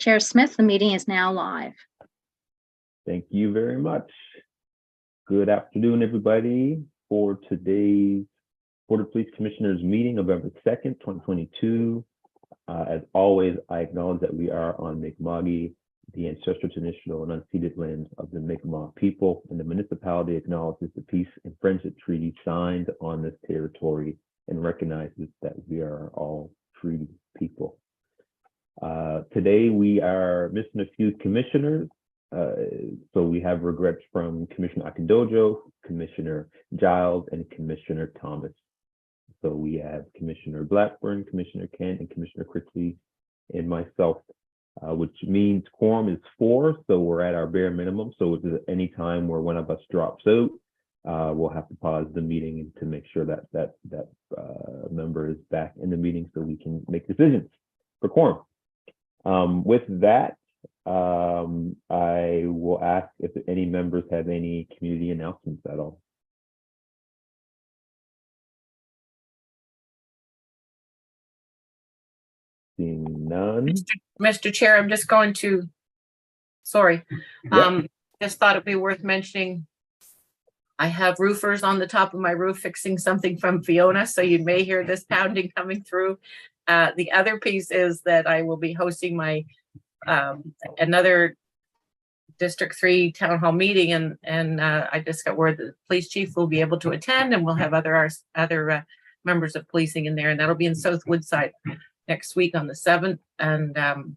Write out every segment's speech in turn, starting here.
Chair Smith, the meeting is now live. Thank you very much. Good afternoon, everybody, for today's Board of Police Commissioners meeting, November 2nd, 2022. As always, I acknowledge that we are on Mi'kmaq, the ancestral, traditional, and unceded lands of the Mi'kmaq people, and the municipality acknowledges the peace and friendship treaty signed on this territory and recognizes that we are all treaty people. Today, we are missing a few commissioners. So we have regrets from Commissioner Akindojo, Commissioner Giles, and Commissioner Thomas. So we have Commissioner Blackburn, Commissioner Kent, and Commissioner Critchley, and myself, which means quorum is 4, so we're at our bare minimum. So if there's any time where one of us drops out, we'll have to pause the meeting to make sure that member is back in the meeting so we can make decisions for quorum. With that, I will ask if any members have any community announcements at all. Seeing none. Mr. Chair, I'm just going to, sorry, just thought it'd be worth mentioning. I have roofers on the top of my roof fixing something from Fiona, so you may hear this pounding coming through. The other piece is that I will be hosting my another District 3 Town Hall meeting, and I just got word that the police chief will be able to attend, and we'll have other members of policing in there, and that'll be in South Woodside next week on the 7th, and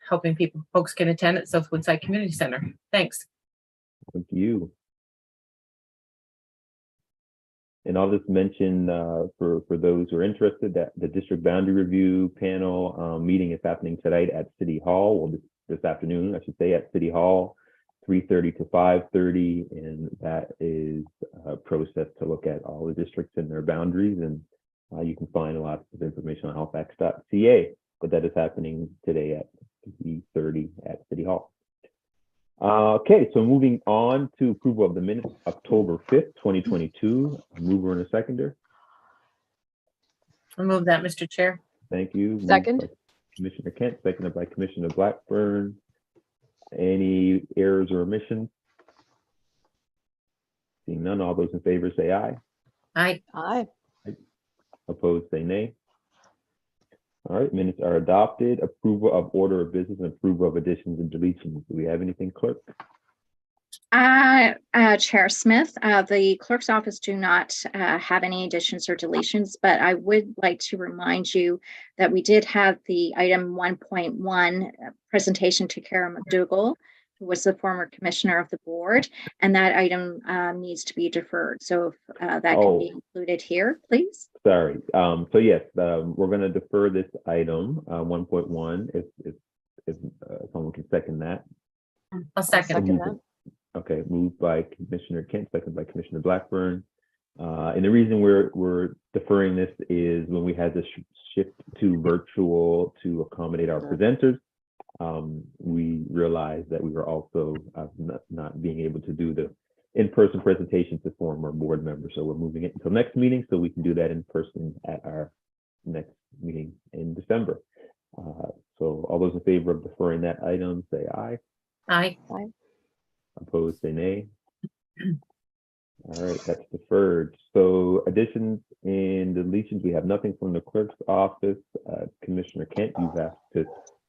hoping folks can attend at South Woodside Community Center. Thanks. Thank you. And I'll just mention for those who are interested that the district boundary review panel meeting is happening tonight at City Hall, well, this afternoon, I should say, at City Hall, 3:30 to 5:30, and that is a process to look at all the districts and their boundaries, and you can find a lot of information on halifax.ca, but that is happening today at 3:30 at City Hall. Okay, so moving on to approval of the minutes, October 5th, 2022. A mover and a seconder. I'll move that, Mr. Chair. Thank you. Second. Commissioner Kent, seconded by Commissioner Blackburn. Any errors or omissions? Seeing none, all those in favor say aye. Aye. Aye. Opposed, say nay. All right, minutes are adopted. Approval of order of business and approval of additions and deletions. Do we have anything, clerk? Chair Smith, the clerk's office do not have any additions or deletions, but I would like to remind you that we did have the item 1.1 presentation to Kara McDougall, who was the former commissioner of the board, and that item needs to be deferred. So if that can be included here, please. Sorry. So yes, we're going to defer this item 1.1 if someone can second that. I'll second that. Okay, moved by Commissioner Kent, seconded by Commissioner Blackburn. And the reason we're deferring this is when we had to shift to virtual to accommodate our presenters, we realized that we were also not being able to do the in-person presentations to former board members. So we're moving it until next meeting so we can do that in person at our next meeting in December. So all those in favor of deferring that item, say aye. Aye. Aye. Opposed, say nay. All right, that's deferred. So additions and deletions, we have nothing from the clerk's office. Commissioner Kent, you've asked to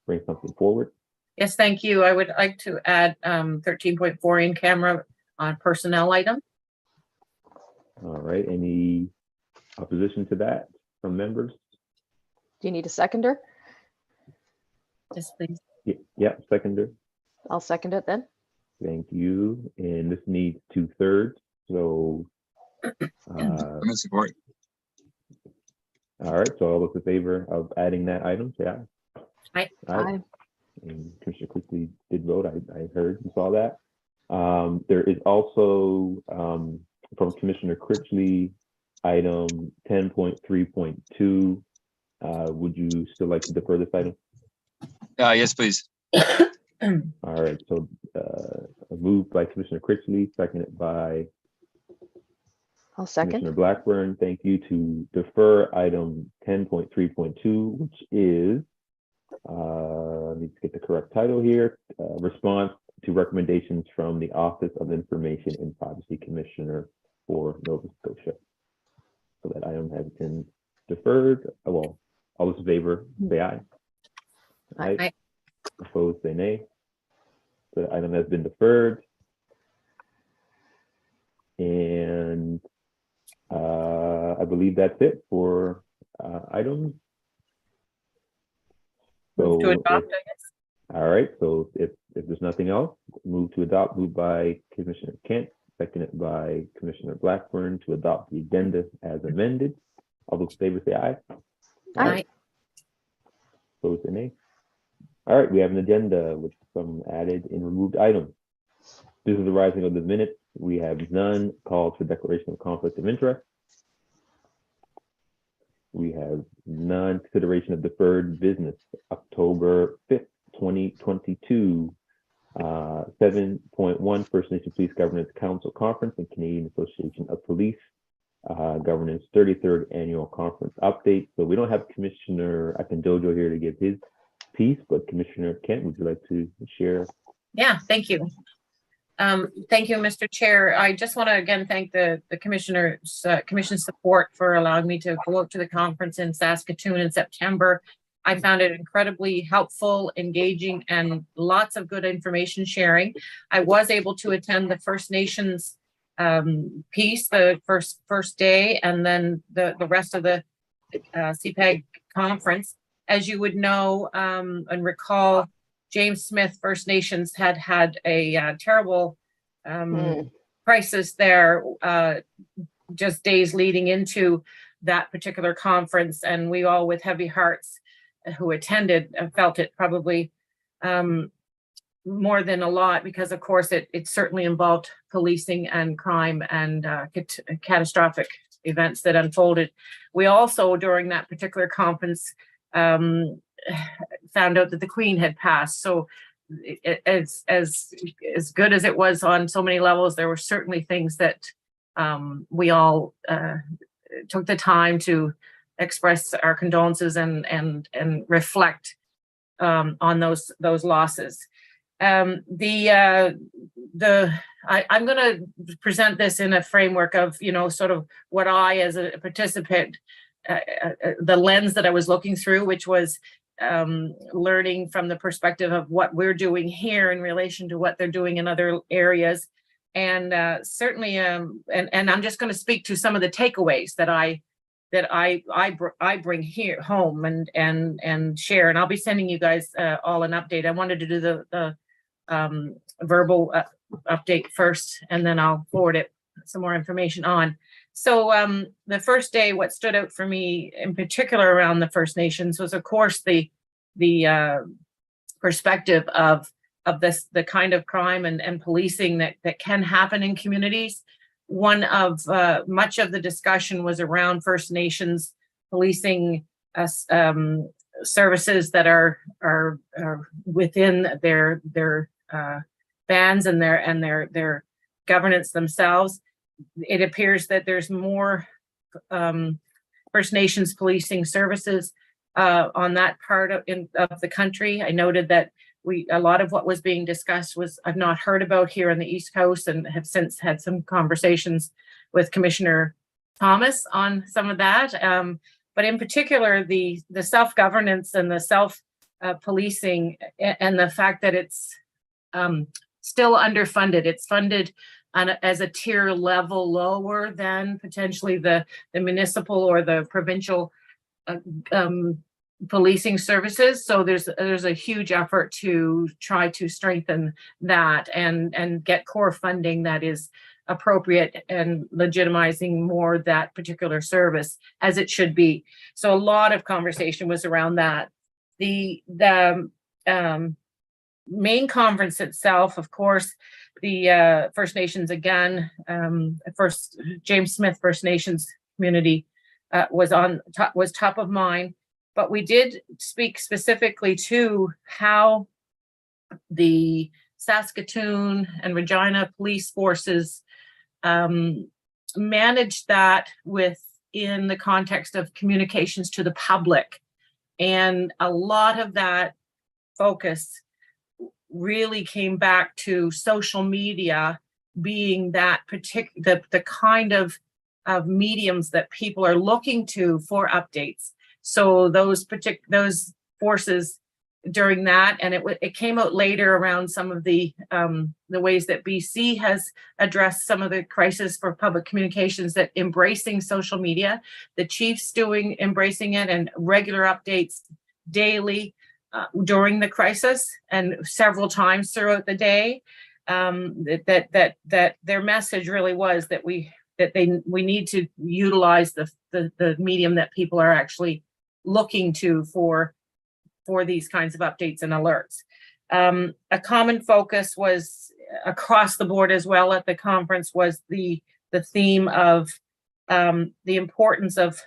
bring something forward. Yes, thank you. I would like to add 13.4 in camera on personnel item. All right, any opposition to that from members? Do you need a seconder? Yes, please. Yeah, seconder. I'll second it then. Thank you. And this needs 2/3. So I'm in support. All right, so all those in favor of adding that item, say aye. Aye. Aye. And Commissioner quickly did vote. I heard and saw that. There is also from Commissioner Critchley, item 10.3.2. Would you still like to defer this item? Yes, please. All right, so moved by Commissioner Critchley, seconded by I'll second. Commissioner Blackburn. Thank you to defer item 10.3.2, which is get the correct title here. Response to recommendations from the Office of Information and Privacy Commissioner for Nova Scotia. So that item has been deferred. Well, all those in favor, say aye. Aye. Opposed, say nay. The item has been deferred. And I believe that's it for items. Move to So adopt, I guess. all right, so if there's nothing else, move to adopt, moved by Commissioner Kent, seconded by Commissioner Blackburn to adopt the agenda as amended. All those in favor say aye. Aye. Opposed, say nay. All right, we have an agenda with some added and removed items. Due to the rising of the minutes, we have none called for declaration of conflict of interest. We have none consideration of deferred business, October 5th, 2022, 7.1 First Nation Police Governance Council Conference and Canadian Association of Police Governance 33rd Annual Conference update. So we don't have Commissioner Akindojo here to give his piece, but Commissioner Kent, would you like to share? Yeah, thank you. Thank you, Mr. Chair. I just want to again thank the commissioner's commission support for allowing me to go out to the conference in Saskatoon in September. I found it incredibly helpful, engaging, and lots of good information sharing. I was able to attend the First Nations piece, the first day, and then the rest of the CPAG conference. As you would know and recall, James Smith First Nations had a terrible crisis there just days leading into that particular conference, and we all with heavy hearts who attended felt it probably more than a lot, because of course it certainly involved policing and crime and catastrophic events that unfolded. We also during that particular conference found out that the Queen had passed. So as good as it was on so many levels, there were certainly things that we all took the time to express our condolences and reflect on those losses. I'm going to present this in a framework of, sort of what I, as a participant, the lens that I was looking through, which was learning from the perspective of what we're doing here in relation to what they're doing in other areas. And certainly, and I'm just going to speak to some of the takeaways that I bring here home and share. And I'll be sending you guys all an update. I wanted to do the verbal update first, and then I'll forward it some more information on. So the first day, what stood out for me in particular around the First Nations was, of course, the perspective of the kind of crime and policing that can happen in communities. One of much of the discussion was around First Nations policing services that are within their bands and their governance themselves. It appears that there's more First Nations policing services on that part of the country. I noted that a lot of what was being discussed I've not heard about here on the East Coast, and have since had some conversations with Commissioner Thomas on some of that. But in particular, the self-governance and the self-policing and the fact that it's still underfunded. It's funded as a tier level lower than potentially the municipal or the provincial policing services. So there's a huge effort to try to strengthen that and get core funding that is appropriate and legitimizing more that particular service as it should be. So a lot of conversation was around that. The main conference itself, of course, the First Nations again, first James Smith First Nations community was top of mind, but we did speak specifically to how the Saskatoon and Regina police forces managed that within the context of communications to the public, and a lot of that focus really came back to social media being that particular, the kind of mediums that people are looking to for updates. So those forces during that, and it came out later around some of the ways that BC has addressed some of the crisis for public communications, that embracing social media, the chiefs embracing it, and regular updates daily during the crisis and several times throughout the day. That their message really was that we need to utilize the medium that people are actually looking to for these kinds of updates and alerts. A common focus was across the board as well at the conference was the theme of the importance of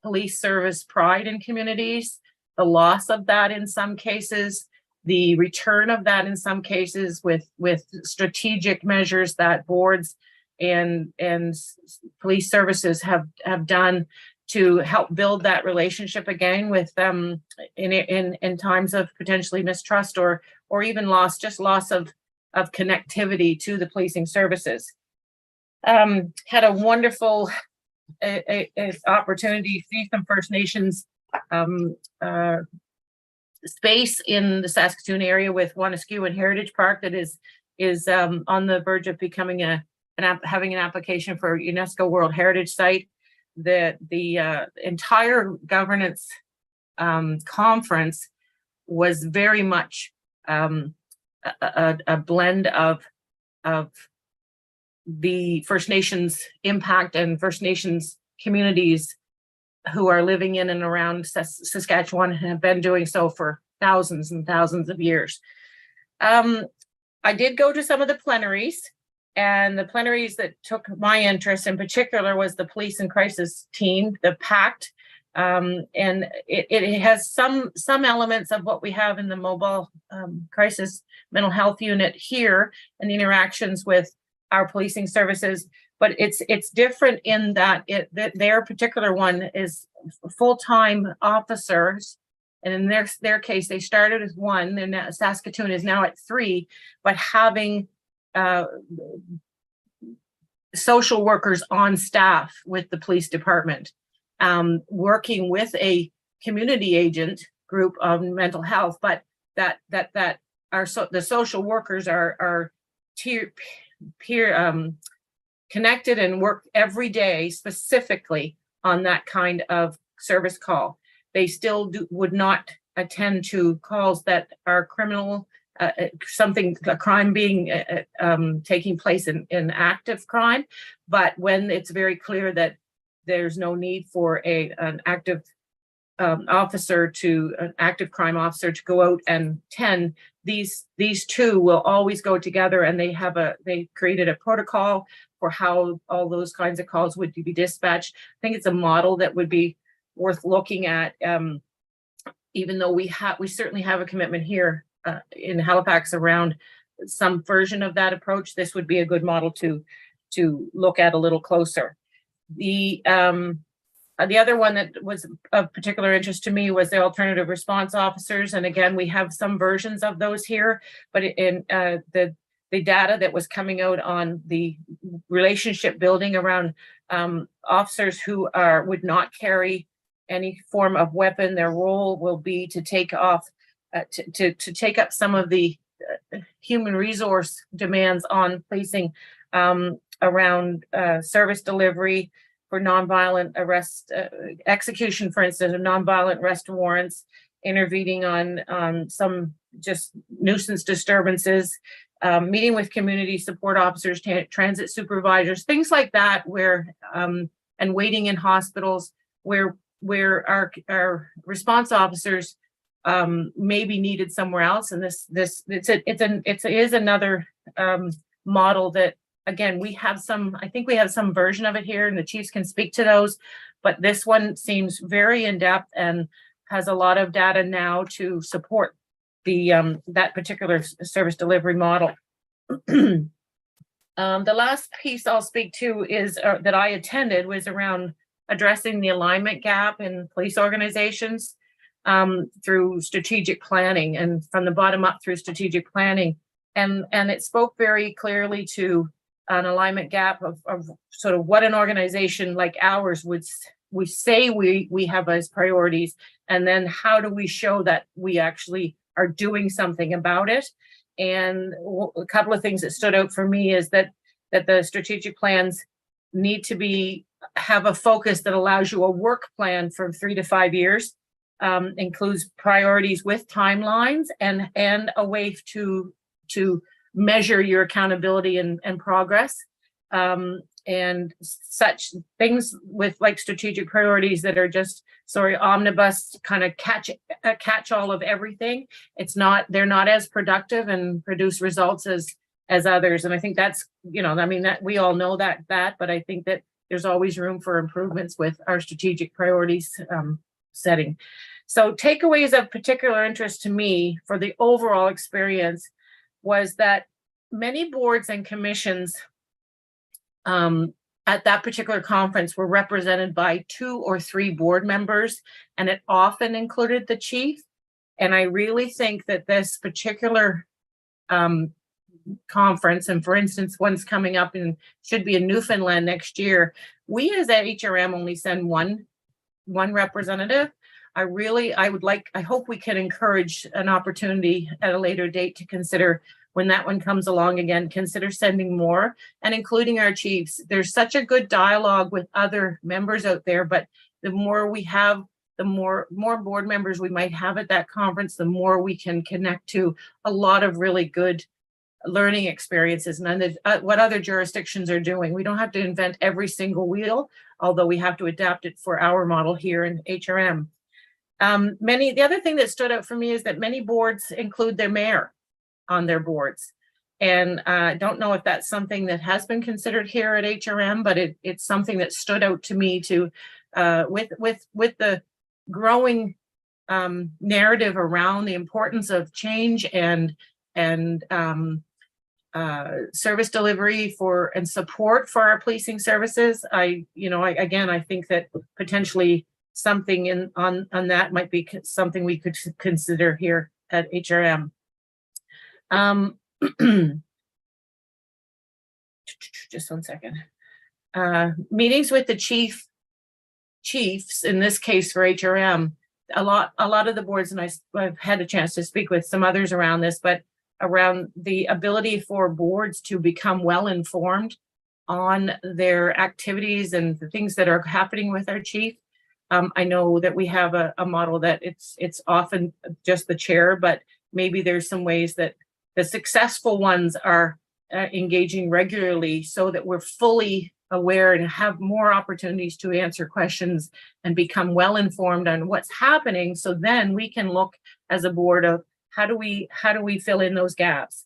police service pride in communities, the loss of that in some cases, the return of that in some cases with strategic measures that boards and police services have done to help build that relationship again with them in times of potentially mistrust or even loss of connectivity to the policing services. Had a wonderful opportunity to see some First Nations space in the Saskatoon area with Waniskew Heritage Park that is on the verge of becoming having an application for UNESCO World Heritage Site. The entire governance conference was very much a blend of the First Nations impact and First Nations communities who are living in and around Saskatchewan and have been doing so for thousands and thousands of years. I did go to some of the plenaries, and the plenaries that took my interest in particular was the police and crisis team, the PACT, and it has some elements of what we have in the mobile crisis mental health unit here and the interactions with our policing services, but it's different in that their particular one is full-time officers, and in their case they started as one, and Saskatoon is now at 3, but having social workers on staff with the police department, working with a community agent group of mental health, but that the social workers are peer connected and work every day specifically on that kind of service call. They still would not attend to calls that are criminal, a crime being taking place in active crime, but when it's very clear that there's no need for an active an active crime officer to go out and tend, these two will always go together, and they created a protocol for how all those kinds of calls would be dispatched. I think it's a model that would be worth looking at, even though we certainly have a commitment here in Halifax around some version of that approach. This would be a good model to look at a little closer. The other one that was of particular interest to me was the alternative response officers. And again, we have some versions of those here, but in the data that was coming out on the relationship building around officers who would not carry any form of weapon, their role will be to take off, to take up some of the human resource demands on policing around service delivery for nonviolent arrest, execution, for instance, of nonviolent arrest warrants, intervening on some just nuisance disturbances, meeting with community support officers, transit supervisors, things like that, where and waiting in hospitals where our response officers may be needed somewhere else. And it is another model that, again, I think we have some version of it here, and the chiefs can speak to those, but this one seems very in-depth and has a lot of data now to support that particular service delivery model. The last piece I'll speak to is that I attended was around addressing the alignment gap in police organizations. through strategic planning, and from the bottom up through strategic planning. And it spoke very clearly to an alignment gap of sort of what an organization like ours would we say we have as priorities, and then how do we show that we actually are doing something about it. And a couple of things that stood out for me is that the strategic plans need to have a focus that allows you a work plan from 3 to 5 years, includes priorities with timelines and a way to measure your accountability and progress, and such things with like strategic priorities that are just omnibus kind of catch all of everything. They're not as productive and produce results as others. And I think that's, that we all know that, but I think that there's always room for improvements with our strategic priorities setting. So takeaways of particular interest to me for the overall experience was that many boards and commissions at that particular conference were represented by 2 or 3 board members, and it often included the chief. And I really think that this particular conference, and for instance, one's coming up and should be in Newfoundland next year, we as at HRM only send one representative. I hope we can encourage an opportunity at a later date to consider, when that one comes along again, consider sending more and including our chiefs. There's such a good dialogue with other members out there, but the more we have, the more board members we might have at that conference, the more we can connect to a lot of really good learning experiences and what other jurisdictions are doing. We don't have to invent every single wheel, although we have to adapt it for our model here in HRM. The other thing that stood out for me is that many boards include their mayor on their boards. And I don't know if that's something that has been considered here at HRM, but it's something that stood out to me with the growing narrative around the importance of change and service delivery and support for our policing services. I think that potentially something on that might be something we could consider here at HRM. Just 1 second. Meetings with the chiefs, in this case for HRM, a lot of the boards, and I've had a chance to speak with some others around this, but around the ability for boards to become well informed on their activities and the things that are happening with our chief. I know that we have a model that it's often just the chair, but maybe there's some ways that the successful ones are engaging regularly so that we're fully aware and have more opportunities to answer questions and become well informed on what's happening. So then we can look as a board of how do we fill in those gaps.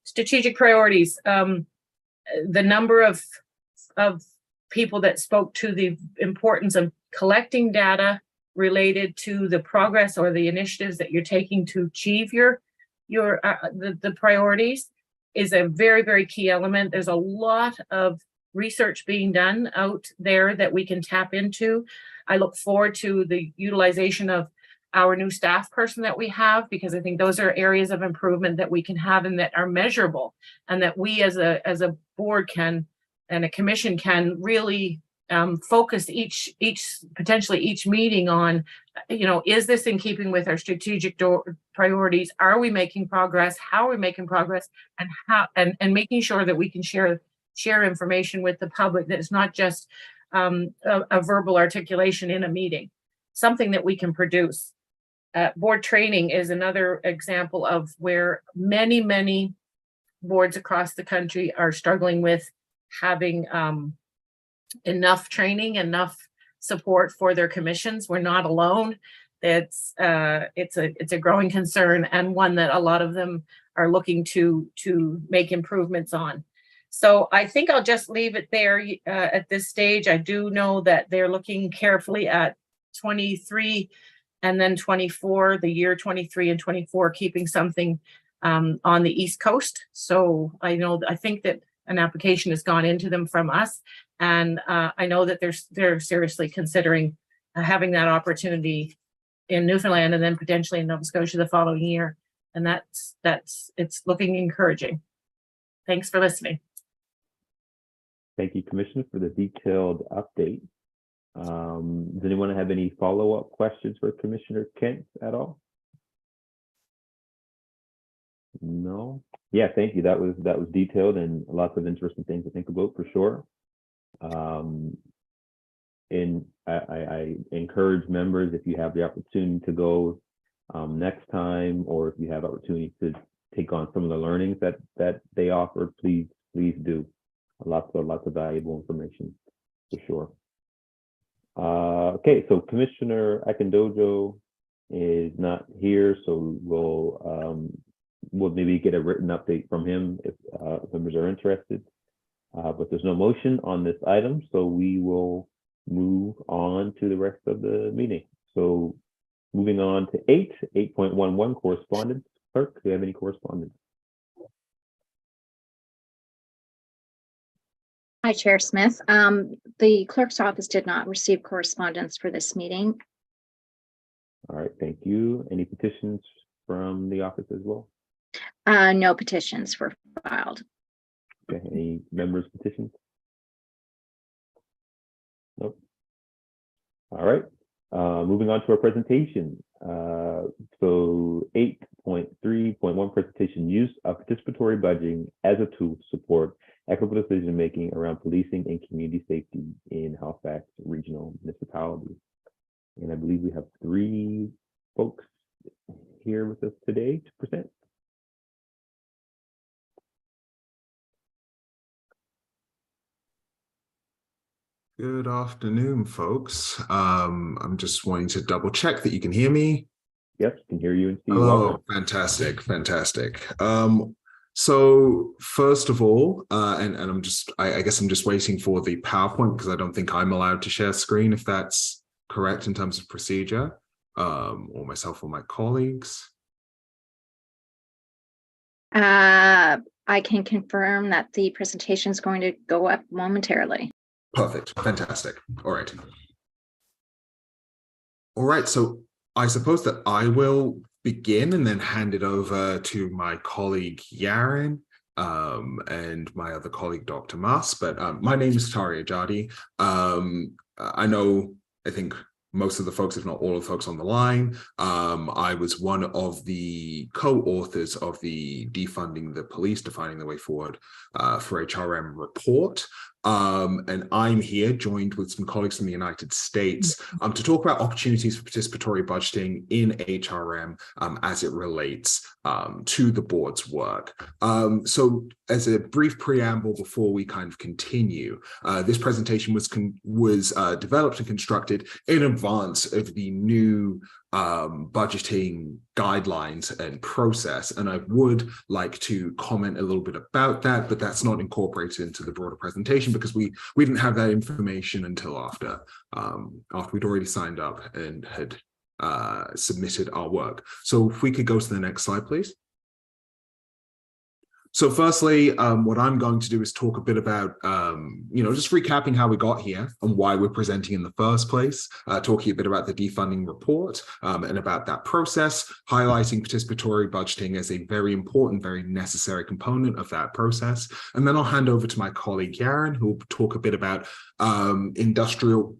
Strategic priorities. The number of people that spoke to the importance of collecting data related to the progress or the initiatives that you're taking to achieve the priorities is a very, very key element. There's a lot of research being done out there that we can tap into. I look forward to the utilization of our new staff person that we have, because I think those are areas of improvement that we can have and that are measurable, and that we as a board can, and a commission can really focus potentially each meeting on, is this in keeping with our strategic priorities? Are we making progress? How are we making progress? And how, and making sure that we can share information with the public that is not just a verbal articulation in a meeting, something that we can produce. Board training is another example of where many boards across the country are struggling with having enough training, enough support for their commissions. We're not alone. It's a growing concern, and one that a lot of them are looking to make improvements on. So I think I'll just leave it there at this stage. I do know that they're looking carefully at 23 and then 24, the year 23 and 24, keeping something on the East Coast. So I think that an application has gone into them from us, and I know that they're seriously considering having that opportunity in Newfoundland and then potentially in Nova Scotia the following year. And it's looking encouraging. Thanks for listening. Thank you, Commissioner, for the detailed update. Does anyone have any follow-up questions for Commissioner Kent at all? No. Yeah, thank you. That was detailed and lots of interesting things to think about for sure. And I encourage members, if you have the opportunity to go next time, or if you have opportunity to take on some of the learnings that they offer, please do. Lots of valuable information for sure. Okay, so Commissioner Akindojo is not here, so we'll maybe get a written update from him if members are interested. But there's no motion on this item, so we will move on to the rest of the meeting. So moving on to 8.11 correspondence. Clerk, do you have any correspondence? Hi, Chair Smith. The clerk's office did not receive correspondence for this meeting. All right, thank you. Any petitions from the office as well? No petitions were filed. Okay, any members' petitions? Nope. All right, moving on to our presentation. So 8.3.1 presentation, use of participatory budgeting as a tool to support equitable decision-making around policing and community safety in Halifax Regional Municipality. And I believe we have 3 folks here with us today to present. Good afternoon, folks. I'm just wanting to double check that you can hear me. Yes, can hear you and see you. Hello, Welcome. fantastic. So first of all, and I guess I'm just waiting for the PowerPoint because I don't think I'm allowed to share screen, if that's correct in terms of procedure, or myself or my colleagues. I can confirm that the presentation is going to go up momentarily. Perfect, fantastic. All right, so I suppose that I will begin and then hand it over to my colleague Yaron and my other colleague Dr. Mas. But my name is Tari Ajadi. I think most of the folks, if not all of the folks on the line, I was one of the co-authors of the Defunding the Police, Defining the Way Forward for HRM report. And I'm here joined with some colleagues from the United States to talk about opportunities for participatory budgeting in HRM as it relates to the board's work. So as a brief preamble before we kind of continue, this presentation was developed and constructed in advance of the new budgeting guidelines and process, and I would like to comment a little bit about that, but that's not incorporated into the broader presentation because we didn't have that information until after we'd already signed up and had submitted our work. So if we could go to the next slide, please. So firstly, what I'm going to do is talk a bit about, just recapping how we got here and why we're presenting in the first place, talking a bit about the defunding report and about that process, highlighting participatory budgeting as a very important, very necessary component of that process. And then I'll hand over to my colleague, Yaron, who will talk a bit about industrial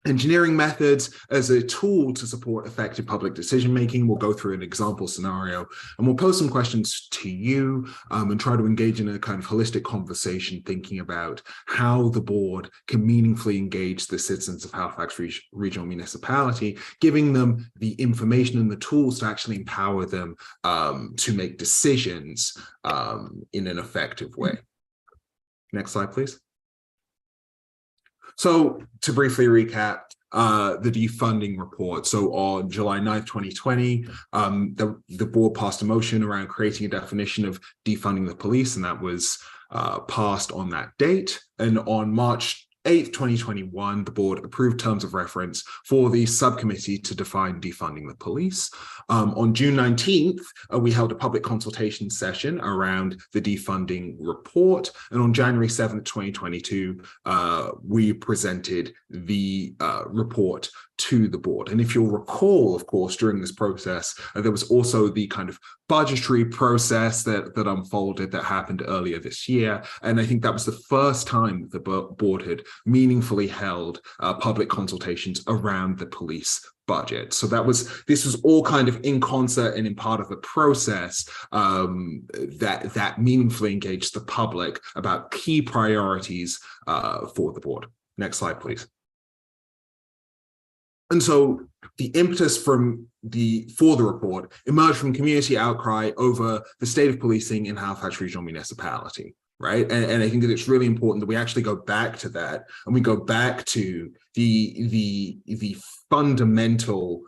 engineering methods as a tool to support effective public decision-making. We'll go through an example scenario and we'll pose some questions to you and try to engage in a kind of holistic conversation thinking about how the board can meaningfully engage the citizens of Halifax Regional Municipality, giving them the information and the tools to actually empower them to make decisions in an effective way. Next slide, please. So to briefly recap, the defunding report. So on July 9th, 2020, the board passed a motion around creating a definition of defunding the police, and that was passed on that date. And on March 8th, 2021, the board approved terms of reference for the subcommittee to define defunding the police. On June 19th, we held a public consultation session around the defunding report. And on January 7th, 2022, we presented the report to the board. And if you'll recall, of course, during this process, there was also the kind of budgetary process that unfolded that happened earlier this year. And I think that was the first time the board had meaningfully held public consultations around the police budget. So this was all kind of in concert and in part of the process that meaningfully engaged the public about key priorities for the board. Next slide, please. And so the impetus for the report emerged from community outcry over the state of policing in Halifax Regional Municipality, right? And I think that it's really important that we actually go back to that, and we go back to the fundamental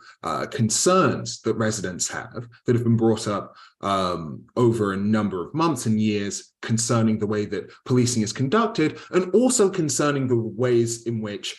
concerns that residents have that have been brought up over a number of months and years concerning the way that policing is conducted, and also concerning the ways in which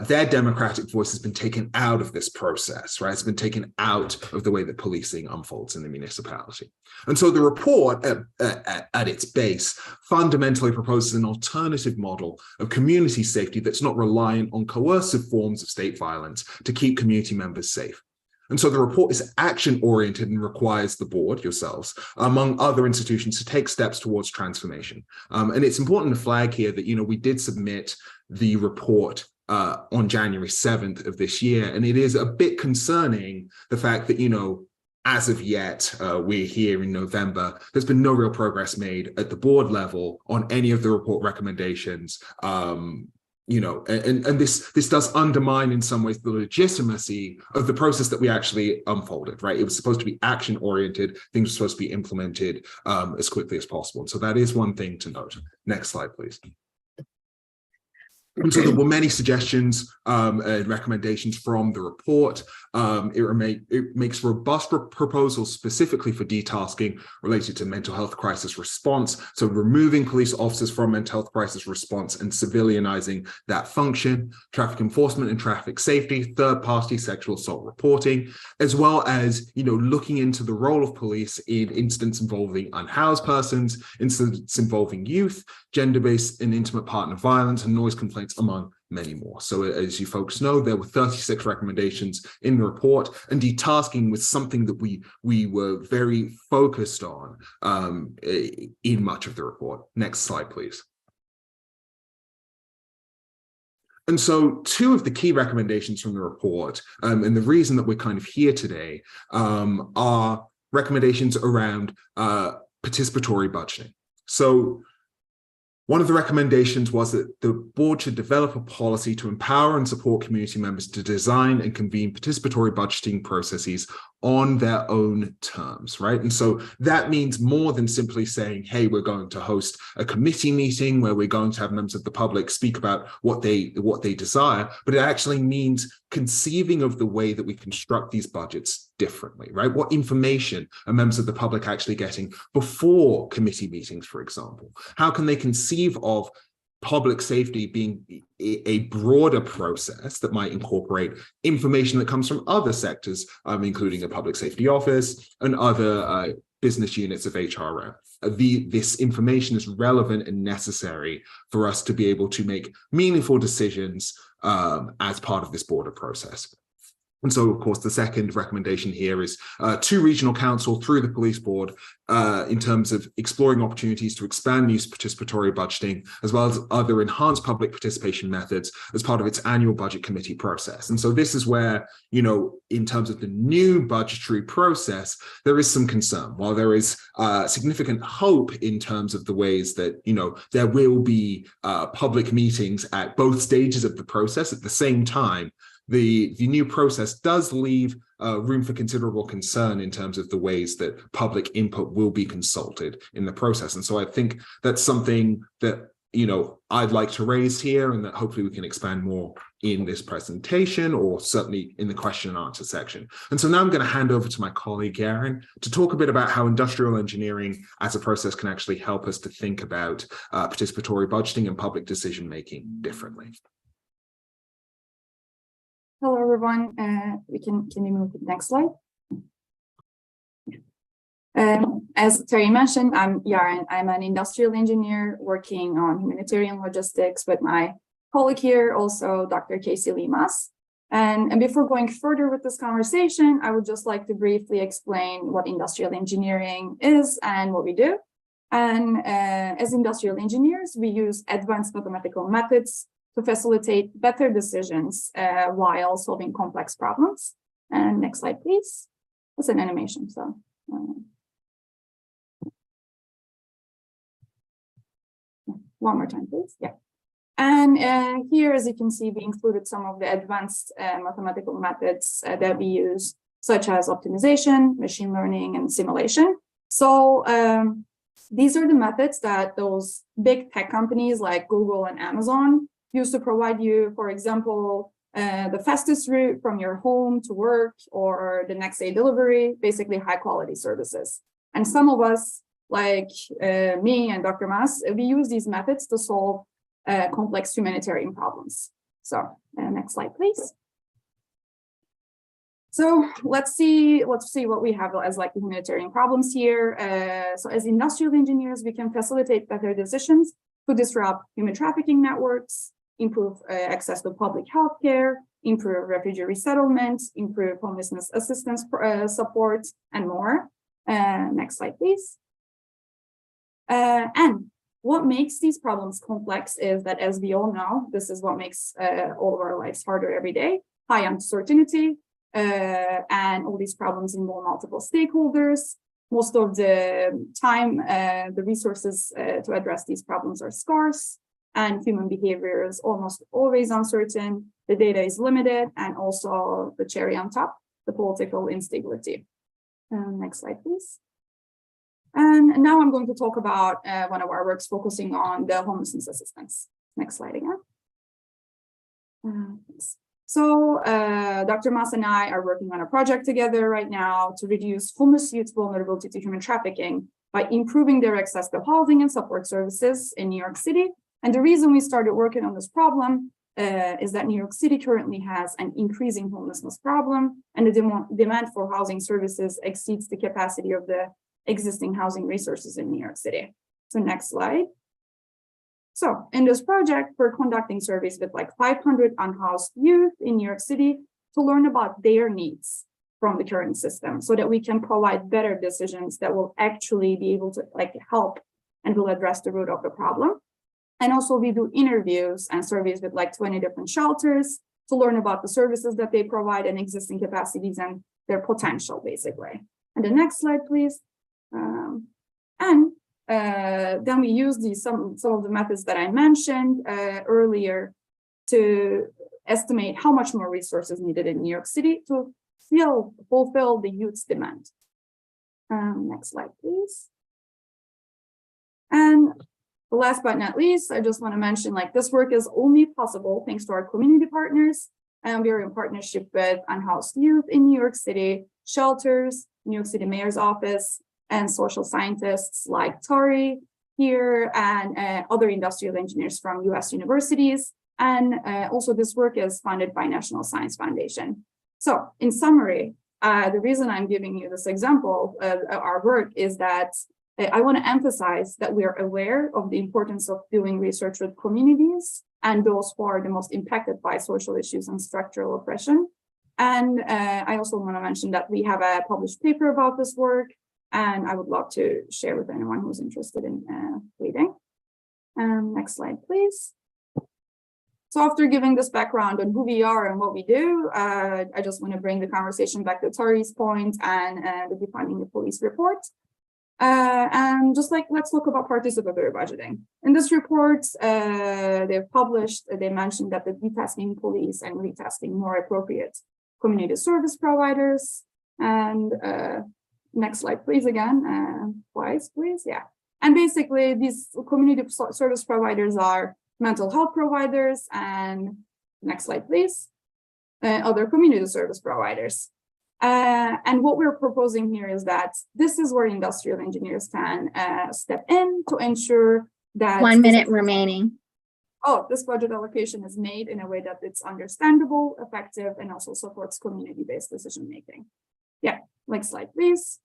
their democratic voice has been taken out of this process, right? It's been taken out of the way that policing unfolds in the municipality. And so the report at its base fundamentally proposes an alternative model of community safety that's not reliant on coercive forms of state violence to keep community members safe. And so the report is action-oriented and requires the board, yourselves, among other institutions, to take steps towards transformation. And it's important to flag here that, we did submit the report on January 7th of this year. And it is a bit concerning the fact that, as of yet, we're here in November, there's been no real progress made at the board level on any of the report recommendations. And this does undermine in some ways the legitimacy of the process that we actually unfolded, right? It was supposed to be action oriented, things were supposed to be implemented as quickly as possible. And so that is one thing to note. Next slide, please. And so there were many suggestions and recommendations from the report. It makes robust proposals specifically for detasking related to mental health crisis response. So removing police officers from mental health crisis response and civilianizing that function, traffic enforcement and traffic safety, third-party sexual assault reporting, as well as, looking into the role of police in incidents involving unhoused persons, incidents involving youth, gender-based and intimate partner violence, and noise complaints, among many more. So as you folks know, there were 36 recommendations in the report, and detasking was something that we were very focused on in much of the report. Next slide, please. And so two of the key recommendations from the report, and the reason that we're kind of here today, are recommendations around participatory budgeting. So one of the recommendations was that the board should develop a policy to empower and support community members to design and convene participatory budgeting processes on their own terms, right? And so that means more than simply saying, hey, we're going to host a committee meeting where we're going to have members of the public speak about what they desire, but it actually means conceiving of the way that we construct these budgets differently, right? What information are members of the public actually getting before committee meetings, for example? How can they conceive of public safety being a broader process that might incorporate information that comes from other sectors, including a public safety office and other business units of HRM. This information is relevant and necessary for us to be able to make meaningful decisions as part of this broader process. And so, of course, the second recommendation here is to regional council through the police board in terms of exploring opportunities to expand use of participatory budgeting, as well as other enhanced public participation methods as part of its annual budget committee process. And so this is where, in terms of the new budgetary process, there is some concern. While there is significant hope in terms of the ways that, there will be public meetings at both stages of the process at the same time, the new process does leave room for considerable concern in terms of the ways that public input will be consulted in the process. And so I think that's something that I'd like to raise here, and that hopefully we can expand more in this presentation, or certainly in the question and answer section. And so now I'm going to hand over to my colleague, Aaron, to talk a bit about how industrial engineering as a process can actually help us to think about participatory budgeting and public decision-making differently. Hello, everyone. Can you move to the next slide? As Terry mentioned, I'm Yaren. I'm an industrial engineer working on humanitarian logistics with my colleague here, also Dr. Casey Limas. And before going further with this conversation, I would just like to briefly explain what industrial engineering is and what we do. And as industrial engineers, we use advanced mathematical methods to facilitate better decisions while solving complex problems. And next slide, please. It's an animation, so. One more time, please. Yeah. And here, as you can see, we included some of the advanced mathematical methods that we use, such as optimization, machine learning, and simulation. So these are the methods that those big tech companies like Google and Amazon use to provide you, for example, the fastest route from your home to work or the next day delivery, basically high quality services. And some of us, like me and Dr. Mas, we use these methods to solve complex humanitarian problems. So next slide, please. So let's see what we have as like humanitarian problems here. So as industrial engineers, we can facilitate better decisions to disrupt human trafficking networks, improve access to public health care, improve refugee resettlement, improve homelessness assistance support, and more. Next slide, please. And what makes these problems complex is that, as we all know, this is what makes all of our lives harder every day: high uncertainty, and all these problems involve multiple stakeholders. Most of the time, the resources to address these problems are scarce, and human behavior is almost always uncertain. The data is limited, and also the cherry on top, the political instability. Next slide, please. And now I'm going to talk about one of our works focusing on the homelessness assistance. Next slide again. So Dr. Mas and I are working on a project together right now to reduce homeless youth's vulnerability to human trafficking by improving their access to housing and support services in New York City. And the reason we started working on this problem is that New York City currently has an increasing homelessness problem, and the demand for housing services exceeds the capacity of the existing housing resources in New York City. So next slide. So in this project, we're conducting surveys with like 500 unhoused youth in New York City to learn about their needs from the current system so that we can provide better decisions that will actually be able to like help and will address the root of the problem. And also we do interviews and surveys with like 20 different shelters to learn about the services that they provide and existing capacities and their potential, basically. And the next slide, please. Then we use some of the methods that I mentioned earlier to estimate how much more resources needed in New York City to fulfill the youth's demand. Next slide, please. And last but not least, I just want to mention like this work is only possible thanks to our community partners, and we are in partnership with unhoused youth in New York City, shelters, New York City Mayor's Office, and social scientists like Tari here and other industrial engineers from US universities. And also this work is funded by National Science Foundation. So in summary, the reason I'm giving you this example of our work is that I want to emphasize that we are aware of the importance of doing research with communities and those who are the most impacted by social issues and structural oppression. And I also want to mention that we have a published paper about this work, and I would love to share with anyone who's interested in reading. Next slide, please. So after giving this background on who we are and what we do, I just want to bring the conversation back to Tari's point and the Defunding the Police report. And just like, let's talk about participatory budgeting. In this report, they mentioned that the detasking police and retasking more appropriate community service providers. And next slide, please, again, twice, please, yeah. And basically, these community service providers are mental health providers and next slide, please. Other community service providers. And what we're proposing here is that this is where industrial engineers can step in to ensure that 1 minute remaining. this budget allocation is made in a way that it's understandable, effective, and also supports community-based decision-making. Yeah, next slide, please.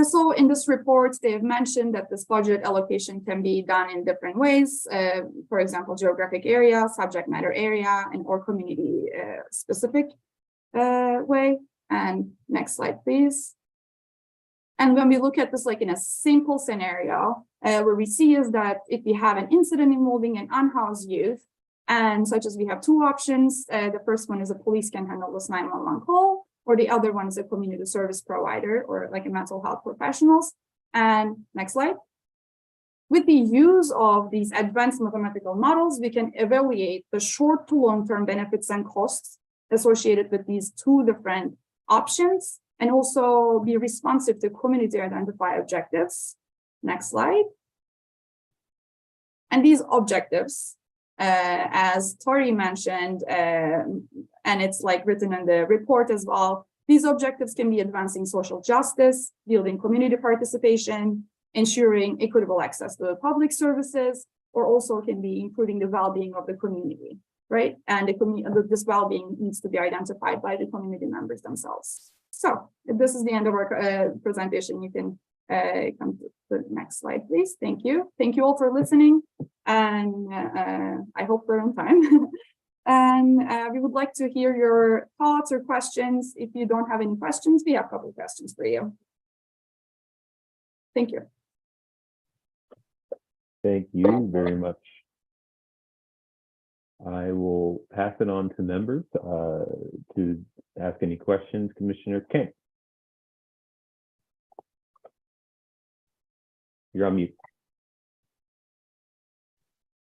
So in this report, they've mentioned that this budget allocation can be done in different ways. For example, geographic area, subject matter area, and or community specific way. And next slide, please. And when we look at this like in a simple scenario, where we see is that if we have an incident involving an unhoused youth, and such as we have two options, the first one is a police can handle this 911 call, or the other one is a community service provider or like a mental health professionals. And next slide. With the use of these advanced mathematical models, we can evaluate the short to long-term benefits and costs associated with these two different options, and also be responsive to community identified objectives. Next slide. And these objectives, as Tori mentioned, and it's like written in the report as well, these objectives can be advancing social justice, building community participation, ensuring equitable access to the public services, or also can be improving the well-being of the community, right? And this well-being needs to be identified by the community members themselves. So if this is the end of our presentation, you can come to the next slide, please. Thank you. Thank you all for listening. And I hope we're on time. And we would like to hear your thoughts or questions. If you don't have any questions, we have a couple of questions for you. Thank you. Thank you very much. I will pass it on to members to ask any questions. Commissioner Kent. You're on mute.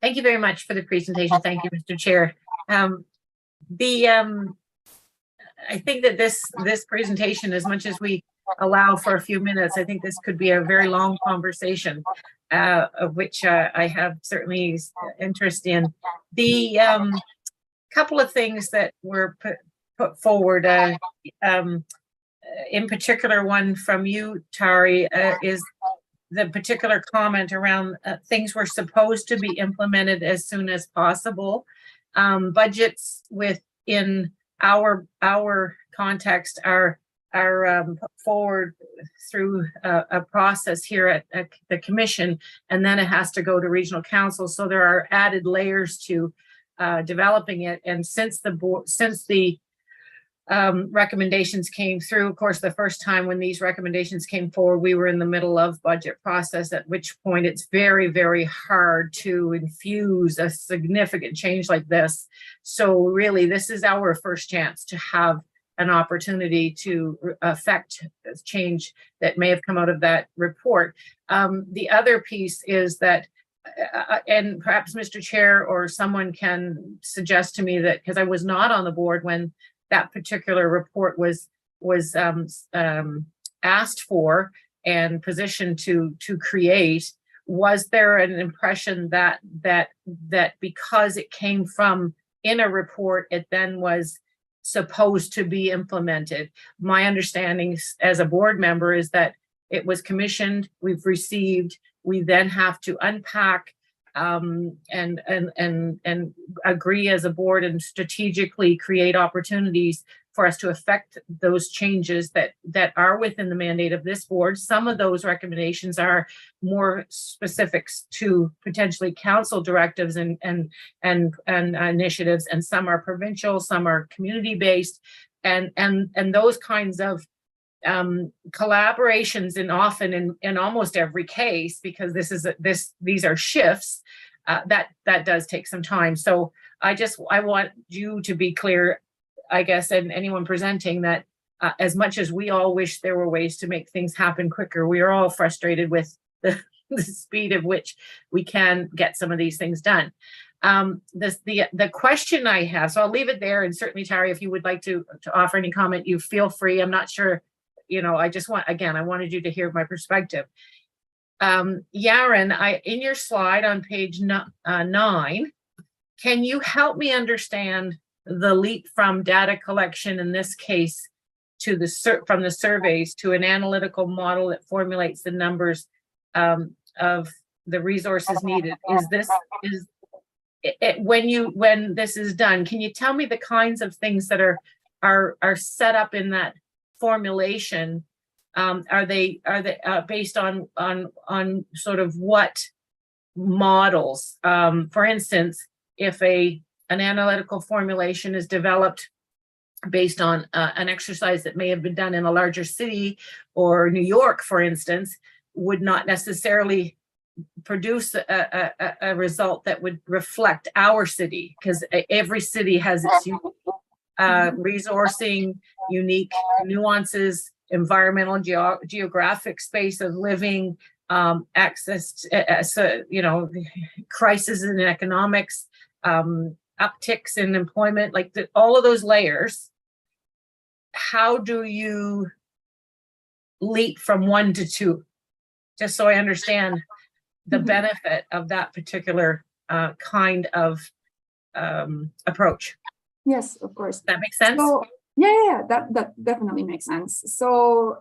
Thank you very much for the presentation. Thank you, Mr. Chair. I think that this presentation, as much as we allow for a few minutes, I think this could be a very long conversation, of which I have certainly interest in. The couple of things that were put forward, in particular, one from you, Tari, is the particular comment around things were supposed to be implemented as soon as possible. Budgets within our context are put forward through a process here at the commission, and then it has to go to regional council. So there are added layers to developing it. And since the recommendations came through, of course, the first time when these recommendations came forward, we were in the middle of budget process, at which point it's very, very hard to infuse a significant change like this. So really, this is our first chance to have an opportunity to affect change that may have come out of that report. The other piece is that, and perhaps Mr. Chair or someone can suggest to me that, because I was not on the board when that particular report was asked for and positioned to create, was there an impression that because it came from in a report, it then was supposed to be implemented? My understanding as a board member is that it was commissioned, we've received, we then have to unpack and agree as a board and strategically create opportunities for us to affect those changes that are within the mandate of this board. Some of those recommendations are more specifics to potentially council directives and initiatives, and some are provincial, some are community-based, and those kinds of collaborations, and often in almost every case, because these are shifts, that does take some time. So I want you to be clear, I guess, and anyone presenting, that as much as we all wish there were ways to make things happen quicker, we are all frustrated with the speed of which we can get some of these things done. The question I have, so I'll leave it there, and certainly, Tari, if you would like to offer any comment, you feel free. I'm not sure, I just I wanted you to hear my perspective. Yaren, in your slide on page 9, can you help me understand the leap from data collection in this case to from the surveys to an analytical model that formulates the numbers of the resources needed? When this is done, can you tell me the kinds of things that are set up in that formulation? Are they based on sort of what models? For instance, if an analytical formulation is developed based on an exercise that may have been done in a larger city, or New York, for instance, would not necessarily produce a result that would reflect our city, because every city has its unique resourcing, unique nuances, environmental, geographic space of living, access to, crisis in economics, upticks in employment, like all of those layers. How do you leap from 1 to 2? Just so I understand the benefit of that particular kind of approach. Yes, of course. That makes sense? So, yeah, that definitely makes sense. So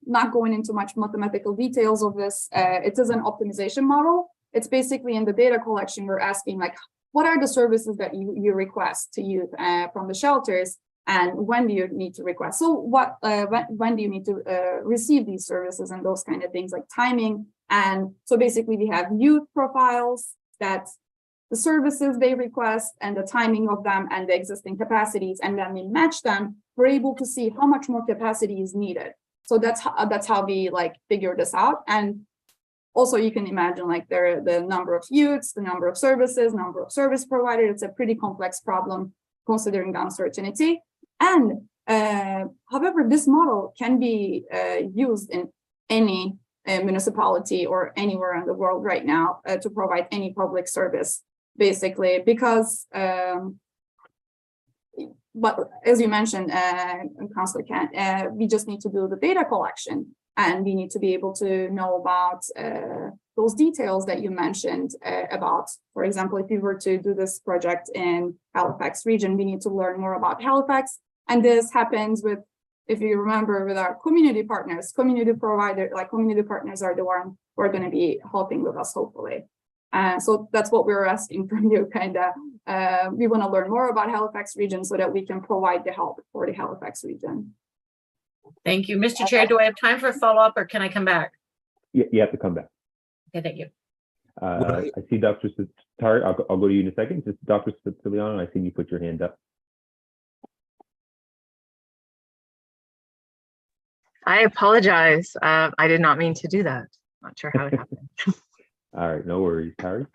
not going into much mathematical details of this, it is an optimization model. It's basically in the data collection, we're asking like, what are the services that you request to youth from the shelters, and when do you need to request? So when do you need to receive these services, and those kind of things like timing. And so basically we have youth profiles, that the services they request and the timing of them and the existing capacities, and then we match them. We're able to see how much more capacity is needed. So that's how we like figure this out. And also you can imagine like the number of youths, the number of services, number of service providers. It's a pretty complex problem considering the uncertainty. And however, this model can be used in any municipality or anywhere in the world right now to provide any public service, basically, because but as you mentioned, Councillor Kent, we just need to do the data collection, and we need to be able to know about those details that you mentioned about, for example, if you were to do this project in Halifax region, we need to learn more about Halifax. And this happens with, if you remember, with our community partners, community partners are the one who are going to be helping with us, hopefully. So that's what we're asking from you, kind of. We want to learn more about Halifax region so that we can provide the help for the Halifax region. Thank you. Mr. Chair, do I have time for a follow-up, or can I come back? You have to come back. Okay, thank you. I see Dr. Tari. I'll go to you in a second. Just Dr. Siciliano, I see you put your hand up. I apologize. I did not mean to do that. Not sure how it happened. All right, no worries, Harry.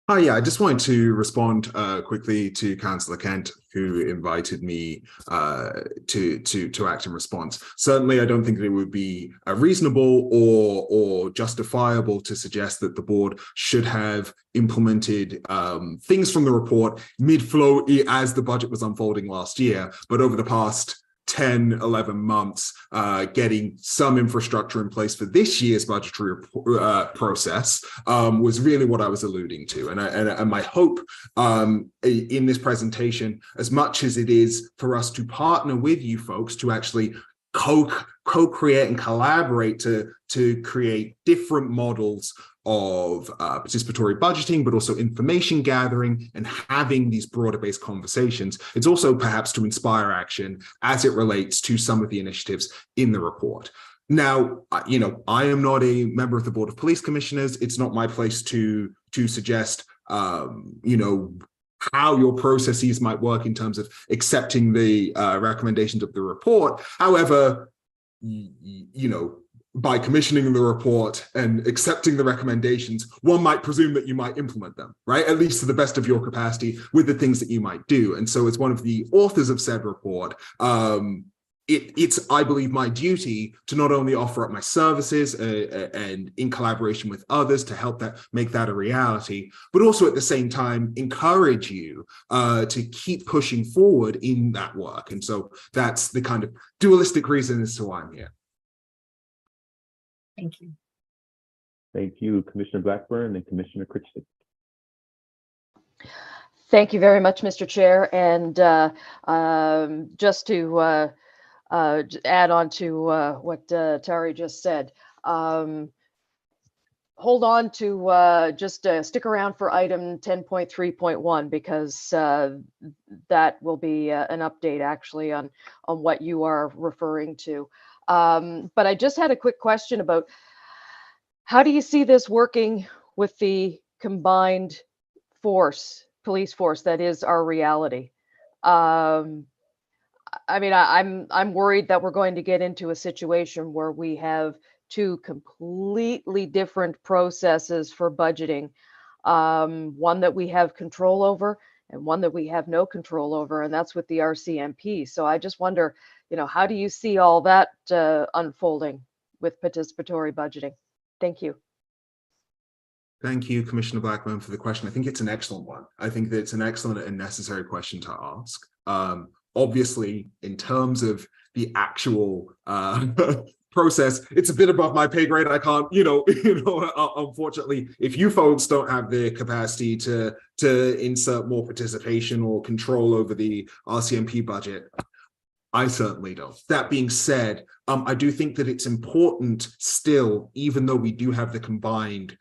Hi, yeah, I just wanted to respond quickly to Councillor Kent, who invited me to act in response. Certainly, I don't think it would be reasonable or justifiable to suggest that the board should have implemented things from the report mid-flow as the budget was unfolding last year, but over the past 10, 11 months, getting some infrastructure in place for this year's budgetary process was really what I was alluding to. And my hope in this presentation, as much as it is for us to partner with you folks to actually co-create and collaborate to create different models of participatory budgeting, but also information gathering and having these broader based conversations. It's also perhaps to inspire action as it relates to some of the initiatives in the report. Now, I am not a member of the Board of Police Commissioners. It's not my place to suggest, how your processes might work in terms of accepting the recommendations of the report. However, by commissioning the report and accepting the recommendations, one might presume that you might implement them, right? At least to the best of your capacity with the things that you might do. And so as one of the authors of said report, it's, I believe, my duty to not only offer up my services and in collaboration with others to help make that a reality, but also at the same time, encourage you to keep pushing forward in that work. And so that's the kind of dualistic reason as to why I'm here. Thank you. Thank you, Commissioner Blackburn and Commissioner Critchley. Thank you very much, Mr. Chair. And just to add on to what Tari just said, hold on to just stick around for item 10.3.1 because that will be an update actually on what you are referring to. But I just had a quick question about how do you see this working with the combined police force that is our reality? I mean, I'm worried that we're going to get into a situation where we have two completely different processes for budgeting, one that we have control over and one that we have no control over, and that's with the RCMP. So I just wonder, how do you see all that unfolding with participatory budgeting? Thank you. Thank you, Commissioner Blackburn, for the question. I think it's an excellent one. I think that it's an excellent and necessary question to ask. Obviously, in terms of the actual process, it's a bit above my pay grade. I can't, unfortunately, if you folks don't have the capacity to insert more participation or control over the RCMP budget, I certainly don't. That being said, I do think that it's important still, even though we do have the combined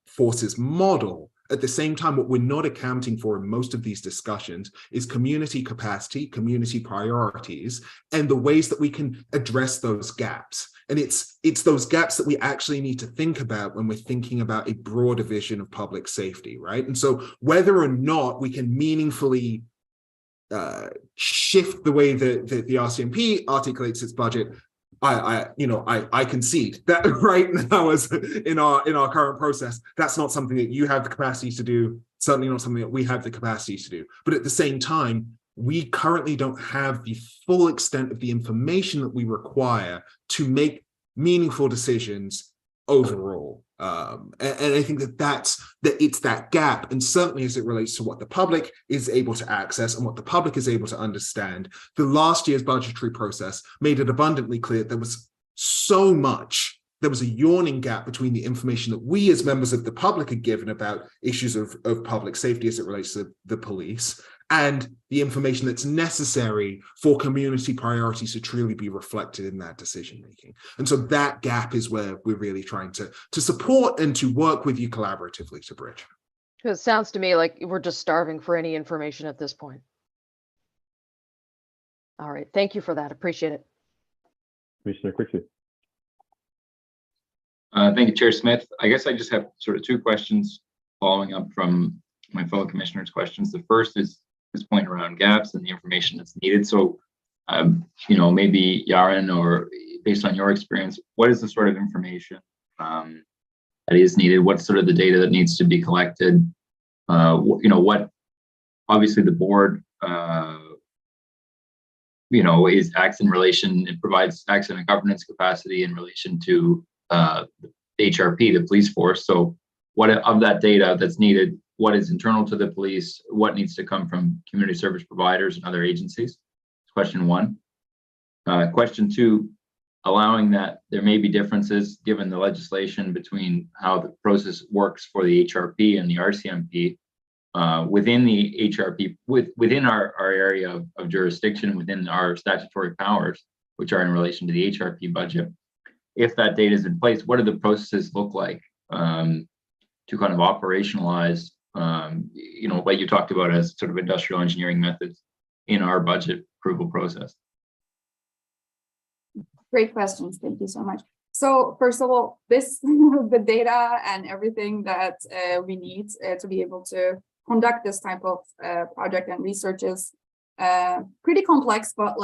forces model, at the same time, what we're not accounting for in most of these discussions is community capacity, community priorities, and the ways that we can address those gaps. And it's those gaps that we actually need to think about when we're thinking about a broader vision of public safety, right? And so whether or not we can meaningfully shift the way that the RCMP articulates its budget, I concede that right now, as in our current process, that's not something that you have the capacity to do. Certainly not something that we have the capacity to do. But at the same time, we currently don't have the full extent of the information that we require to make meaningful decisions overall. And I think that it's that gap, and certainly as it relates to what the public is able to access and what the public is able to understand. The last year's budgetary process made it abundantly clear there was a yawning gap between the information that we as members of the public are given about issues of public safety as it relates to the police, and the information that's necessary for community priorities to truly be reflected in that decision making. And so that gap is where we're really trying to support and to work with you collaboratively to bridge. It sounds to me like we're just starving for any information at this point. All right, thank you for that. Appreciate it. Commissioner Critchley. Thank you, Chair Smith. I guess I just have sort of two questions following up from my fellow commissioners' questions. The first is this point around gaps and the information that's needed. So, maybe Yaron, or based on your experience, what is the sort of information that is needed? What's sort of the data that needs to be collected? What obviously the board, acts in relation, it provides acts in a governance capacity in relation to HRP, the police force. So what of that data that's needed, what is internal to the police, what needs to come from community service providers and other agencies? That's question one. Question two, allowing that there may be differences given the legislation between how the process works for the HRP and the RCMP within the HRP, within our area of jurisdiction, within our statutory powers, which are in relation to the HRP budget. If that data is in place, what do the processes look like to kind of operationalize, what you talked about as sort of industrial engineering methods in our budget approval process? Great questions. Thank you so much. So first of all, the data and everything that we need to be able to conduct this type of project and research is pretty complex, but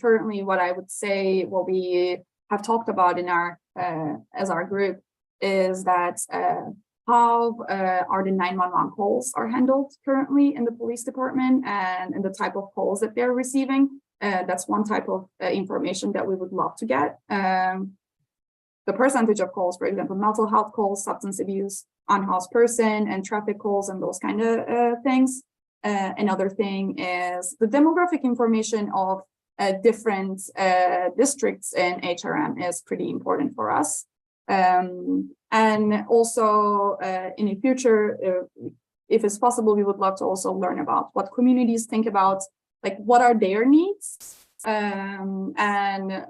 currently what I would say, what we have talked about in our as our group is that how are the 911 calls are handled currently in the police department and the type of calls that they're receiving. That's one type of information that we would love to get. The percentage of calls, for example, mental health calls, substance abuse, unhoused person, and traffic calls, and those kind of things. Another thing is the demographic information of different districts in HRM is pretty important for us. And also in the future, if it's possible, we would love to also learn about what communities think about, like what are their needs. And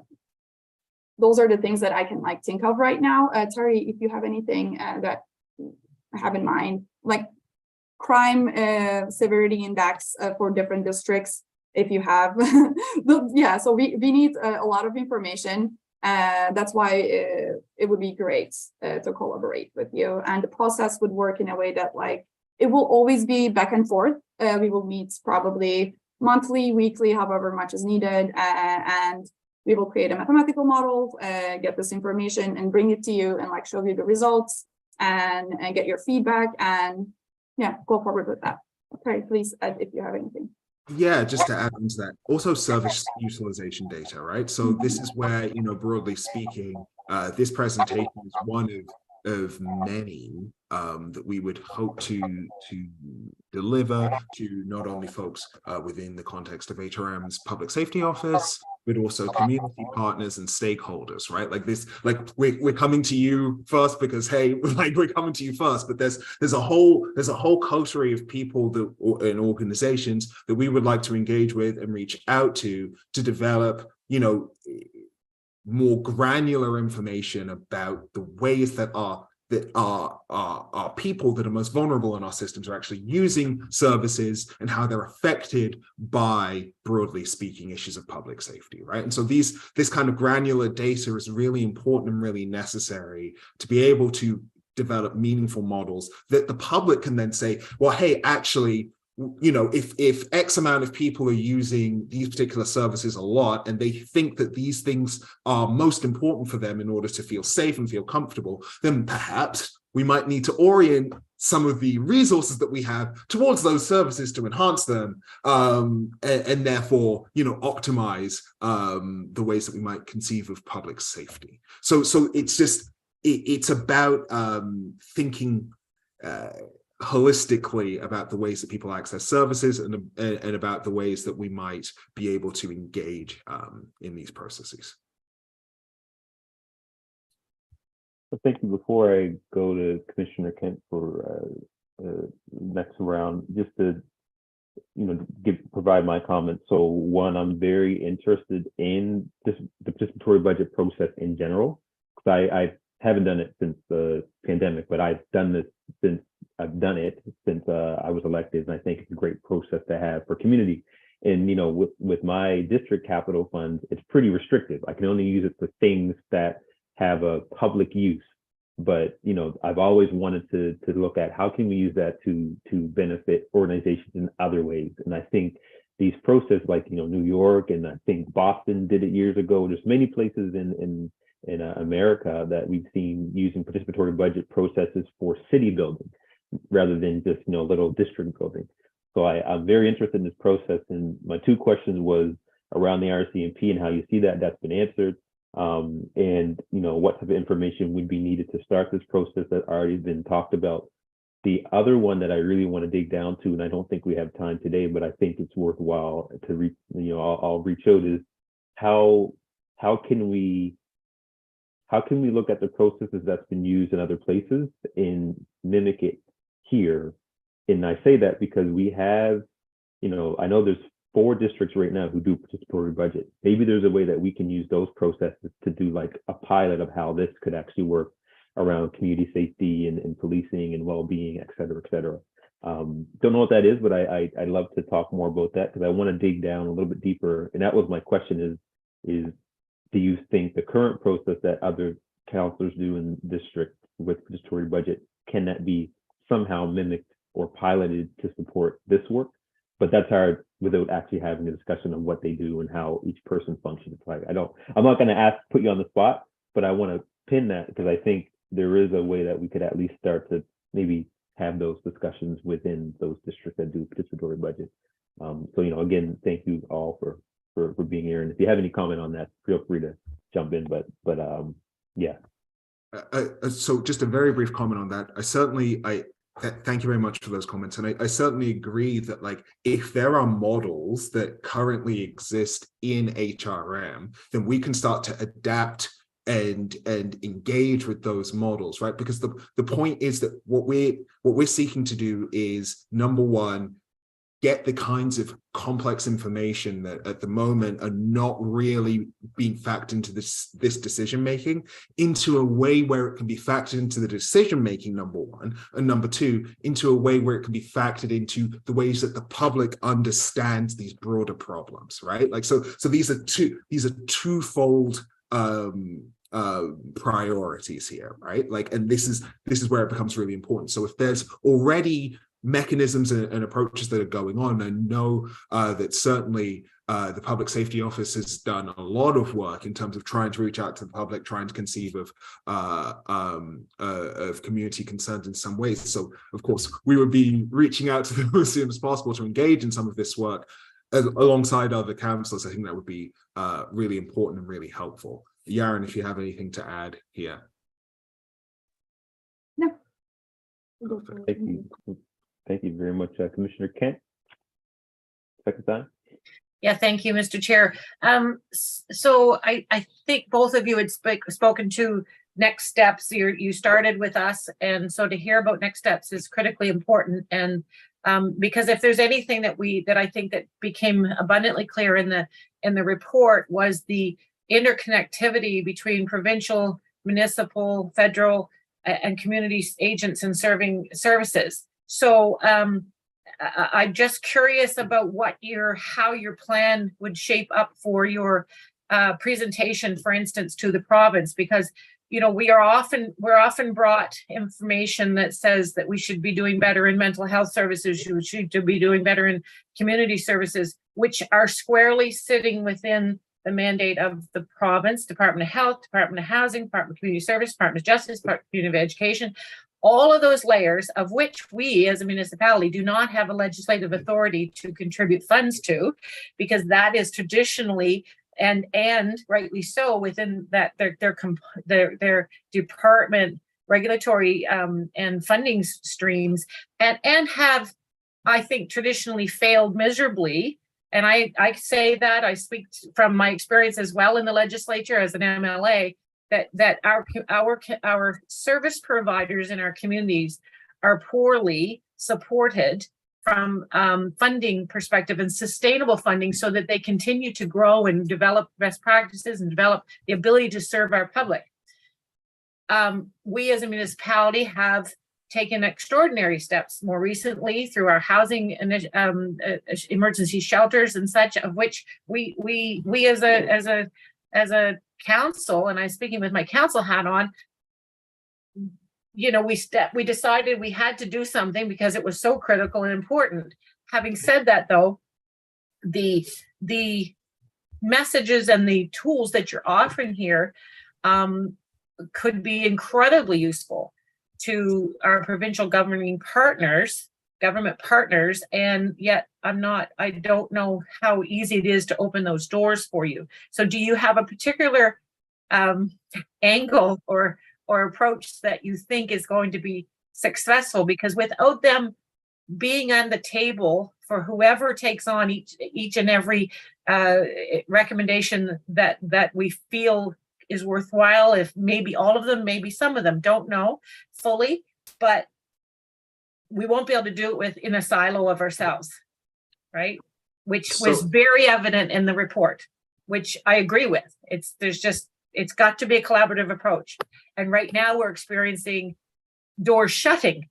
those are the things that I can like think of right now. Terry, if you have anything that I have in mind, like crime severity index for different districts, if you have, yeah, so we need a lot of information. That's why it would be great to collaborate with you. And the process would work in a way that like, it will always be back and forth. We will meet probably monthly, weekly, however much is needed. And we will create a mathematical model, get this information and bring it to you and like show you the results and get your feedback and yeah, go forward with that. Okay, please add if you have anything. Yeah, just to add into that, also service utilization data, right? So this is where, you know, broadly speaking, this presentation is one of many that we would hope to deliver to not only folks within the context of HRM's public safety office, but also community partners and stakeholders, right? Like this, like we're coming to you first because hey, like we're coming to you first, but there's a whole coterie of people that and organizations that we would like to engage with and reach out to develop, you know, more granular information about the ways that our people that are most vulnerable in our systems are actually using services and how they're affected by, broadly speaking, issues of public safety, right? And so this kind of granular data is really important and really necessary to be able to develop meaningful models that the public can then say, well, hey, actually, you know, if X amount of people are using these particular services a lot and they think that these things are most important for them in order to feel safe and feel comfortable, then perhaps we might need to orient some of the resources that we have towards those services to enhance them and therefore, you know, optimize the ways that we might conceive of public safety. So it's just, it's about thinking holistically about the ways that people access services and about the ways that we might be able to engage in these processes. So thank you. Before I go to Commissioner Kent for next round, just to provide my comments. So one, I'm very interested in the participatory budget process in general, because I haven't done it since the pandemic, but I've done it since I was elected, and I think it's a great process to have for community. And with my district capital funds, it's pretty restrictive. I can only use it for things that have a public use. But I've always wanted to look at how can we use that to benefit organizations in other ways. And I think these processes, like New York, and I think Boston did it years ago. There's many places in America that we've seen using participatory budget processes for city building rather than just little district building. So I'm very interested in this process. And my two questions was around the RCMP and how you see that. That's been answered. And what type of information would be needed to start this process that already been talked about. The other one that I really want to dig down to, and I don't think we have time today, but I think it's worthwhile to reach, I'll reach out, is how can we look at the processes that's been used in other places and mimic it here? And I say that because we have, I know there's 4 districts right now who do participatory budget. Maybe there's a way that we can use those processes to do like a pilot of how this could actually work around community safety and policing and well-being, et cetera, et cetera. Don't know what that is, but I'd love to talk more about that because I want to dig down a little bit deeper. And that was my question is do you think the current process that other counselors do in district with participatory budget, can that be somehow mimicked or piloted to support this work? But that's hard without actually having a discussion on what they do and how each person functions. Like I'm not going to put you on the spot, but I want to pin that because I think there is a way that we could at least start to maybe have those discussions within those districts that do participatory budget. So again, thank you all for being here. And if you have any comment on that, feel free to jump in. But yeah. So just a very brief comment on that. Thank you very much for those comments. And I certainly agree that like, if there are models that currently exist in HRM, then we can start to adapt and engage with those models, right? Because the point is that what we're seeking to do is, number one, get the kinds of complex information that at the moment are not really being factored into this decision making into a way where it can be factored into the decision making, number one, and number two, into a way where it can be factored into the ways that the public understands these broader problems, right? Like, so these are twofold priorities here, right? Like, and this is where it becomes really important. So if there's already mechanisms and approaches that are going on, I know that certainly the Public Safety Office has done a lot of work in terms of trying to reach out to the public, trying to conceive of community concerns in some ways. So of course we would be reaching out to them as soon as possible to engage in some of this work alongside other councillors. I think that would be really important and really helpful. Yaron, if you have anything to add here. No. Thank you. Thank you very much, Commissioner Kent. Second time. Yeah, thank you, Mr. Chair. So I think both of you had spoken to next steps. You started with us, and so to hear about next steps is critically important. And because if there's anything that I think that became abundantly clear in the report was the interconnectivity between provincial, municipal, federal, and community agents and serving services. So I'm just curious about how your plan would shape up for your presentation, for instance, to the province, because we're often brought information that says that we should be doing better in mental health services, we should be doing better in community services, which are squarely sitting within the mandate of the province, Department of Health, Department of Housing, Department of Community Service, Department of Justice, Department of Community Education. All of those layers of which we as a municipality do not have a legislative authority to contribute funds to, because that is traditionally and rightly so within that their department regulatory and funding streams, and have, I think, traditionally failed miserably. And I say that I speak from my experience as well in the legislature as an MLA, that our service providers in our communities are poorly supported from funding perspective and sustainable funding, so that they continue to grow and develop best practices and develop the ability to serve our public. We as a municipality have taken extraordinary steps more recently through our housing emergency shelters and such, of which we as a council, and I'm speaking with my council hat on, we decided we had to do something because it was so critical and important. Having said that, though, the messages and the tools that you're offering here could be incredibly useful to our provincial government partners, and yet I don't know how easy it is to open those doors for you. So do you have a particular angle or approach that you think is going to be successful? Because without them being on the table for whoever takes on each and every recommendation that we feel is worthwhile, if maybe all of them, maybe some of them, don't know fully, but we won't be able to do it in a silo of ourselves, right? Which was very evident in the report, which I agree with. It's got to be a collaborative approach. And right now we're experiencing doors shutting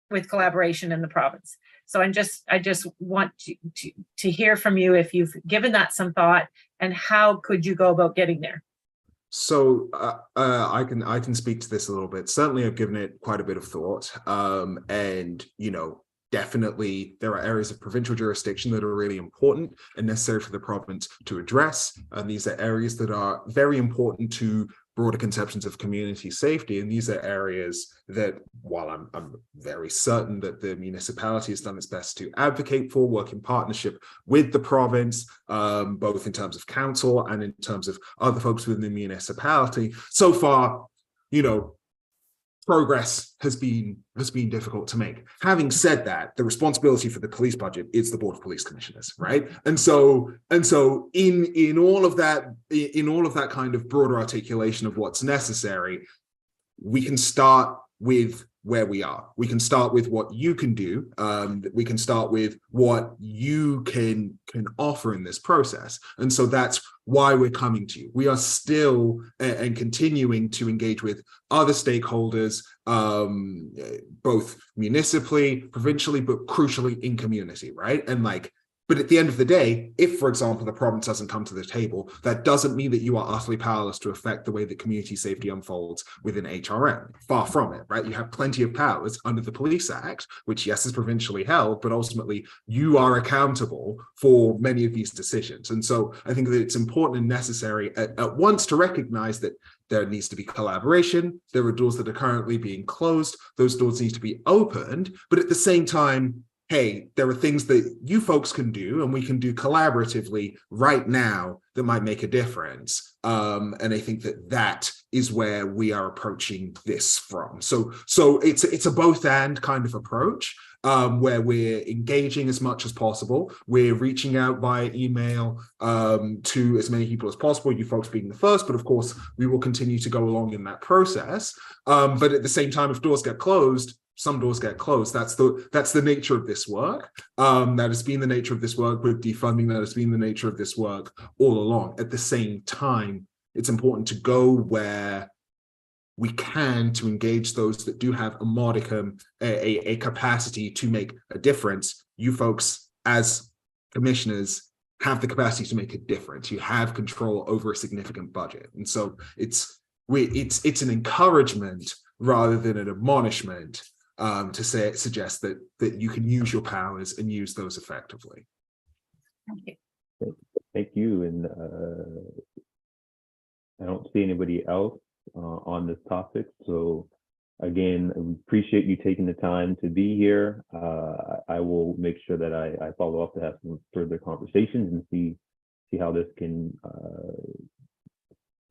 with collaboration in the province. So I just want to hear from you if you've given that some thought, and how could you go about getting there? So I can speak to this a little bit. Certainly, I've given it quite a bit of thought, and definitely there are areas of provincial jurisdiction that are really important and necessary for the province to address, and these are areas that are very important to broader conceptions of community safety. And these are areas that, while I'm very certain that the municipality has done its best to advocate for, work in partnership with the province, both in terms of council and in terms of other folks within the municipality, so far, progress has been difficult to make. Having said that, the responsibility for the police budget is the Board of Police Commissioners, right? And so in all of that kind of broader articulation of what's necessary, we can start with where we are. We can start with what you can do. We can start with what you can offer in this process. And so that's why we're coming to you. We are still and continuing to engage with other stakeholders, both municipally, provincially, but crucially in community, right? And but at the end of the day, if, for example, the province doesn't come to the table, that doesn't mean that you are utterly powerless to affect the way that community safety unfolds within HRM. Far from it, right? You have plenty of powers under the Police Act, which, yes, is provincially held, but ultimately you are accountable for many of these decisions. And so I think that it's important and necessary at once to recognize that there needs to be collaboration. There are doors that are currently being closed. Those doors need to be opened. But at the same time, hey, there are things that you folks can do and we can do collaboratively right now that might make a difference. And I think that is where we are approaching this from. So it's a both and kind of approach, where we're engaging as much as possible. We're reaching out via email to as many people as possible, you folks being the first, but of course we will continue to go along in that process. But at the same time, if doors get closed, some doors get closed. That's the nature of this work. That has been the nature of this work with defunding. That has been the nature of this work all along. At the same time, it's important to go where we can to engage those that do have a modicum, a capacity to make a difference. You folks, as commissioners, have the capacity to make a difference. You have control over a significant budget, and so it's an encouragement rather than an admonishment. To suggest that you can use your powers and use those effectively. Thank you. And I don't see anybody else on this topic. So again, I appreciate you taking the time to be here. I will make sure that I follow up to have some further conversations and see how this can,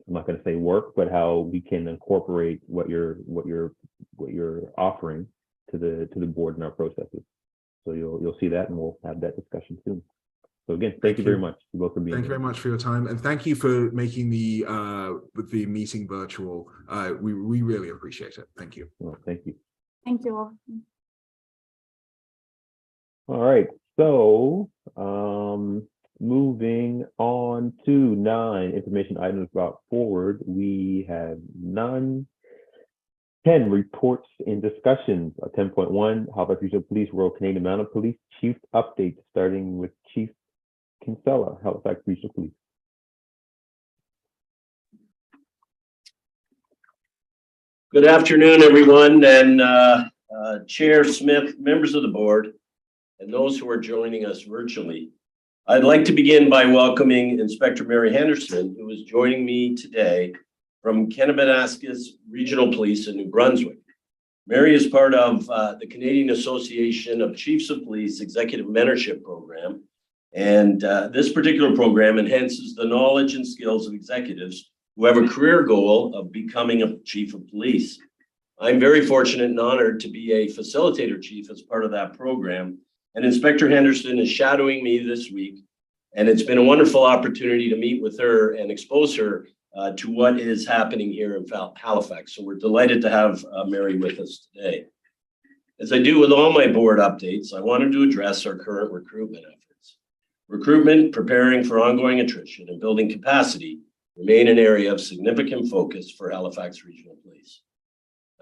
I'm not going to say work, but how we can incorporate what you're offering to the board in our processes. So you'll see that, and we'll have that discussion soon. So again, thank you very much both for being here. Thank you very much for your time, and thank you for making the meeting virtual. We really appreciate it. Thank you. Well, thank you. Thank you all. All right. So moving on to 9 information items brought forward, we have none. 10 reports and discussions. 10.1 Halifax Regional Police Royal Canadian Mounted Police Chief update, starting with Chief Kinsella, Halifax Regional Police. Good afternoon, everyone, and Chair Smith, members of the board, and those who are joining us virtually. I'd like to begin by welcoming Inspector Mary Henderson, who is joining me today from Kennebeckasis Regional Police in New Brunswick. Mary is part of the Canadian Association of Chiefs of Police Executive Mentorship Program. And this particular program enhances the knowledge and skills of executives who have a career goal of becoming a chief of police. I'm very fortunate and honored to be a facilitator chief as part of that program. And Inspector Henderson is shadowing me this week. And it's been a wonderful opportunity to meet with her and expose her to what is happening here in Halifax. So we're delighted to have Mary with us today. As I do with all my board updates, I wanted to address our current recruitment efforts. Recruitment, preparing for ongoing attrition, and building capacity remain an area of significant focus for Halifax Regional Police.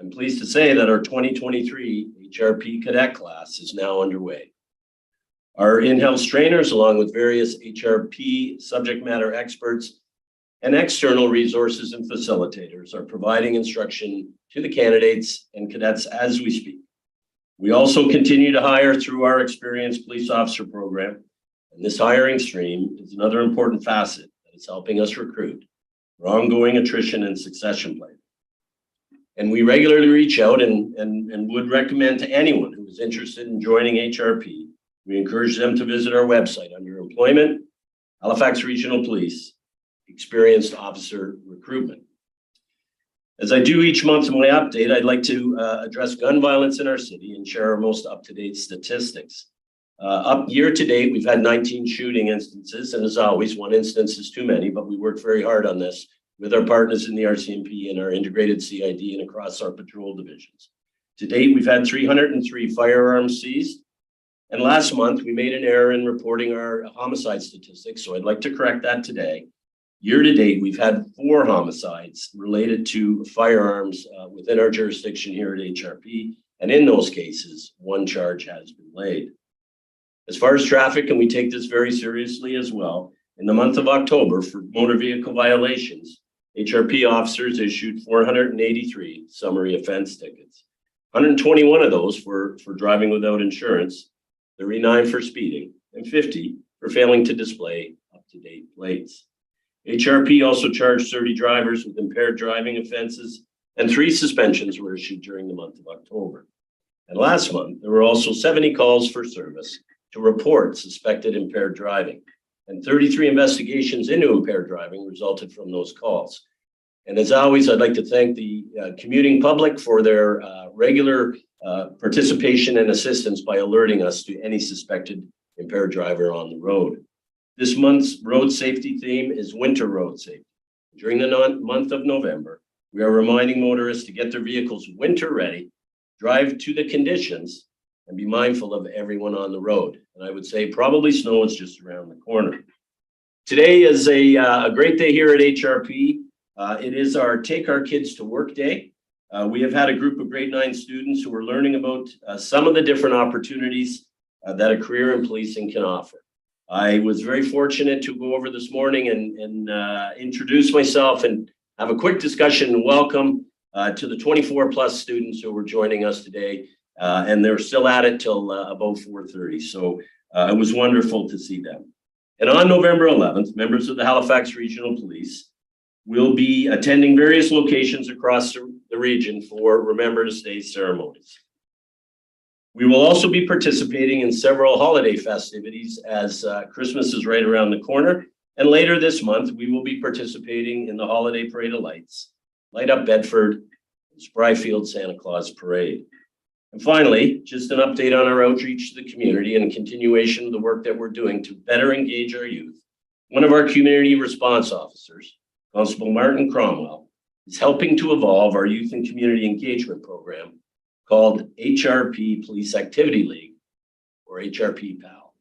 I'm pleased to say that our 2023 HRP cadet class is now underway. Our in-house trainers, along with various HRP subject matter experts and external resources and facilitators, are providing instruction to the candidates and cadets as we speak. We also continue to hire through our experienced police officer program, and this hiring stream is another important facet that is helping us recruit for ongoing attrition and succession planning. And we regularly reach out and would recommend to anyone who is interested in joining HRP, we encourage them to visit our website under Employment, Halifax Regional Police, Experienced Officer Recruitment. As I do each month in my update, I'd like to address gun violence in our city and share our most up-to-date statistics. Up year to date, we've had 19 shooting instances, and as always, one instance is too many, but we worked very hard on this with our partners in the RCMP and our integrated CID and across our patrol divisions. To date, we've had 303 firearms seized. And last month, we made an error in reporting our homicide statistics, so I'd like to correct that today. Year to date, we've had 4 homicides related to firearms within our jurisdiction here at HRP, and in those cases, 1 charge has been laid. As far as traffic, and we take this very seriously as well, in the month of October for motor vehicle violations, HRP officers issued 483 summary offense tickets. 121 of those were for driving without insurance, 39 for speeding, and 50 for failing to display up-to-date plates. HRP also charged 30 drivers with impaired driving offenses, and 3 suspensions were issued during the month of October. And last month, there were also 70 calls for service to report suspected impaired driving, and 33 investigations into impaired driving resulted from those calls. And as always, I'd like to thank the commuting public for their regular participation and assistance by alerting us to any suspected impaired driver on the road. This month's road safety theme is winter road safety. During the month of November, we are reminding motorists to get their vehicles winter ready, drive to the conditions, and be mindful of everyone on the road. And I would say probably snow is just around the corner. Today is a great day here at HRP. It is our Take Our Kids to Work Day. We have had a group of grade 9 students who are learning about some of the different opportunities that a career in policing can offer. I was very fortunate to go over this morning and introduce myself and have a quick discussion and welcome to the 24 plus students who were joining us today. And they're still at it till about 4:30. So it was wonderful to see them. And on November 11th, members of the Halifax Regional Police will be attending various locations across the region for Remember to Stay ceremonies. We will also be participating in several holiday festivities as Christmas is right around the corner. And later this month, we will be participating in the Holiday Parade of Lights, Light Up Bedford, and Spryfield Santa Claus Parade. And finally, just an update on our outreach to the community and a continuation of the work that we're doing to better engage our youth. One of our community response officers, Constable Martin Cromwell, is helping to evolve our youth and community engagement program called HRP Police Activity League, or HRP PAL.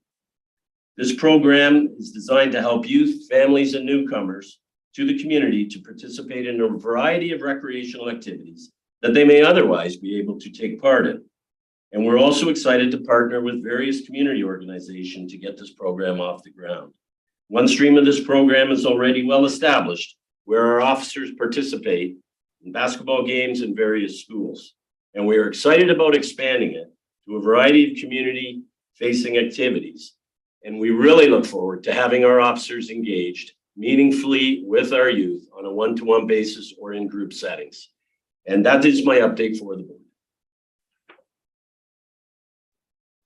This program is designed to help youth, families, and newcomers to the community to participate in a variety of recreational activities that they may otherwise be able to take part in. And we're also excited to partner with various community organizations to get this program off the ground. One stream of this program is already well established, where our officers participate in basketball games in various schools. And we are excited about expanding it to a variety of community-facing activities. And we really look forward to having our officers engaged meaningfully with our youth on a one-to-one basis or in group settings. And that is my update for the board.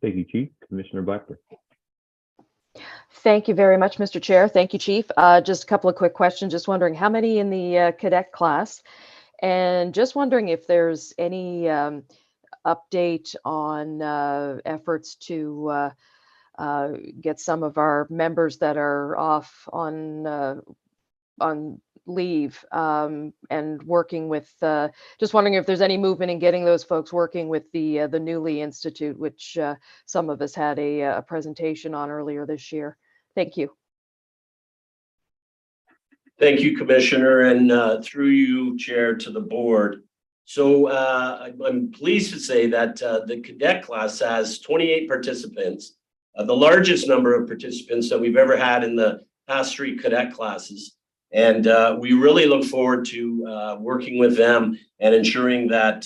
Thank you, Chief. Commissioner Blackburn. Thank you very much, Mr. Chair. Thank you, Chief. Just a couple of quick questions. Just wondering how many in the cadet class, and just wondering if there's any update on efforts to get some of our members that are off on leave and working with, just wondering if there's any movement in getting those folks working with the Newly Institute, which some of us had a presentation on earlier this year. Thank you. Thank you, Commissioner, and through you, Chair, to the board. So I'm pleased to say that the cadet class has 28 participants, the largest number of participants that we've ever had in the past 3 cadet classes. And we really look forward to working with them and ensuring that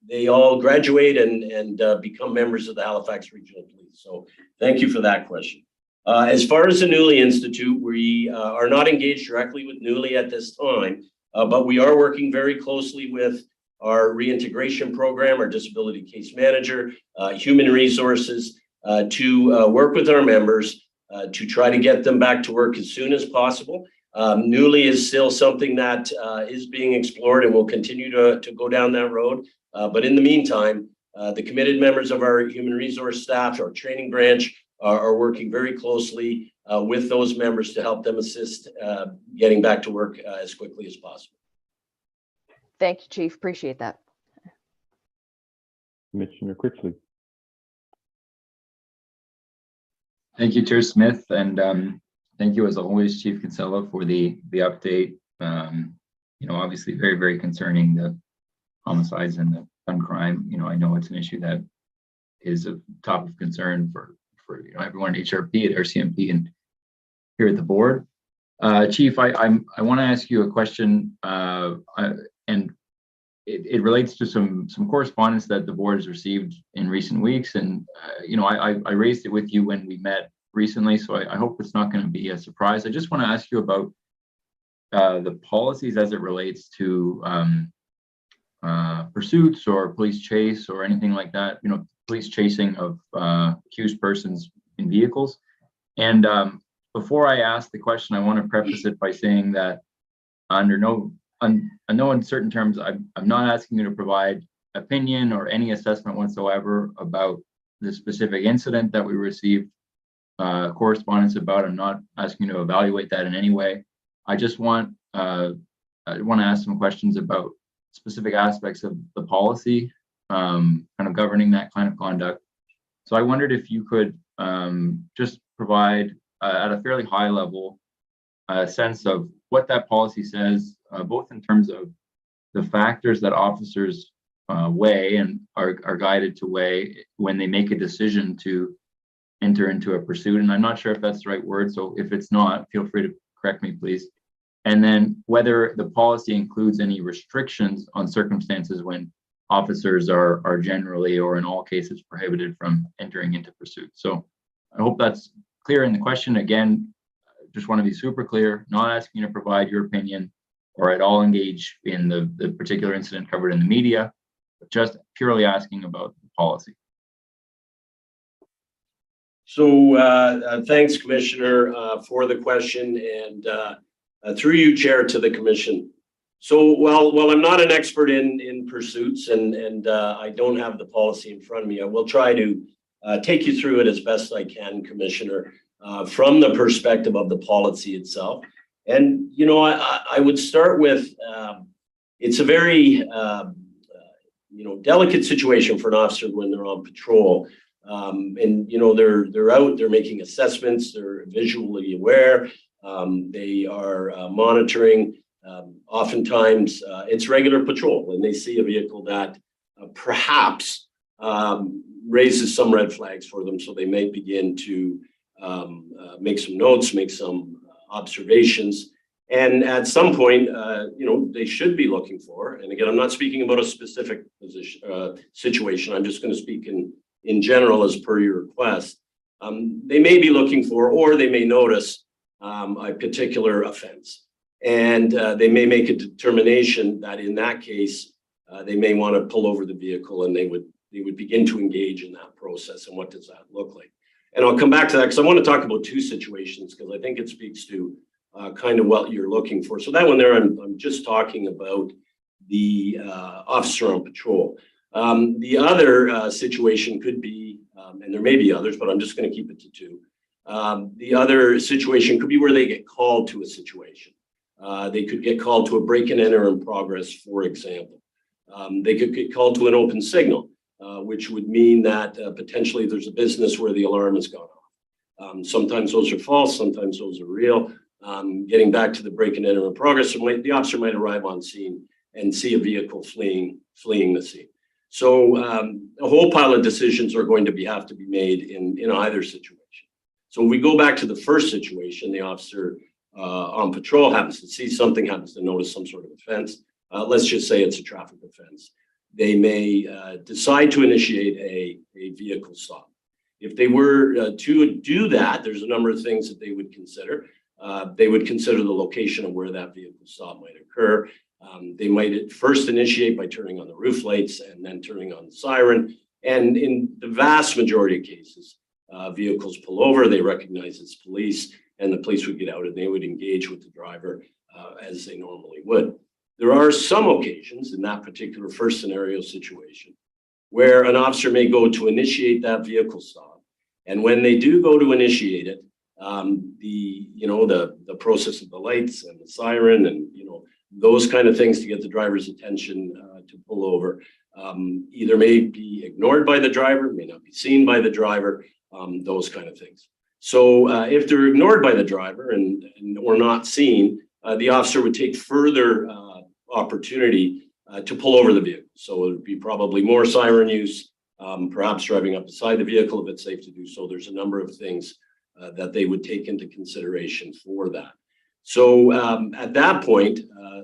they all graduate and become members of the Halifax Regional Police. So thank you for that question. As far as the Newly Institute, we are not engaged directly with Newly at this time, but we are working very closely with our reintegration program, our disability case manager, human resources, to work with our members to try to get them back to work as soon as possible. Newly is still something that is being explored and will continue to go down that road. But in the meantime, the committed members of our human resource staff, our training branch, are working very closely with those members to help them assist getting back to work as quickly as possible. Thank you, Chief. Appreciate that. Commissioner Critchley. Thank you, Chair Smith, and thank you as always, Chief Kinsella, for the update. You know, obviously very, very concerning, the homicides and the gun crime. You know, I know it's an issue that is a top of concern for you know, everyone at HRP, at RCMP, and here at the board. Chief, I want to ask you a question, and it relates to some correspondence that the board has received in recent weeks, and you know, I raised it with you when we met recently, so I hope it's not going to be a surprise. I just want to ask you about the policies as it relates to pursuits or police chase or anything like that. You know, police chasing of accused persons in vehicles. And before I ask the question, I want to preface it by saying that under no uncertain terms, I'm not asking you to provide opinion or any assessment whatsoever about the specific incident that we received correspondence about. I'm not asking you to evaluate that in any way. I just want I want to ask some questions about specific aspects of the policy kind of governing that kind of conduct. So I wondered if you could just provide at a fairly high level a sense of what that policy says, both in terms of the factors that officers weigh and are guided to weigh when they make a decision to enter into a pursuit. And I'm not sure if that's the right word, so if it's not, feel free to correct me, please. And then whether the policy includes any restrictions on circumstances when officers are generally or in all cases prohibited from entering into pursuit. So I hope that's clear in the question. Again, just want to be super clear, not asking you to provide your opinion or at all engage in the particular incident covered in the media, but just purely asking about the policy. So thanks, Commissioner, for the question, and through you, Chair, to the Commission. So while I'm not an expert in pursuits and I don't have the policy in front of me, I will try to take you through it as best I can, Commissioner, from the perspective of the policy itself. And, you know, I would start with, it's a very, you know, delicate situation for an officer when they're on patrol. And, you know, they're out, they're making assessments, they're visually aware, they are monitoring. Oftentimes it's regular patrol and they see a vehicle that perhaps raises some red flags for them. So they may begin to make some notes, make some observations. And at some point, you know, they should be looking for, and again, I'm not speaking about a specific situation. I'm just going to speak in general as per your request. They may be looking for, or they may notice a particular offense. And they may make a determination that in that case, they may want to pull over the vehicle, and they would begin to engage in that process. And what does that look like? And I'll come back to that because I want to talk about two situations because I think it speaks to kind of what you're looking for. So that one there, I'm just talking about the officer on patrol. The other situation could be, and there may be others, but I'm just going to keep it to two. The other situation could be where they get called to a situation. They could get called to a break and enter in progress, for example. They could get called to an open signal, which would mean that potentially there's a business where the alarm has gone off. Sometimes those are false, sometimes those are real. Getting back to the break and enter in progress, the officer might arrive on scene and see a vehicle fleeing the scene. So a whole pile of decisions are going to have to be made in either situation. So when we go back to the first situation, the officer on patrol happens to see something, happens to notice some sort of offense. Let's just say it's a traffic offense. They may decide to initiate a vehicle stop. If they were to do that, there's a number of things that they would consider. They would consider the location of where that vehicle stop might occur. They might first initiate by turning on the roof lights and then turning on the siren. And in the vast majority of cases, vehicles pull over, they recognize it's police, and the police would get out and they would engage with the driver as they normally would. There are some occasions in that particular first scenario situation where an officer may go to initiate that vehicle stop. And when they do go to initiate it, the process of the lights and the siren and, those kind of things to get the driver's attention to pull over, either may be ignored by the driver, may not be seen by the driver, those kind of things. So if they're ignored by the driver and or not seen, the officer would take further opportunity to pull over the vehicle. So it would be probably more siren use, perhaps driving up beside the vehicle if it's safe to do so. There's a number of things that they would take into consideration for that. So at that point,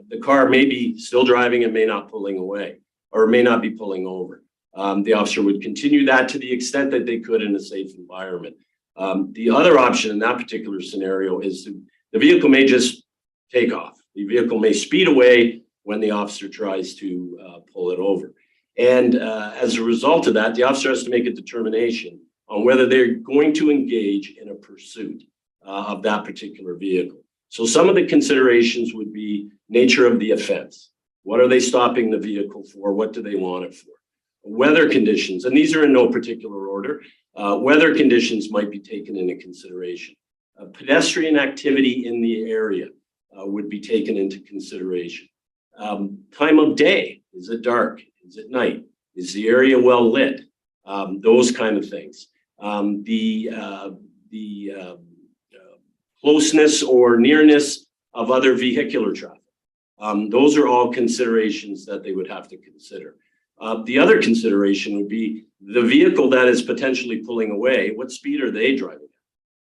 the car may be still driving and may not pulling away or may not be pulling over. The officer would continue that to the extent that they could in a safe environment. The other option in that particular scenario is the vehicle may just take off. The vehicle may speed away when the officer tries to pull it over. And as a result of that, the officer has to make a determination on whether they're going to engage in a pursuit of that particular vehicle. So some of the considerations would be nature of the offense. What are they stopping the vehicle for? What do they want it for? Weather conditions, and these are in no particular order. Weather conditions might be taken into consideration. Pedestrian activity in the area would be taken into consideration. Time of day, is it dark? Is it night? Is the area well lit? Those kind of things. The closeness or nearness of other vehicular traffic. Those are all considerations that they would have to consider. The other consideration would be the vehicle that is potentially pulling away. What speed are they driving at?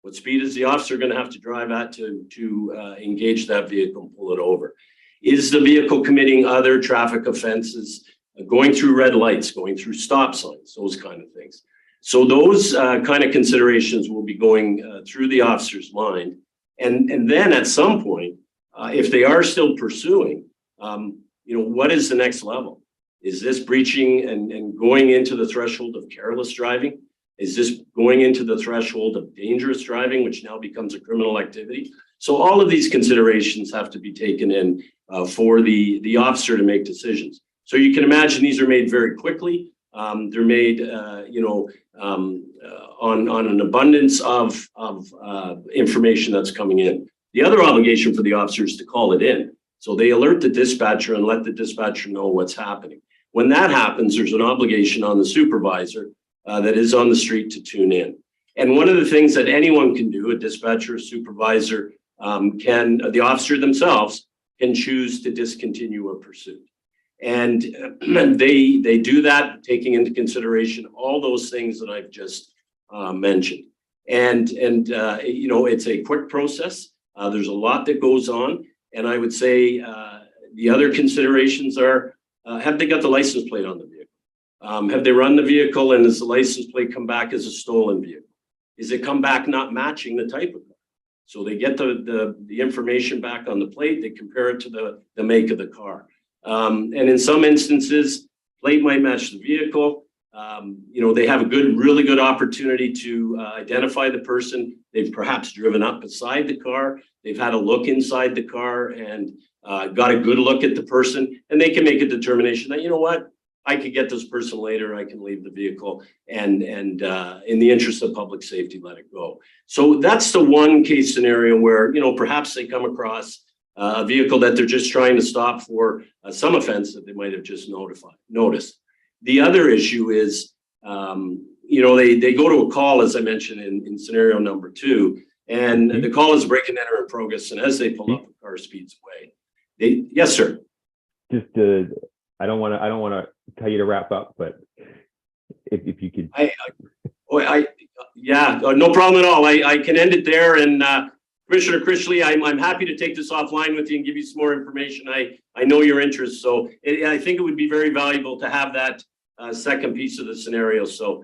What speed is the officer going to have to drive at to engage that vehicle and pull it over? Is the vehicle committing other traffic offenses, going through red lights, going through stop signs, those kind of things? So those kind of considerations will be going through the officer's mind. And then at some point, if they are still pursuing, what is the next level? Is this breaching and going into the threshold of careless driving? Is this going into the threshold of dangerous driving, which now becomes a criminal activity? So all of these considerations have to be taken in for the officer to make decisions. So you can imagine these are made very quickly. They're made, on an abundance of information that's coming in. The other obligation for the officer is to call it in. So they alert the dispatcher and let the dispatcher know what's happening. When that happens, there's an obligation on the supervisor that is on the street to tune in. And one of the things that anyone can do, a dispatcher, a supervisor, the officer themselves can choose to discontinue a pursuit. And they do that, taking into consideration all those things that I've just mentioned. And it's a quick process. There's a lot that goes on. And I would say the other considerations are, have they got the license plate on the vehicle? Have they run the vehicle and has the license plate come back as a stolen vehicle? Is it come back not matching the type of car? So they get the information back on the plate, they compare it to the make of the car. And in some instances, plate might match the vehicle. They have a really good opportunity to identify the person. They've perhaps driven up beside the car. They've had a look inside the car and got a good look at the person. And they can make a determination that, you know what, I could get this person later. I can leave the vehicle and in the interest of public safety, let it go. So that's the one case scenario where, perhaps they come across a vehicle that they're just trying to stop for some offense that they might have just noticed. The other issue is, they go to a call, as I mentioned in scenario number 2, and the call is break and enter in progress. And as they pull up, the car speeds away. Yes, sir. Just I don't want to tell you to wrap up, but if you could. No problem at all. I can end it there. And Commissioner Critchley, I'm happy to take this offline with you and give you some more information. I know your interest, so I think it would be very valuable to have that second piece of the scenario. So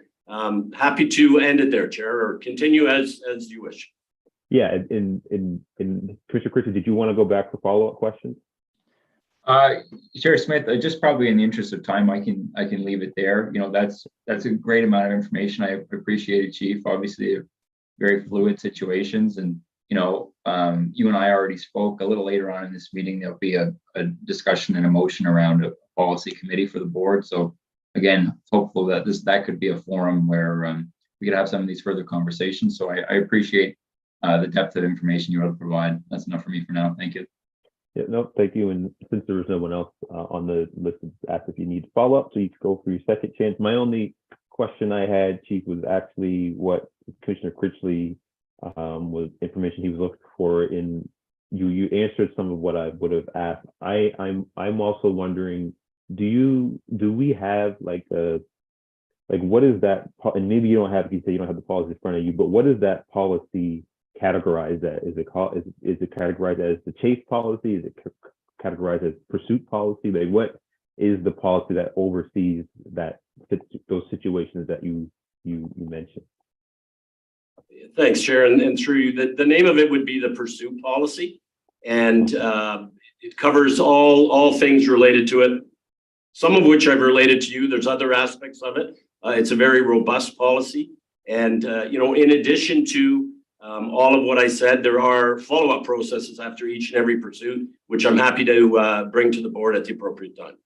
happy to end it there, Chair, or continue as you wish. Yeah, and Commissioner Critchley, did you want to go back for follow-up questions? Chair Smith, just probably in the interest of time, I can leave it there. That's a great amount of information. I appreciate it, Chief. Obviously, very fluid situations, and you and I already spoke. A little later on in this meeting, there'll be a discussion and a motion around a policy committee for the board. So again, hopeful that that could be a forum where we could have some of these further conversations. So I appreciate the depth of information you're able to provide. That's enough for me for now. Thank you. Yeah, no, thank you. And since there was no one else on the list, asked if you need to follow up, so you could go for your second chance. My only question I had, Chief, was actually what Commissioner Critchley was information he was looking for. In you answered some of what I would have asked. I'm also wondering, do we have like what is that? And maybe you don't have, if you say you don't have the policy in front of you, but what is that policy categorized as? Is it categorized as the chase policy? Is it categorized as pursuit policy? Like, what is the policy that oversees those situations that you mentioned? Thanks, Chair, and through you, the name of it would be the pursuit policy, and it covers all things related to it. Some of which I've related to you. There's other aspects of it. It's a very robust policy, and in addition to all of what I said, there are follow-up processes after each and every pursuit, which I'm happy to bring to the board at the appropriate time.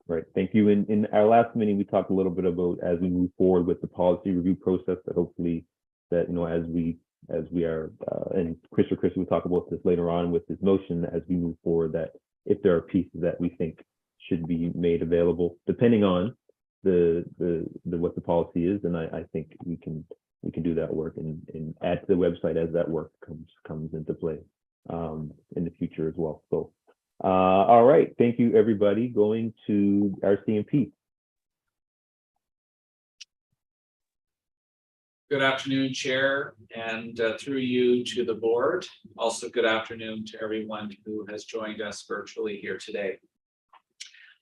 Right, thank you. In our last meeting, we talked a little bit about, as we move forward with the policy review process, that hopefully that, as we are, and Chris will talk about this later on with this motion, as we move forward, that if there are pieces that we think should be made available, depending on what the policy is, and I think we can do that work and add to the website as that work comes into play in the future as well. So all right, thank you everybody. Going to our CMP. Good afternoon, Chair, and through you to the board. Also, good afternoon to everyone who has joined us virtually here today.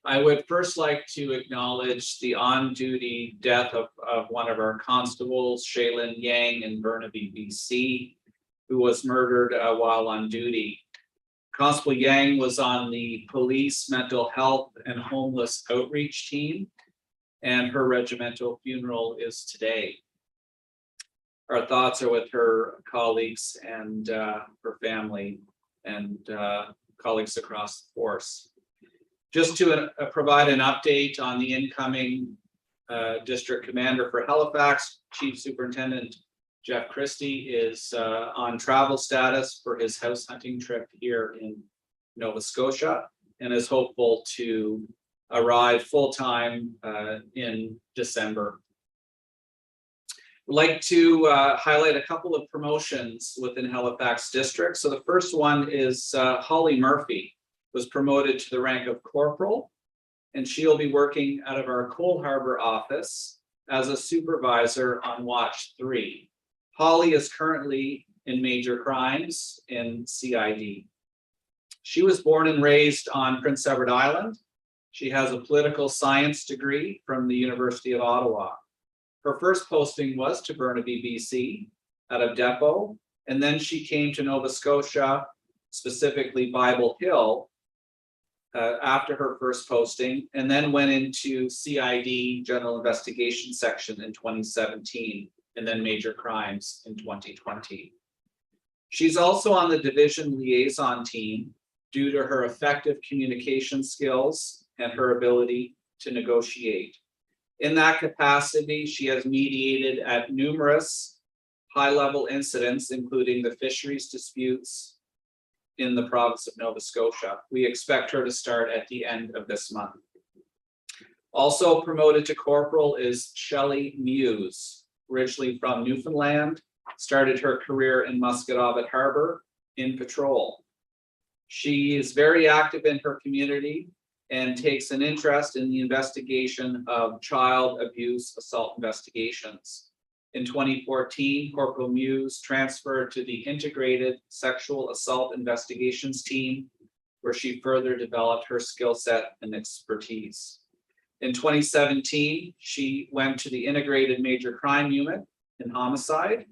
I would first like to acknowledge the on-duty death of one of our constables, Shaylin Yang in Burnaby, BC, who was murdered while on duty. Constable Yang was on the police mental health and homeless outreach team, and her regimental funeral is today. Our thoughts are with her colleagues and her family and colleagues across the force. Just to provide an update on the incoming district commander for Halifax, Chief Superintendent Jeff Christie is on travel status for his house hunting trip here in Nova Scotia and is hopeful to arrive full-time in December. I'd like to highlight a couple of promotions within Halifax District. So the first one is Holly Murphy was promoted to the rank of corporal, and she'll be working out of our Cole Harbour office as a supervisor on Watch 3. Holly is currently in major crimes in CID. She was born and raised on Prince Edward Island. She has a political science degree from the University of Ottawa. Her first posting was to Burnaby, BC, out of Depot, and then she came to Nova Scotia, specifically Bible Hill, after her first posting, and then went into CID General Investigation Section in 2017, and then Major Crimes in 2020. She's also on the division liaison team due to her effective communication skills and her ability to negotiate. In that capacity, she has mediated at numerous high-level incidents, including the fisheries disputes in the province of Nova Scotia. We expect her to start at the end of this month. Also promoted to corporal is Shelley Muse, originally from Newfoundland, started her career in Musquodoboit Harbor in patrol. She is very active in her community and takes an interest in the investigation of child abuse assault investigations. In 2014, Corporal Muse transferred to the Integrated Sexual Assault Investigations team, where she further developed her skill set and expertise. In 2017, she went to the Integrated Major Crime Unit in homicide,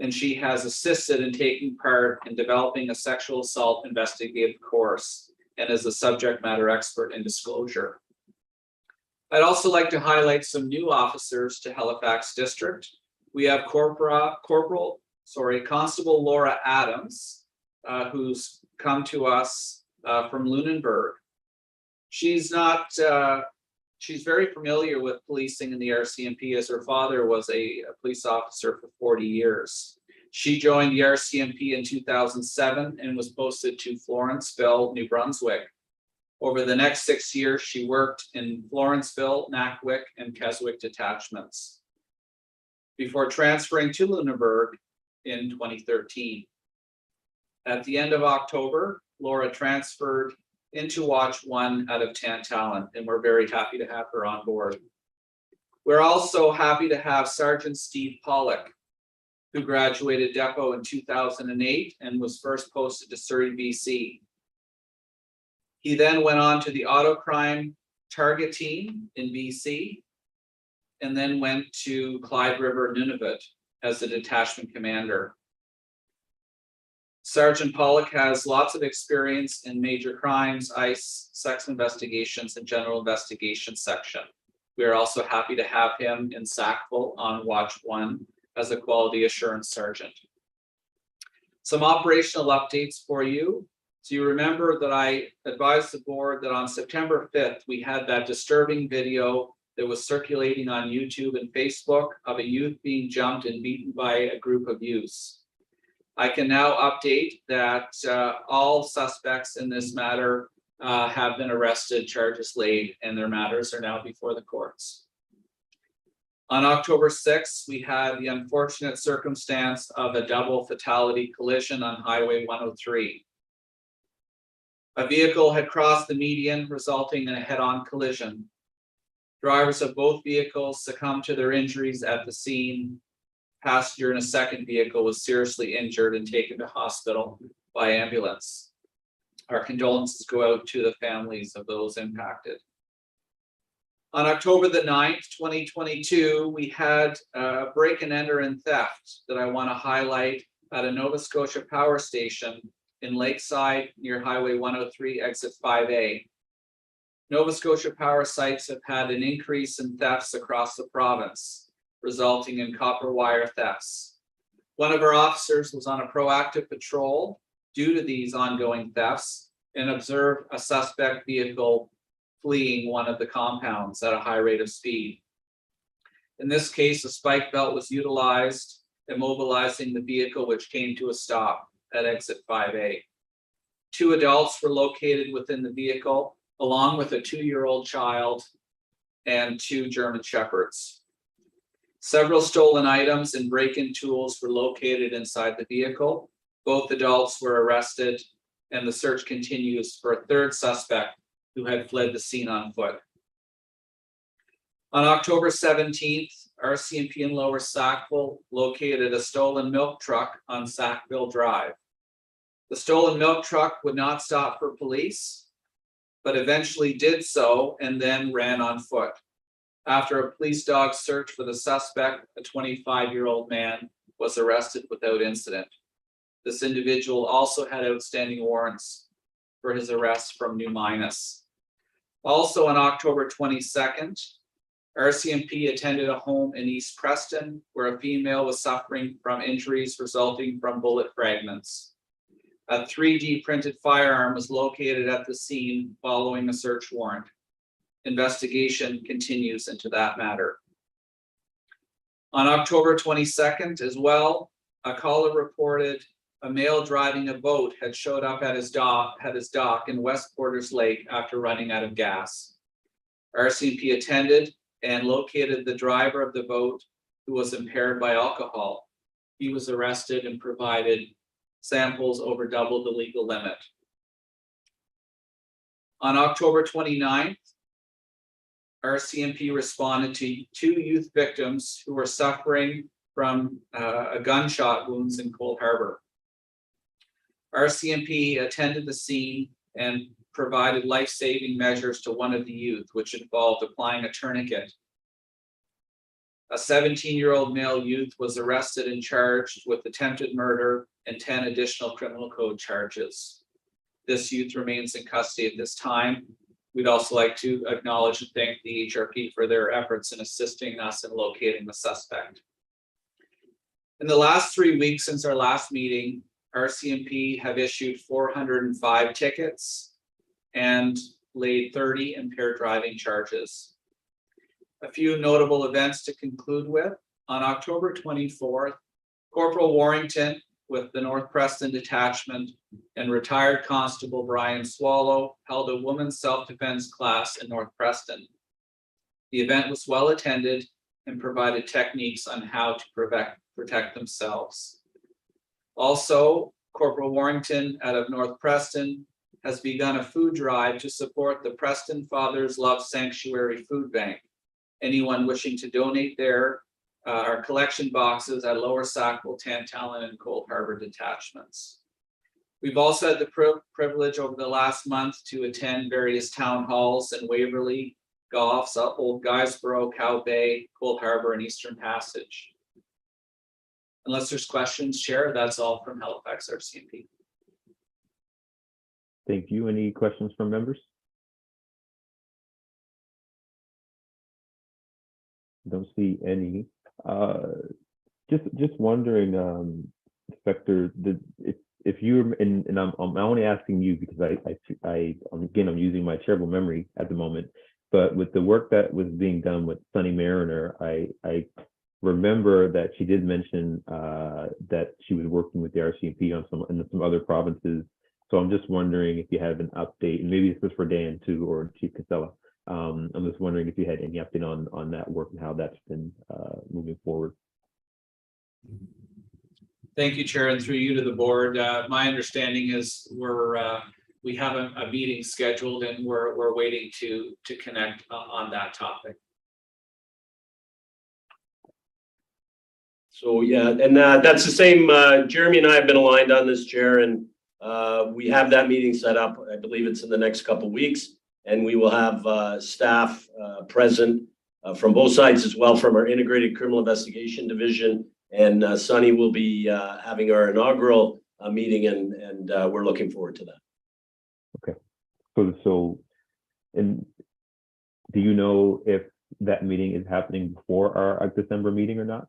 and she has assisted in taking part in developing a sexual assault investigative course and is a subject matter expert in disclosure. I'd also like to highlight some new officers to Halifax District. We have Corporal Constable Laura Adams, who's come to us from Lunenburg. She's very familiar with policing in the RCMP, as her father was a police officer for 40 years. She joined the RCMP in 2007 and was posted to Florenceville, New Brunswick. Over the next 6 years, she worked in Florenceville, Nackwick, and Keswick detachments before transferring to Lunenburg in 2013. At the end of October, Laura transferred into Watch 1 out of Tantallon, and we're very happy to have her on board. We're also happy to have Sergeant Steve Pollock, who graduated Depot in 2008 and was first posted to Surrey, BC. He then went on to the auto crime target team in BC, and then went to Clyde River, Nunavut as the detachment commander. Sergeant Pollock has lots of experience in major crimes, ICE, sex investigations, and general investigation section. We are also happy to have him in Sackville on Watch 1 as a quality assurance sergeant. Some operational updates for you. So you remember that I advised the board that on September 5th, we had that disturbing video that was circulating on YouTube and Facebook of a youth being jumped and beaten by a group of youths. I can now update that all suspects in this matter have been arrested, charges laid, and their matters are now before the courts. On October 6th, we had the unfortunate circumstance of a double fatality collision on Highway 103. A vehicle had crossed the median, resulting in a head-on collision. Drivers of both vehicles succumbed to their injuries at the scene. Passenger in a second vehicle was seriously injured and taken to hospital by ambulance. Our condolences go out to the families of those impacted. On October the 9th, 2022, we had a break and enter and theft that I want to highlight at a Nova Scotia power station in Lakeside near Highway 103, exit 5A. Nova Scotia power sites have had an increase in thefts across the province, resulting in copper wire thefts. One of our officers was on a proactive patrol due to these ongoing thefts and observed a suspect vehicle fleeing one of the compounds at a high rate of speed. In this case, a spike belt was utilized, immobilizing the vehicle, which came to a stop at exit 5A. 2 adults were located within the vehicle, along with a 2-year-old child and 2 German Shepherds. Several stolen items and break-in tools were located inside the vehicle. Both adults were arrested, and the search continues for a 3rd suspect who had fled the scene on foot. On October 17th, RCMP in Lower Sackville located a stolen milk truck on Sackville Drive. The stolen milk truck would not stop for police, but eventually did so and then ran on foot. After a police dog search for the suspect, a 25-year-old man was arrested without incident. This individual also had outstanding warrants for his arrest from New Minas. Also on October 22nd, RCMP attended a home in East Preston where a female was suffering from injuries resulting from bullet fragments. A 3D printed firearm was located at the scene following a search warrant. Investigation continues into that matter. On October 22nd as well, a caller reported a male driving a boat had showed up at his dock in West Porters Lake after running out of gas. RCMP attended and located the driver of the boat who was impaired by alcohol. He was arrested and provided samples over double the legal limit. On October 29th, RCMP responded to 2 youth victims who were suffering from a gunshot wounds in Cold Harbor. RCMP attended the scene and provided life-saving measures to one of the youth, which involved applying a tourniquet. A 17-year-old male youth was arrested and charged with attempted murder and 10 additional criminal code charges. This youth remains in custody at this time. We'd also like to acknowledge and thank the HRP for their efforts in assisting us in locating the suspect. In the last 3 weeks since our last meeting, RCMP have issued 405 tickets and laid 30 impaired driving charges. A few notable events to conclude with. On October 24th, Corporal Warrington with the North Preston Detachment and retired Constable Brian Swallow held a women's self-defense class in North Preston. The event was well attended and provided techniques on how to protect themselves. Also, Corporal Warrington out of North Preston has begun a food drive to support the Preston Fathers Love Sanctuary Food Bank. Anyone wishing to donate there are collection boxes at Lower Sackville, Tantallon, and Cold Harbor detachments. We've also had the privilege over the last month to attend various town halls in Waverly, Goffs, Old Guysborough, Cow Bay, Cold Harbor, and Eastern Passage. Unless there's questions, Chair, that's all from Halifax RCMP. Thank you. Any questions from members? Don't see any. Just wondering, Inspector, if you're and I'm only asking you because I'm using my terrible memory at the moment, but with the work that was being done with Sunny Mariner, I remember that she did mention that she was working with the RCMP on some other provinces. So I'm just wondering if you have an update, and maybe this is for Dan too, or Chief Casella. I'm just wondering if you had any update on that work and how that's been moving forward. Thank you, Chair, and through you to the board. My understanding is we have a meeting scheduled, and we're waiting to connect on that topic. So yeah, and that's the same. Jeremy and I have been aligned on this, Chair, and we have that meeting set up. I believe it's in the next couple of weeks, and we will have staff present from both sides as well, from our Integrated Criminal Investigation Division. And Sunny will be having our inaugural meeting, and we're looking forward to that. Okay. So, and do you know if that meeting is happening before our December meeting or not?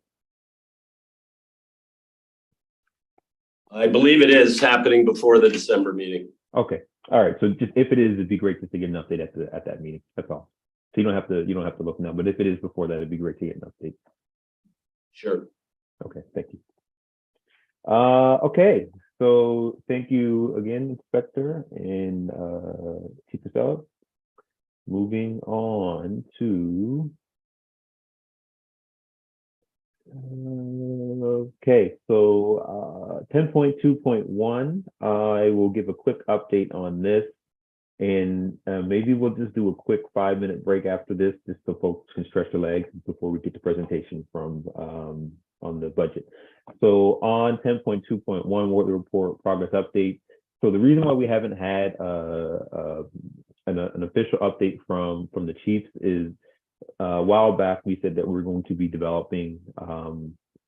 I believe it is happening before the December meeting. Okay. All right. So just if it is, it'd be great just to get an update at that meeting. That's all. So you don't have to look now, but if it is before that, it'd be great to get an update. Sure. Okay, thank you. Okay, so thank you again, Inspector and Chief Casella. Moving on to okay, so 10.2.1, I will give a quick update on this, and maybe we'll just do a quick 5-minute break after this, just so folks can stretch their legs before we get the presentation from on the budget. So on 10.2.1, Worthy Report Progress Update. So the reason why we haven't had an official update from the chiefs is a while back we said that we're going to be developing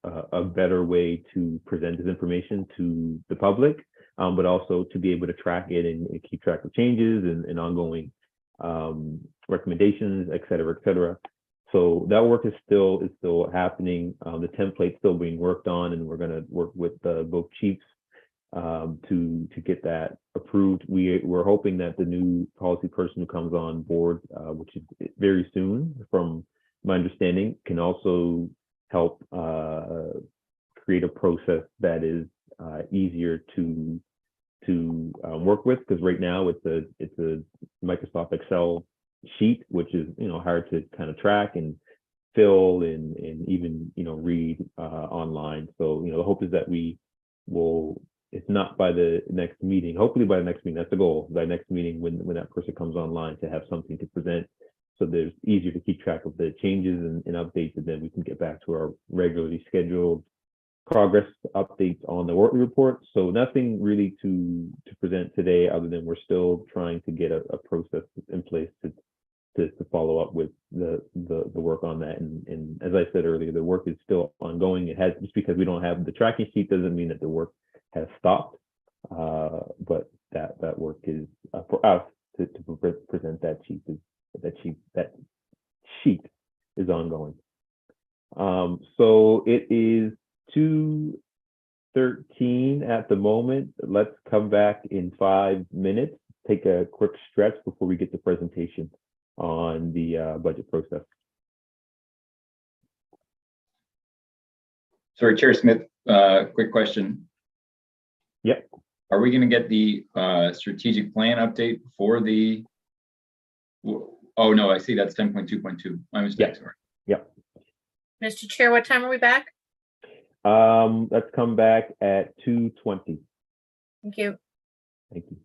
a better way to present this information to the public, but also to be able to track it and keep track of changes and ongoing recommendations, et cetera, et cetera. So that work is still happening. The template's still being worked on, and we're going to work with both chiefs to get that approved. We're hoping that the new policy person who comes on board, which is very soon, from my understanding, can also help create a process that is easier to work with, because right now it's a Microsoft Excel sheet, which is hard to kind of track and fill and even read online. So the hope is that we will, if not by the next meeting, hopefully by the next meeting, that's the goal, by next meeting when that person comes online, to have something to present so that it's easier to keep track of the changes and updates, and then we can get back to our regularly scheduled progress updates on the Wortley report. So nothing really to present today, other than we're still trying to get a process in place to follow up with the work on that. And as I said earlier, the work is still ongoing. It has, just because we don't have the tracking sheet doesn't mean that the work has stopped, but that work is for us to present that sheet is ongoing. So it is 2:13 at the moment. Let's come back in 5 minutes, take a quick stretch before we get the presentation on the budget process. Sorry, Chair Smith, quick question. Yep. Are we gonna get the strategic plan update for the? Oh, no, I see that's 10.2.2. My mistake, sorry. Yep. Mr. Chair, what time are we back? Let's come back at 2:20. Thank you. Thank you.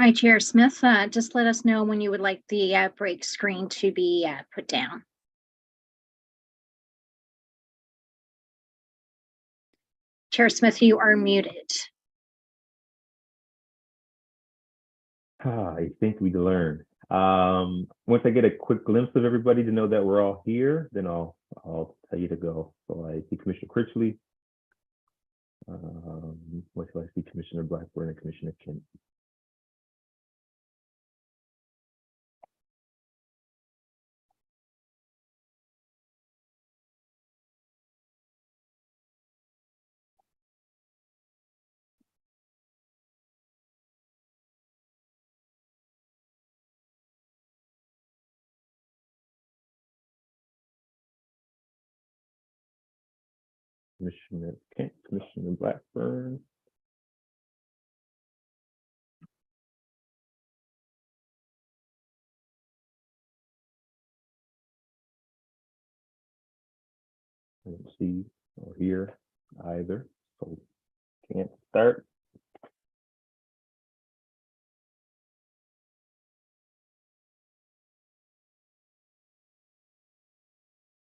Hi, Chair Smith. Just let us know when you would like the break screen to be put down. Chair Smith, you are muted. I think we learned. Once I get a quick glimpse of everybody to know that we're all here, then I'll tell you to go. So I see Commissioner Critchley. What do I see? Commissioner Blackburn and Commissioner Kent. Commissioner Kent, Commissioner Blackburn. I don't see or hear either, so can't start.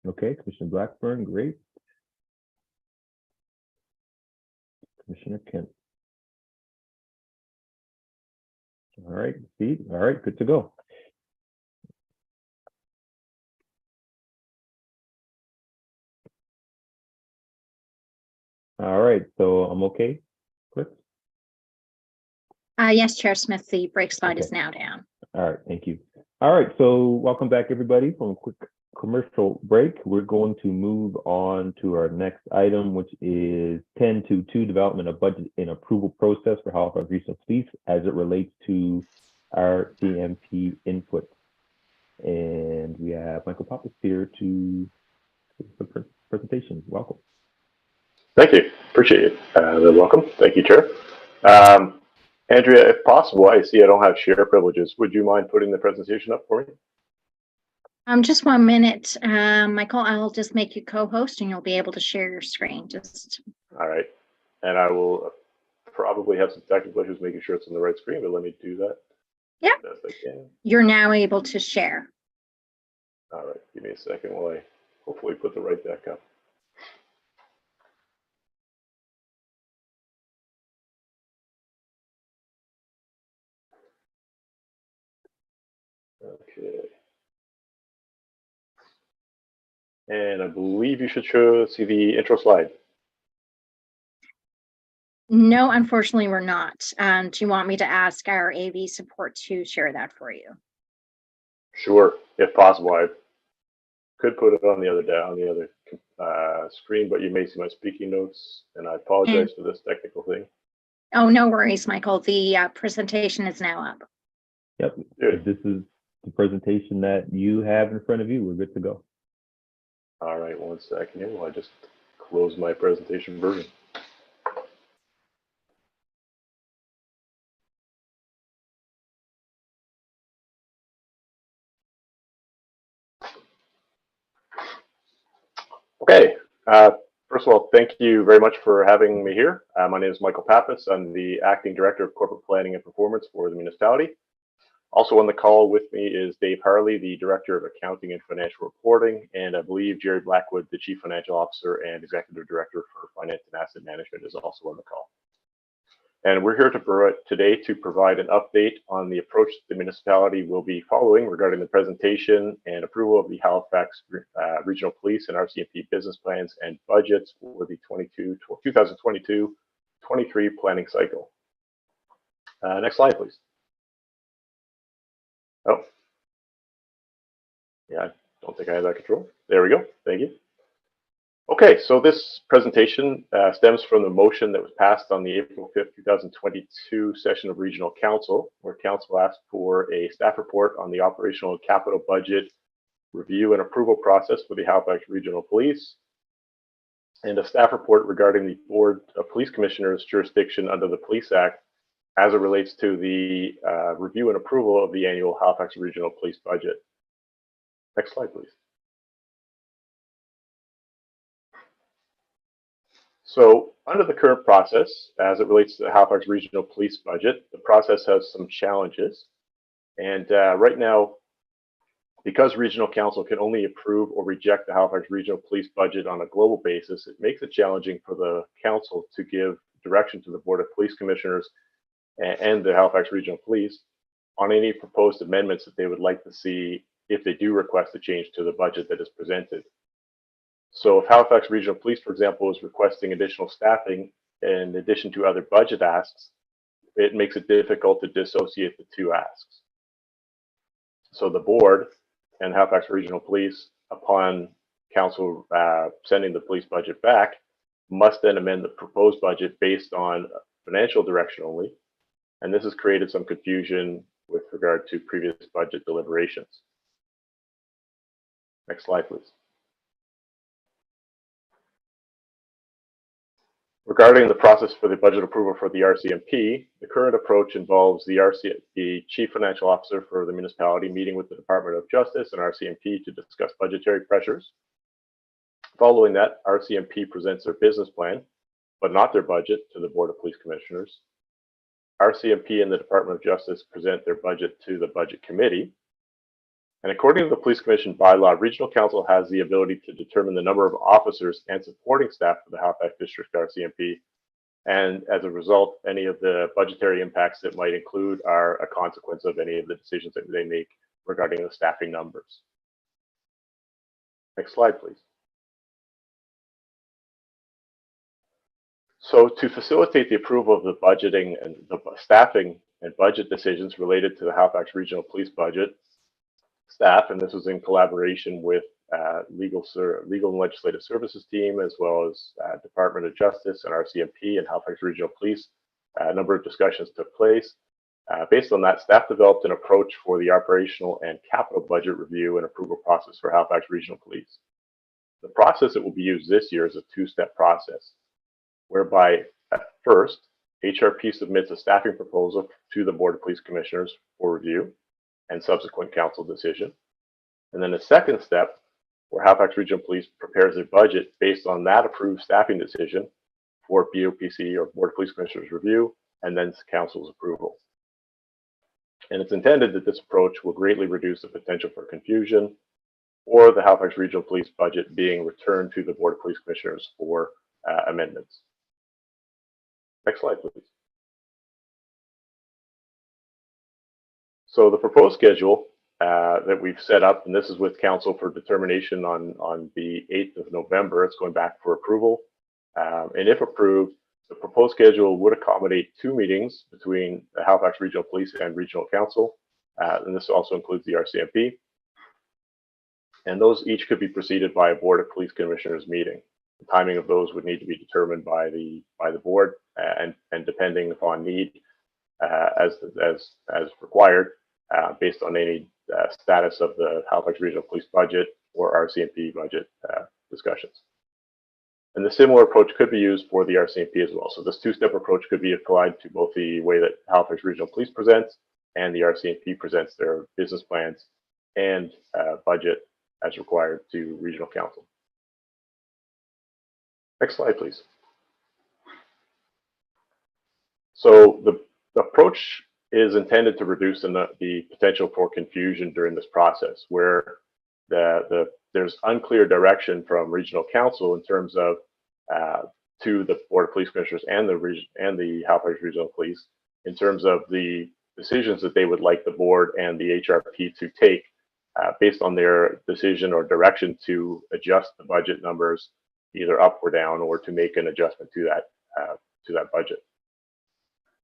Okay, Commissioner Blackburn, great. Commissioner Kent. All right, see, all right, good to go. All right, so I'm okay. Click. Yes, Chair Smith, the break slide Okay. is now down. All right, thank you. All right, so welcome back, everybody, from a quick commercial break. We're going to move on to our next item, which is 10.2.2, development of budget and approval process for Halifax Regional Police as it relates to our CMP input. And we have Michael Pappas here to give the presentation. Welcome. Thank you. Appreciate it. Welcome. Thank you, Chair. Andrea, if possible, I see I don't have share privileges. Would you mind putting the presentation up for me? Just 1 minute, Michael. I'll just make you co-host, and you'll be able to share your screen. Just. All right. And I will probably have some technical issues making sure it's on the right screen, but let me do that. Yeah. Best I can. You're now able to share. All right. Give me a second while I hopefully put the right deck up. Okay. And I believe you should see the intro slide. No, unfortunately, we're not. Do you want me to ask our AV support to share that for you? Sure, if possible. I could put it on the other screen, but you may see my speaking notes, and I apologize for this technical thing. Oh, no worries, Michael. The presentation is now up. Yep. If this is the presentation that you have in front of you, we're good to go. All right, 1 second here while I just close my presentation version. Okay, first of all, thank you very much for having me here. My name is Michael Pappas. I'm the Acting Director of Corporate Planning and Performance for the municipality. Also on the call with me is Dave Harley, the Director of Accounting and Financial Reporting, and I believe Jerry Blackwood, the Chief Financial Officer and Executive Director for Finance and Asset Management, is also on the call. And we're here today to provide an update on the approach the municipality will be following regarding the presentation and approval of the Halifax Regional Police and RCMP business plans and budgets for the 2022-23 planning cycle. Next slide, please. Oh, yeah, I don't think I have that control. There we go. Thank you. Okay, so this presentation stems from the motion that was passed on the April 5th, 2022 session of Regional Council, where Council asked for a staff report on the operational and capital budget review and approval process for the Halifax Regional Police, and a staff report regarding the Board of Police Commissioners' jurisdiction under the Police Act as it relates to the review and approval of the annual Halifax Regional Police budget. Next slide, please. So under the current process, as it relates to the Halifax Regional Police budget, the process has some challenges. And right now, because Regional Council can only approve or reject the Halifax Regional Police budget on a global basis, it makes it challenging for the Council to give direction to the Board of Police Commissioners and the Halifax Regional Police on any proposed amendments that they would like to see if they do request a change to the budget that is presented. So if Halifax Regional Police, for example, is requesting additional staffing in addition to other budget asks, it makes it difficult to dissociate the two asks. So the board and Halifax Regional Police, upon council sending the police budget back, must then amend the proposed budget based on financial direction only. And this has created some confusion with regard to previous budget deliberations. Next slide, please. Regarding the process for the budget approval for the RCMP, the current approach involves the Chief Financial Officer for the municipality meeting with the Department of Justice and RCMP to discuss budgetary pressures. Following that, RCMP presents their business plan, but not their budget, to the Board of Police Commissioners. RCMP and the Department of Justice present their budget to the Budget Committee. And according to the Police Commission bylaw, Regional Council has the ability to determine the number of officers and supporting staff for the Halifax District RCMP. And as a result, any of the budgetary impacts that might include are a consequence of any of the decisions that they make regarding the staffing numbers. Next slide, please. So to facilitate the approval of the budgeting and the staffing and budget decisions related to the Halifax Regional Police budget, staff, and this was in collaboration with legal and legislative services team, as well as Department of Justice and RCMP and Halifax Regional Police. A number of discussions took place. Based on that, staff developed an approach for the operational and capital budget review and approval process for Halifax Regional Police. The process that will be used this year is a two-step process, whereby at first, HRP submits a staffing proposal to the Board of Police Commissioners for review and subsequent council decision. And then the second step, where Halifax Regional Police prepares their budget based on that approved staffing decision for BOPC or Board of Police Commissioners review, and then council's approval. And it's intended that this approach will greatly reduce the potential for confusion or the Halifax Regional Police budget being returned to the Board of Police Commissioners for amendments. Next slide, please. So the proposed schedule that we've set up, and this is with council for determination on the 8th of November, it's going back for approval. And if approved, the proposed schedule would accommodate 2 meetings between the Halifax Regional Police and Regional Council. And this also includes the RCMP. And those each could be preceded by a Board of Police Commissioners meeting. The timing of those would need to be determined by the board and depending upon need as required based on any status of the Halifax Regional Police budget or RCMP budget discussions. And the similar approach could be used for the RCMP as well. So this two-step approach could be applied to both the way that Halifax Regional Police presents and the RCMP presents their business plans and budget as required to Regional Council. Next slide, please. So the approach is intended to reduce the potential for confusion during this process, where there's unclear direction from Regional Council in terms of to the Board of Police Commissioners and the Halifax Regional Police in terms of the decisions that they would like the board and the HRP to take based on their decision or direction to adjust the budget numbers either up or down, or to make an adjustment to that budget.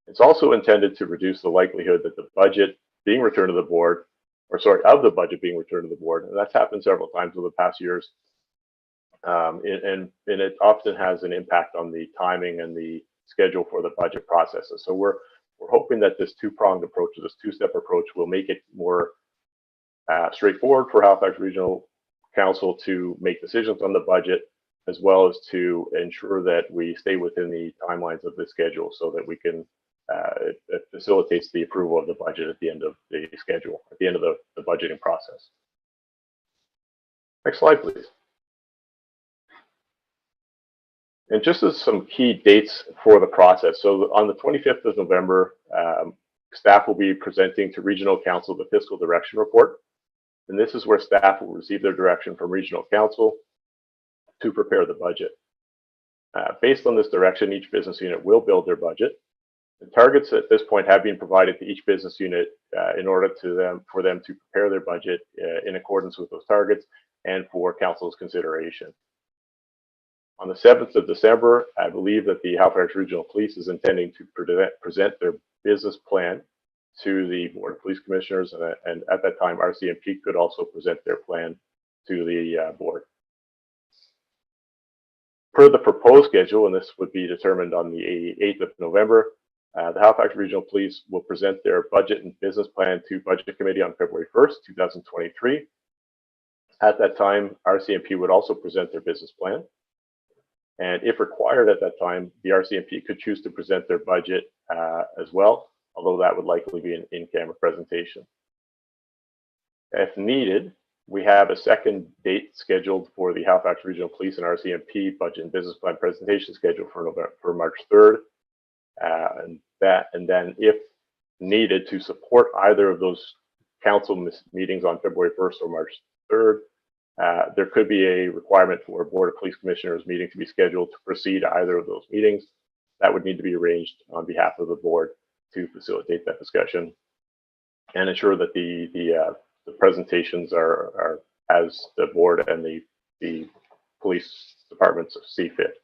It's also intended to reduce the likelihood that the budget being returned to the board, of the budget being returned to the board, and that's happened several times over the past years. And it often has an impact on the timing and the schedule for the budget processes. So we're hoping that this two-pronged approach, this two-step approach, will make it more straightforward for Halifax Regional Council to make decisions on the budget, as well as to ensure that we stay within the timelines of the schedule so that we can, it facilitates the approval of the budget at the end of the schedule, at the end of the budgeting process. Next slide, please. And just as some key dates for the process. So on the 25th of November, staff will be presenting to Regional Council the fiscal direction report. And this is where staff will receive their direction from Regional Council to prepare the budget. Based on this direction, each business unit will build their budget. The targets at this point have been provided to each business unit in order for them to prepare their budget in accordance with those targets and for Council's consideration. On the 7th of December, I believe that the Halifax Regional Police is intending to present their business plan to the Board of Police Commissioners, and at that time, RCMP could also present their plan to the board. Per the proposed schedule, and this would be determined on the 8th of November, the Halifax Regional Police will present their budget and business plan to Budget Committee on February 1st, 2023. At that time, RCMP would also present their business plan. And if required at that time, the RCMP could choose to present their budget as well, although that would likely be an in-camera presentation. If needed, we have a second date scheduled for the Halifax Regional Police and RCMP budget and business plan presentation scheduled for March 3rd. And then if needed to support either of those council meetings on February 1st or March 3rd, there could be a requirement for a Board of Police Commissioners meeting to be scheduled to proceed to either of those meetings. That would need to be arranged on behalf of the board to facilitate that discussion and ensure that the presentations are as the board and the police departments see fit.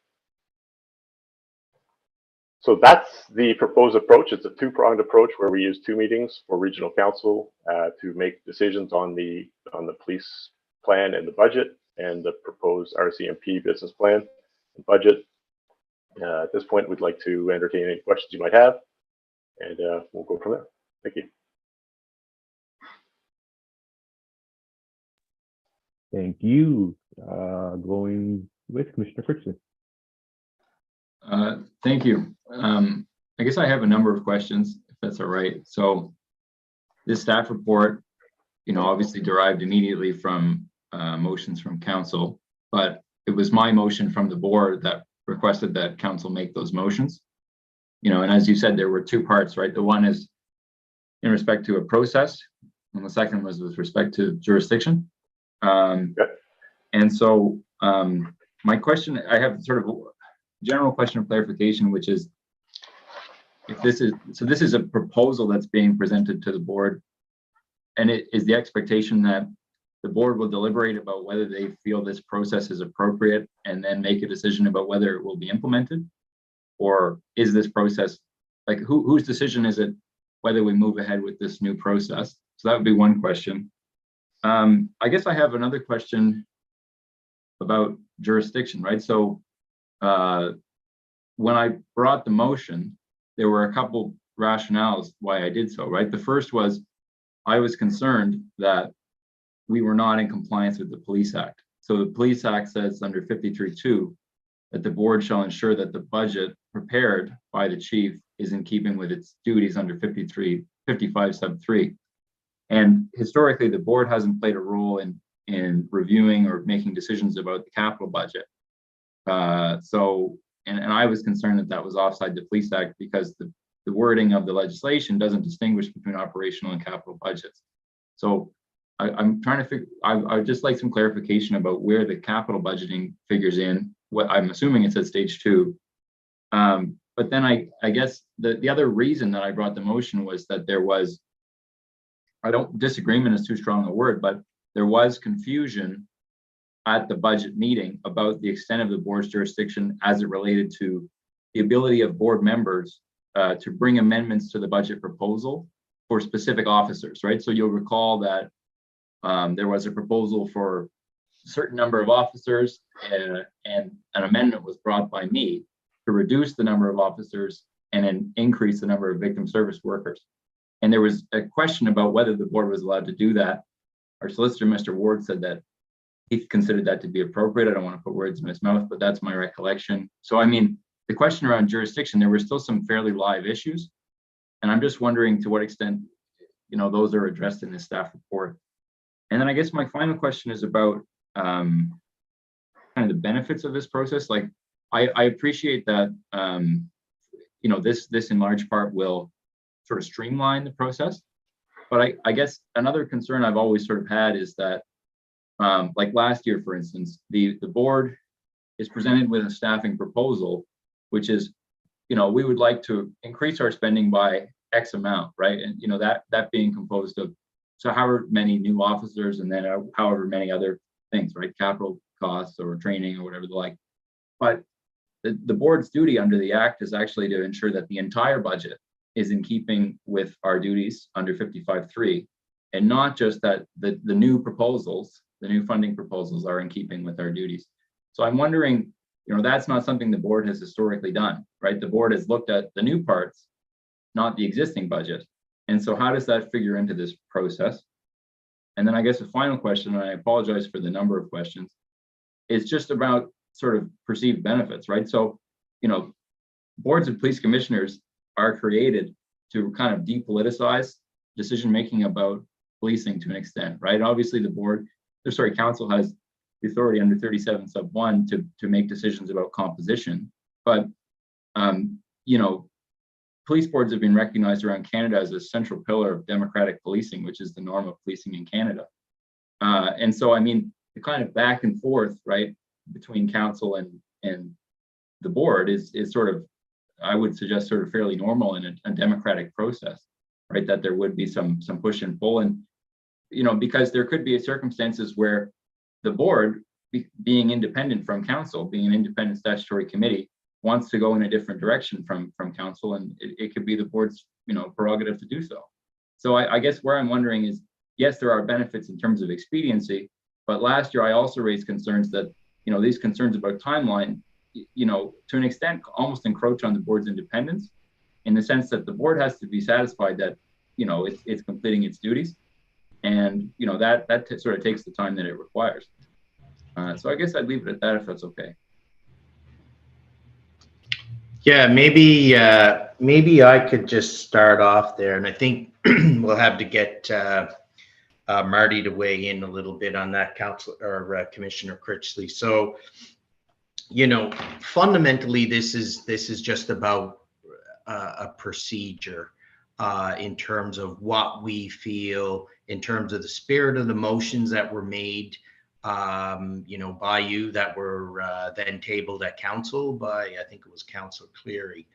So that's the proposed approach. It's a two-pronged approach where we use two meetings for Regional Council to make decisions on the police plan and the budget and the proposed RCMP business plan and budget. At this point, we'd like to entertain any questions you might have, and we'll go from there. Thank you. Thank you. Going with Commissioner Frickson. Thank you. I guess I have a number of questions, if that's all right. So this staff report, obviously derived immediately from motions from council, but it was my motion from the board that requested that council make those motions. And as you said, there were two parts, right? The one is in respect to a process, and the second was with respect to jurisdiction. And so my question, I have sort of a general question of clarification, which is, if this is a proposal that's being presented to the board, and it is the expectation that the board will deliberate about whether they feel this process is appropriate and then make a decision about whether it will be implemented? Or is this process, like whose decision is it whether we move ahead with this new process? So that would be one question. I guess I have another question about jurisdiction, right? So when I brought the motion, there were a couple rationales why I did so, right? The first was I was concerned that we were not in compliance with the Police Act. So the Police Act says under 53.2 that the board shall ensure that the budget prepared by the chief is in keeping with its duties under 55 sub 3. And historically, the board hasn't played a role in reviewing or making decisions about the capital budget. And I was concerned that that was offside the Police Act because the wording of the legislation doesn't distinguish between operational and capital budgets. So I'm trying to figure, I would just like some clarification about where the capital budgeting figures in. What I'm assuming it's at stage 2. But then I guess the other reason that I brought the motion was that there was, disagreement is too strong a word, but there was confusion at the budget meeting about the extent of the board's jurisdiction as it related to the ability of board members to bring amendments to the budget proposal for specific officers, right? So you'll recall that there was a proposal for a certain number of officers and an amendment was brought by me to reduce the number of officers and then increase the number of victim service workers. And there was a question about whether the board was allowed to do that. Our solicitor, Mr. Ward, said that he considered that to be appropriate. I don't want to put words in his mouth, but that's my recollection. So, I mean, the question around jurisdiction, there were still some fairly live issues. And I'm just wondering to what extent, those are addressed in the staff report. And then I guess my final question is about kind of the benefits of this process. Like, I appreciate that, you know, this in large part will sort of streamline the process. But I guess another concern I've always sort of had is that, like last year, for instance, the board is presented with a staffing proposal, which is, you know, we would like to increase our spending by X amount, right? And, you know, that being composed of, so however many new officers and then however many other things, right? Capital costs or training or whatever the like. But the board's duty under the act is actually to ensure that the entire budget is in keeping with our duties under 55.3, and not just that the new proposals, the new funding proposals are in keeping with our duties. So I'm wondering, you know, that's not something the board has historically done, right? The board has looked at the new parts, not the existing budget. And so how does that figure into this process? And then I guess the final question, and I apologize for the number of questions, is just about sort of perceived benefits, right? So, you know, boards of police commissioners are created to kind of depoliticize decision-making about policing to an extent, right? Obviously the council has the authority under 37 sub 1 to make decisions about composition. But, you know, police boards have been recognized around Canada as a central pillar of democratic policing, which is the norm of policing in Canada. And so, I mean, the kind of back and forth, right, between council and the board is sort of, I would suggest, sort of fairly normal in a democratic process, right? That there would be some push and pull, and, you know, because there could be circumstances where the board, being independent from council, being an independent statutory committee, wants to go in a different direction from council, and it could be the board's, you know, prerogative to do so. So I guess where I'm wondering is, yes, there are benefits in terms of expediency, but last year I also raised concerns that, you know, these concerns about timeline, you know, to an extent almost encroach on the board's independence, in the sense that the board has to be satisfied that, you know, it's completing its duties, and, you know, that sort of takes the time that it requires. So I guess I'd leave it at that if that's okay. Yeah, maybe I could just start off there, and I think we'll have to get Marty to weigh in a little bit on that, Council or Commissioner Critchley. So, you know, fundamentally, this is just about a procedure in terms of what we feel, in terms of the spirit of the motions that were made, you know, by you, that were then tabled at council by, I think it was Councillor Cleary,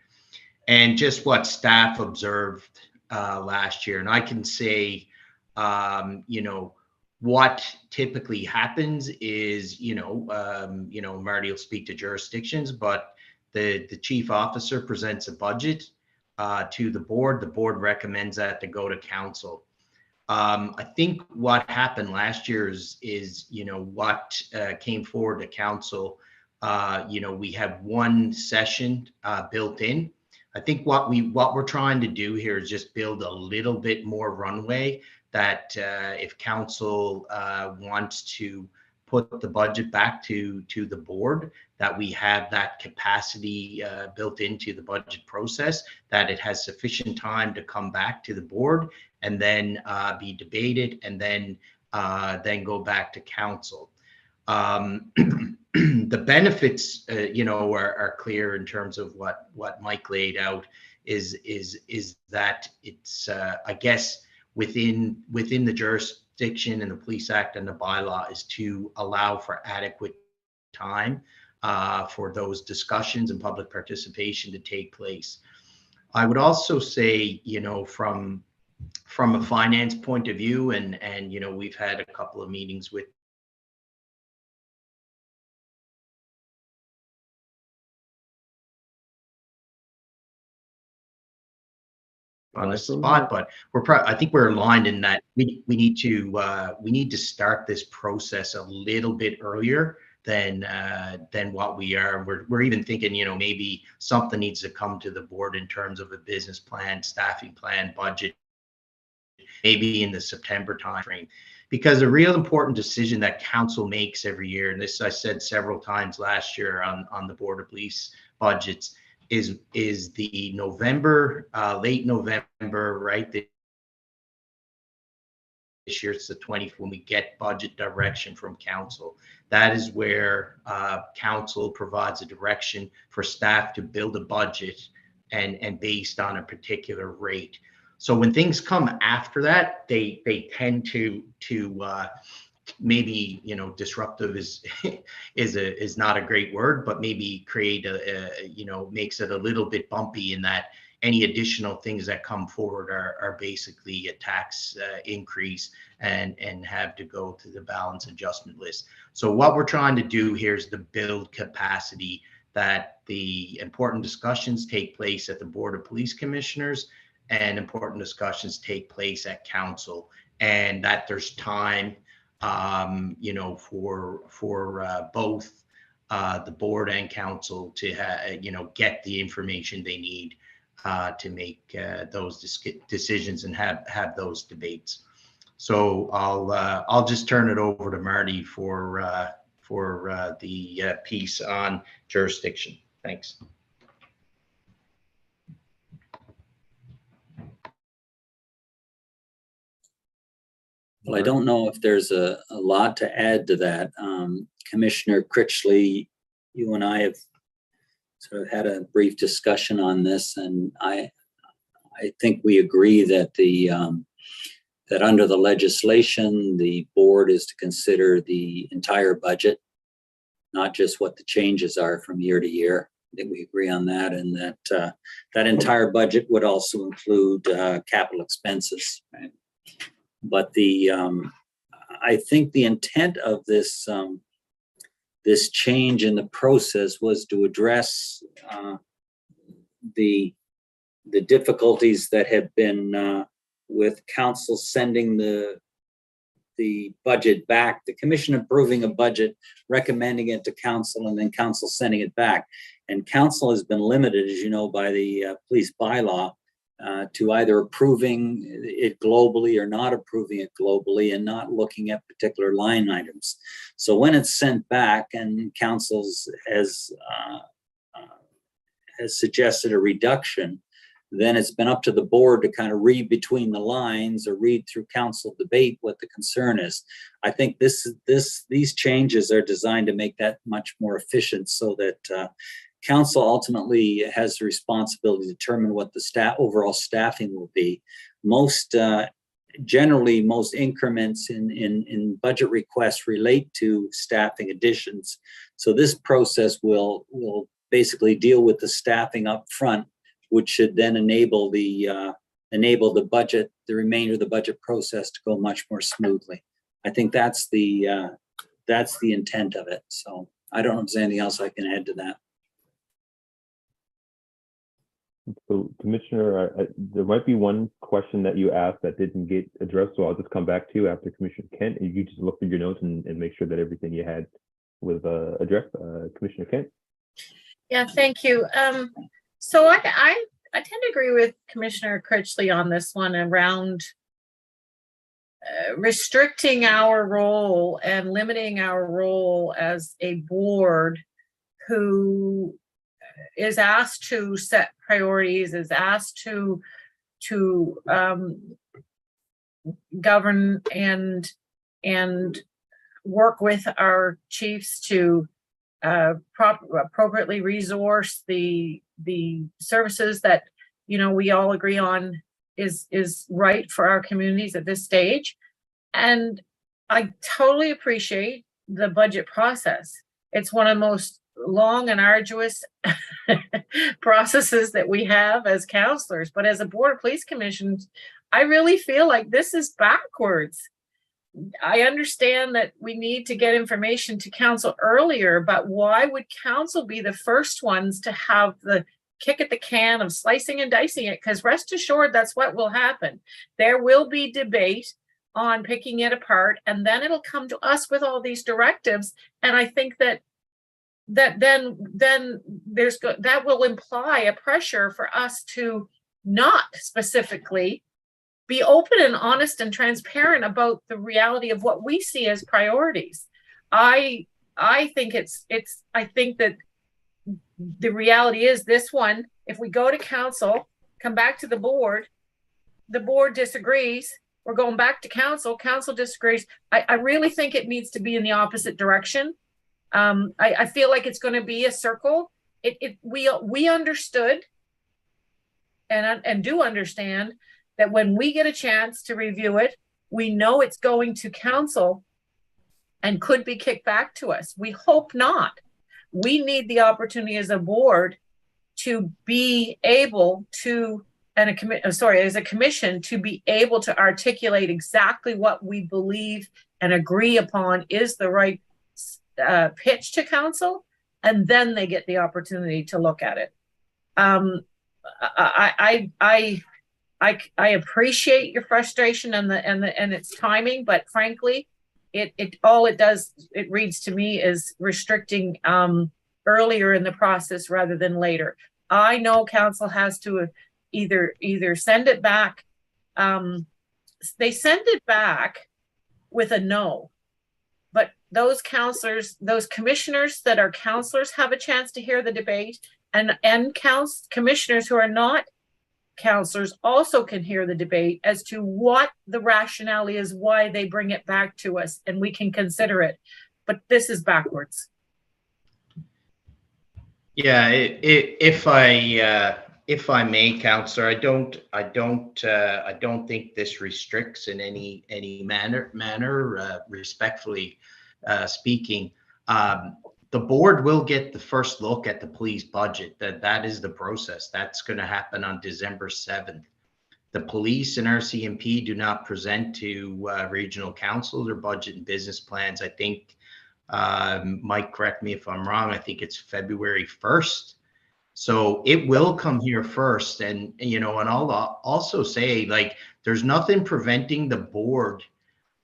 and just what staff observed last year. And I can say, you know, what typically happens is, you know, Marty will speak to jurisdictions, but the chief officer presents a budget to the board. The board recommends that to go to council. I think what happened last year is you know, what came forward to council. You know, we have one session built in. I think what we're trying to do here is just build a little bit more runway, that if council wants to put the budget back to the board, that we have that capacity built into the budget process, that it has sufficient time to come back to the board and then be debated, and then go back to council. The benefits, you know, are clear in terms of what Mike laid out. Is that it's I guess within the jurisdiction and the Police Act and the bylaw is to allow for adequate time for those discussions and public participation to take place. I would also say, you know, from a finance point of view, and you know, we've had a couple of meetings with on the spot, but I think we're aligned in that we need to start this process a little bit earlier than what we are. We're even thinking, you know, maybe something needs to come to the board in terms of a business plan, staffing plan, budget, maybe in the September timeframe, because a real important decision that council makes every year, and this I said several times last year on the Board of Police budgets, is the November, late November, right? year, it's the 20th, when we get budget direction from council. That is where council provides a direction for staff to build a budget and based on a particular rate. So when things come after that, they tend to maybe, you know, disruptive is not a great word, but maybe create makes it a little bit bumpy in that any additional things that come forward are basically a tax increase and have to go to the balance adjustment list. So what we're trying to do here is to build capacity, that the important discussions take place at the Board of Police Commissioners and important discussions take place at council, and that there's time for both the board and council to get the information they need to make those decisions and have those debates. So I'll just turn it over to Marty for the piece on jurisdiction. Thanks. Well, I don't know if there's a lot to add to that. Commissioner Critchley, you and I have sort of had a brief discussion on this, and I think we agree that that under the legislation, the board is to consider the entire budget, not just what the changes are from year to year. I think we agree on that, and that that entire budget would also include capital expenses. Right? But I think the intent of this this change in the process was to address the difficulties that have been with council sending the budget back, the commission approving a budget, recommending it to council, and then council sending it back. And council has been limited, as you know, by the police bylaw to either approving it globally or not approving it globally, and not looking at particular line items. So when it's sent back and council's has suggested a reduction, then it's been up to the board to kind of read between the lines or read through council debate what the concern is. I think these changes are designed to make that much more efficient, so that council ultimately has the responsibility to determine what the overall staffing will be. Generally, most increments in budget requests relate to staffing additions. So this process will basically deal with the staffing up front, which should then enable the budget, the remainder of the budget process to go much more smoothly. I think that's the intent of it. So I don't know if there's anything else I can add to that. So, Commissioner, there might be one question that you asked that didn't get addressed, so I'll just come back to you after Commissioner Kent, and you just look through your notes and make sure that everything you had was addressed. Commissioner Kent? Yeah, thank you. So I tend to agree with Commissioner Critchley on this one around restricting our role and limiting our role as a board who is asked to set priorities, is asked to govern and work with our chiefs to appropriately resource the services that we all agree on is right for our communities at this stage. And I totally appreciate the budget process. It's one of the most long and arduous processes that we have as counselors, but as a board of police commissions, I really feel like this is backwards. I understand that we need to get information to council earlier, but why would council be the first ones to have the kick at the can of slicing and dicing it? Because rest assured, that's what will happen. There will be debate on picking it apart, and then it'll come to us with all these directives. And I think that then that will imply a pressure for us to not specifically be open and honest and transparent about the reality of what we see as priorities. I think I think that the reality is this one, if we go to council, come back to the board disagrees, we're going back to council. Council disagrees. I really think it needs to be in the opposite direction. I feel like it's going to be a circle. We understood and do understand that when we get a chance to review it, we know it's going to council and could be kicked back to us. We hope not. We need the opportunity as a board to be able to, and as a commission, to be able to articulate exactly what we believe and agree upon is the right pitch to council, and then they get the opportunity to look at it. I appreciate your frustration and its timing, but frankly, it reads to me as restricting earlier in the process rather than later. I know council has to either send it back. They send it back with a no, but those commissioners that are counselors have a chance to hear the debate, and commissioners who are not counselors also can hear the debate as to what the rationale is, why they bring it back to us, and we can consider it. But this is backwards. Yeah, if I may, Councillor, I don't think this restricts in any manner. Respectfully speaking, the board will get the first look at the police budget. That is the process. That's going to happen on December 7th. The police and RCMP do not present to regional council their budget and business plans. I think, Mike, correct me if I'm wrong, I think it's February 1st. So it will come here first. And, and I'll also say, like, there's nothing preventing the board,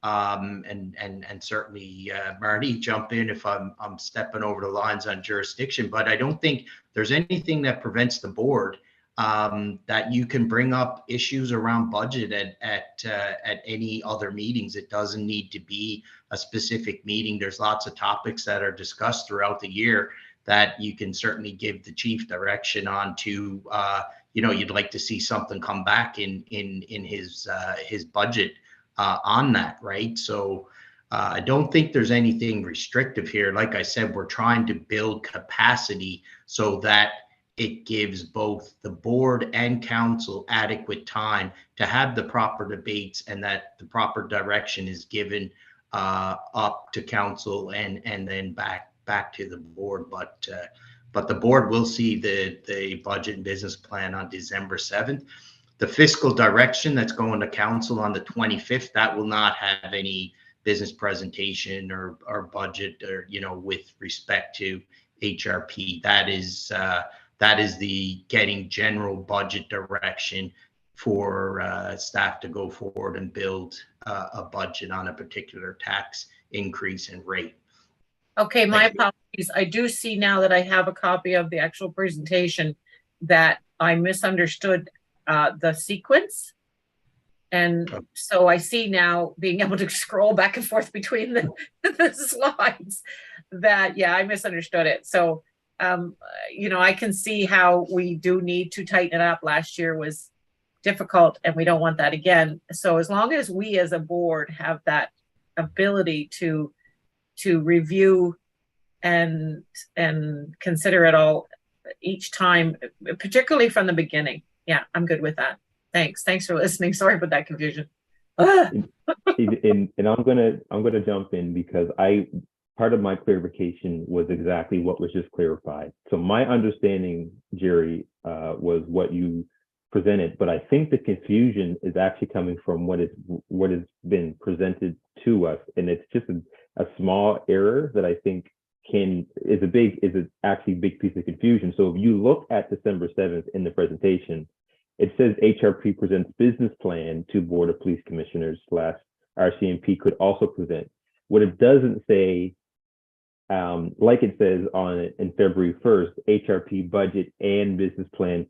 and certainly Marty, jump in if I'm stepping over the lines on jurisdiction, but I don't think there's anything that prevents the board that you can bring up issues around budget at any other meetings. It doesn't need to be a specific meeting. There's lots of topics that are discussed throughout the year that you can certainly give the chief direction on to, you'd like to see something come back in his budget on that, right? So I don't think there's anything restrictive here. Like I said, we're trying to build capacity so that it gives both the board and council adequate time to have the proper debates, and that the proper direction is given up to council and then back to the board. But the board will see the budget and business plan on December 7th. The fiscal direction that's going to council on the 25th, that will not have any business presentation or budget or, with respect to HRP. That is the getting general budget direction for staff to go forward and build a budget on a particular tax increase and rate. Okay, my apologies. I do see now that I have a copy of the actual presentation that I misunderstood the sequence. And so I see now, being able to scroll back and forth between the slides, that, yeah, I misunderstood it. So, I can see how we do need to tighten it up. Last year was difficult and we don't want that again. So as long as we as a board have that ability to review and consider it all each time, particularly from the beginning. Yeah, I'm good with that. Thanks for listening. Sorry about that confusion. And I'm gonna jump in because part of my clarification was exactly what was just clarified. So my understanding, Jerry, was what you presented, but I think the confusion is actually coming from what has been presented to us, and it's just a small error that I think is actually a big piece of confusion. So if you look at December 7th in the presentation, it says HRP presents business plan to Board of Police Commissioners / RCMP could also present. What it doesn't say, like it says in February 1st, HRP budget and business plan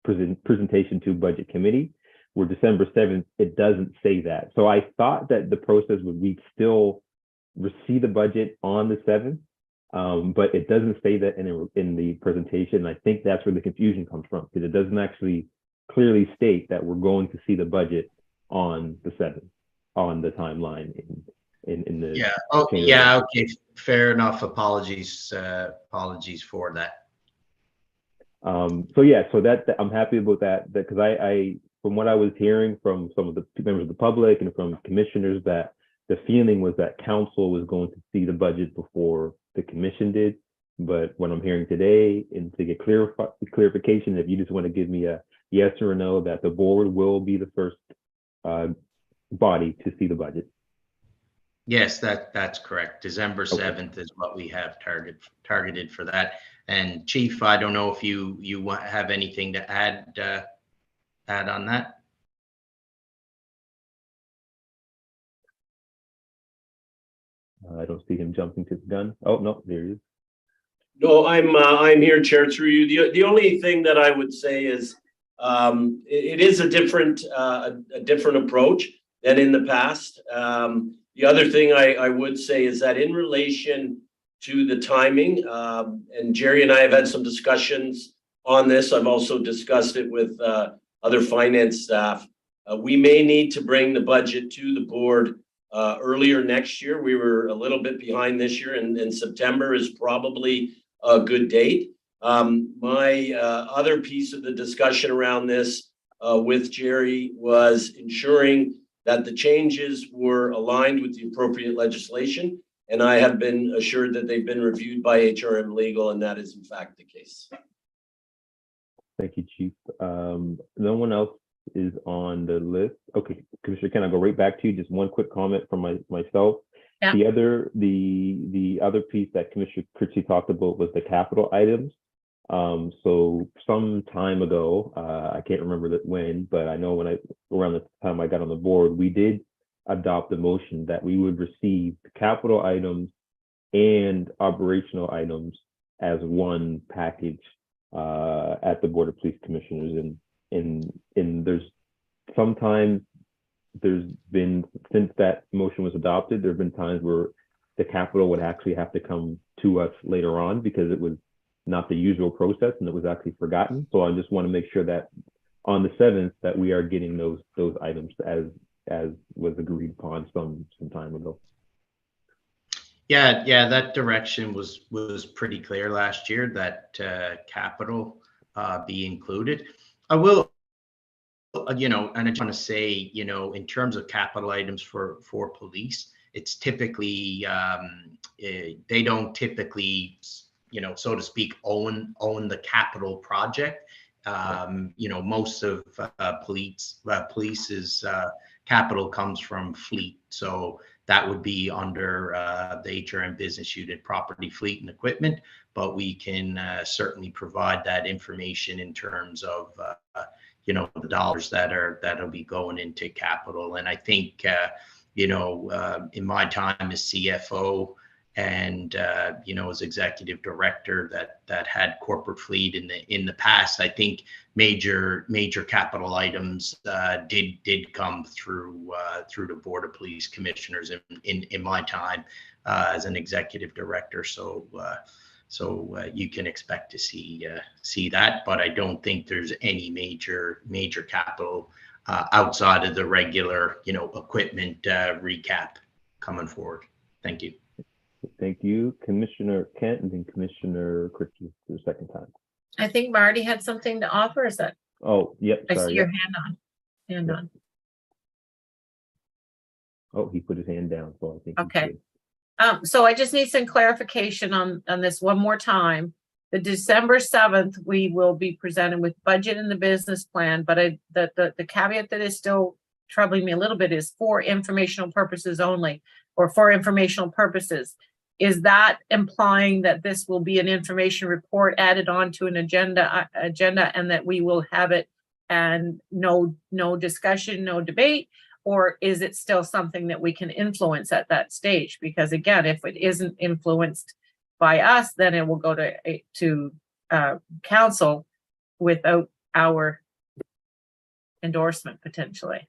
presentation to Budget Committee, where December 7th, it doesn't say that. So I thought that the process would be still receive the budget on the 7th, but it doesn't say that in the presentation. I think that's where the confusion comes from, because it doesn't actually clearly state that we're going to see the budget on the 7th, on the timeline in the. Yeah. Oh, chain of yeah. events. Okay. Fair enough. Apologies. Apologies for that. So yeah, so that I'm happy about that because I from what I was hearing from some of the members of the public and from commissioners, that the feeling was that council was going to see the budget before the commission did. But what I'm hearing today, and to get clarification, if you just want to give me a yes or a no, that the board will be the first body to see the budget. Yes, that's correct. December 7th is what we have targeted for that. And Chief, I don't know if you have anything to add on that. I don't see him jumping to the gun. Oh no, there he is. No, I'm here, Chair, through you. The only thing that I would say is it is a different approach than in the past. The other thing I would say is that in relation to the timing, and Jerry and I have had some discussions on this. I've also discussed it with other finance staff. We may need to bring the budget to the board earlier next year. We were a little bit behind this year, and September is probably a good date. My other piece of the discussion around this with Jerry was ensuring that the changes were aligned with the appropriate legislation. And I have been assured that they've been reviewed by HRM Legal, and that is in fact the case. Thank you, Chief. No one else is on the list. Okay, Commissioner Ken, I'll go right back to you. Just one quick comment from myself. Yeah. The other piece that Commissioner Critchley talked about was the capital items. So some time ago, I can't remember when, but I know around the time I got on the board, we did adopt the motion that we would receive capital items and operational items as one package at the Board of Police Commissioners. And there's been, since that motion was adopted, there have been times where the capital would actually have to come to us later on because it was not the usual process and it was actually forgotten. So I just want to make sure that on the 7th that we are getting those items as was agreed upon some time ago. Yeah, that direction was pretty clear last year that capital be included. I will, and I just want to say, in terms of capital items for police, it's typically they don't typically, so to speak, own the capital project. Most of police's capital comes from fleet, so that would be under the HRM business unit, property, fleet, and equipment. But we can certainly provide that information in terms of the dollars that'll be going into capital. And I think in my time as CFO and as executive director that had corporate fleet in the past, I think major capital items did come through the Board of Police Commissioners in my time as an executive director. So you can expect to see that, but I don't think there's any major capital outside of the regular equipment recap coming forward. Thank you. Thank you, Commissioner Kent, and then Commissioner Critchley for the second time. I think Marty had something to offer. Is that? Oh, yep. I Sorry, see your hand on. Oh, he put his hand down, so I think. Okay. So I just need some clarification on this one more time. The December 7th, we will be presented with budget and the business plan, but the caveat that is still troubling me a little bit is for informational purposes only, or for informational purposes. Is that implying that this will be an information report added on to an agenda and that we will have it and no discussion, no debate? Or is it still something that we can influence at that stage? Because again, if it isn't influenced by us, then it will go to council without our endorsement potentially.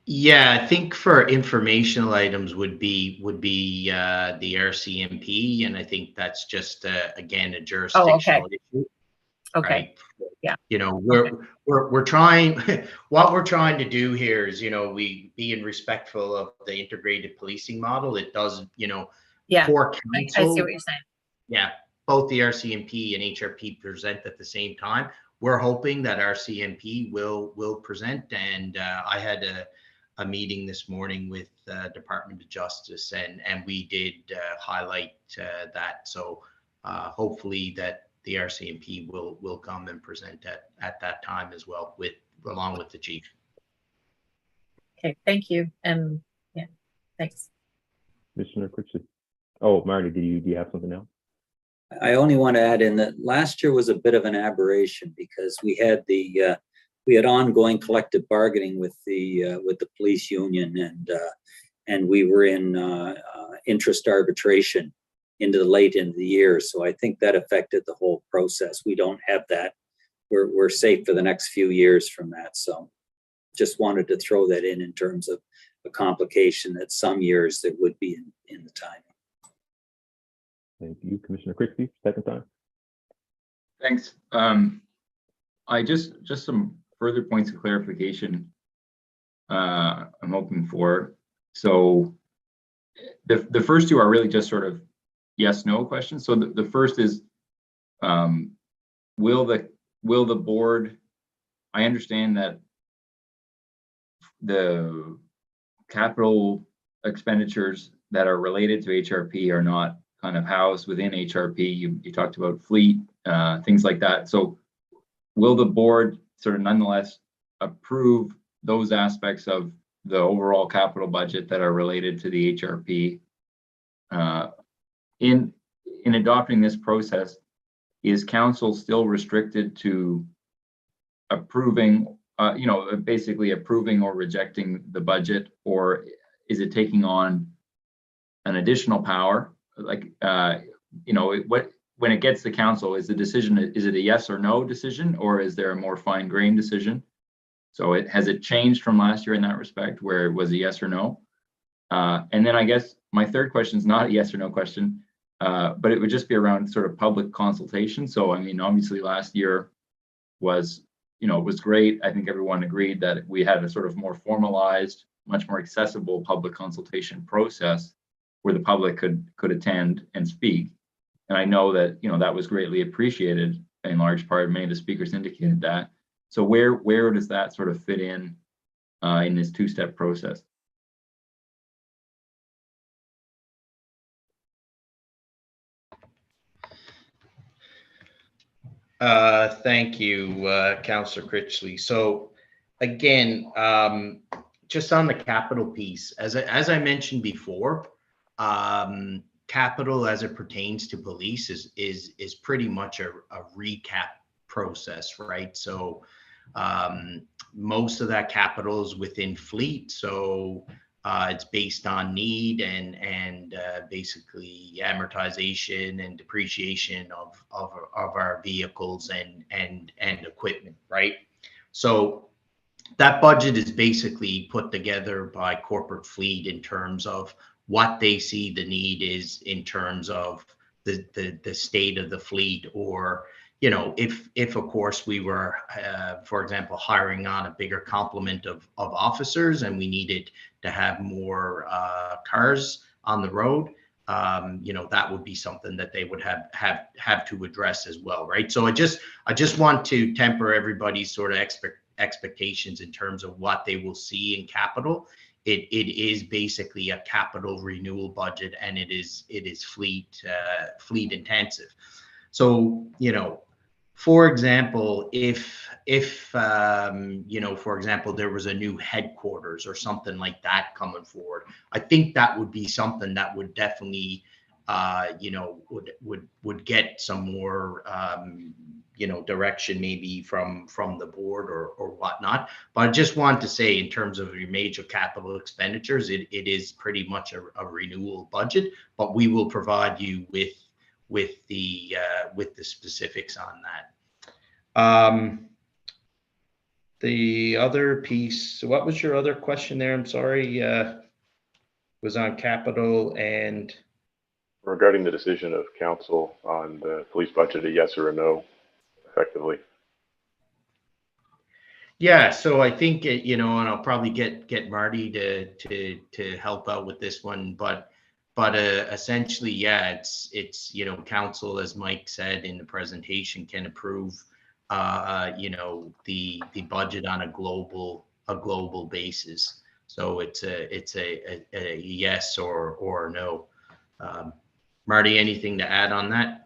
Yeah, I think for informational items would be the RCMP, and I think that's just again a jurisdictional issue. Okay. Right? Yeah. You know, we're trying, what we're trying to do here is, you know, we being respectful of the integrated policing model. It does, you know, Yeah. for I see council, what you're saying. yeah, both the RCMP and HRP present at the same time. We're hoping that RCMP will present, and I had a meeting this morning with Department of Justice, and we did highlight that. So hopefully that the RCMP will come and present at that time as well, along with the chief. Okay, thank you. And yeah, thanks. Commissioner Critchley. Oh, Marty, do you have something else? I only want to add in that last year was a bit of an aberration because we had ongoing collective bargaining with the police union, and we were in interest arbitration into the late end of the year. So I think that affected the whole process. We don't have that. We're safe for the next few years from that. So just wanted to throw that in terms of a complication that some years there would be in the timing. Thank you, Commissioner Critchley, second time. Thanks. I just some further points of clarification I'm hoping for. So the first two are really just sort of yes, no questions. So the first is, will the board, I understand that the capital expenditures that are related to HRP are not kind of housed within HRP. You talked about fleet, things like that. So will the board sort of nonetheless approve those aspects of the overall capital budget that are related to the HRP? In adopting this process, is council still restricted to approving, basically approving or rejecting the budget, or is it taking on an additional power? Like, when it gets to council, is it a yes or no decision, or is there a more fine-grained decision? So has it changed from last year in that respect, where it was a yes or no? And then I guess my third question is not a yes or no question, but it would just be around sort of public consultation. So, I mean, obviously last year was, it was great. I think everyone agreed that we had a sort of more formalized, much more accessible public consultation process where the public could attend and speak. And I know that, that was greatly appreciated in large part. Many of the speakers indicated that. So where does that sort of fit in this two-step process? Thank you, Councillor Critchley. So again, just on the capital piece, as I mentioned before, capital as it pertains to police is pretty much a recap process, right? So most of that capital is within fleet, so it's based on need and basically amortization and depreciation of our vehicles and equipment, right? So that budget is basically put together by corporate fleet in terms of what they see the need is in terms of the state of the fleet, or if of course we were for example hiring on a bigger complement of officers and we needed to have more cars on the road, that would be something that they would have to address as well, right? So I just want to temper everybody's sort of expectations in terms of what they will see in capital. It is basically a capital renewal budget, and it is fleet intensive. So for example, if for example there was a new headquarters or something like that coming forward, I think that would be something that would definitely would get some more direction maybe from the board or whatnot. But I just want to say, in terms of your major capital expenditures, it is pretty much a renewal budget, but we will provide you with the specifics on that. The other piece, what was your other question there? I'm sorry, was on capital and regarding the decision of council on the police budget, a yes or a no. effectively. Yeah, so I think, you know, and I'll probably get Marty to help out with this one, but essentially, yeah, it's you know, council, as Mike said in the presentation, can approve you know, the budget on a global basis. So it's a yes or no. Marty, anything to add on that?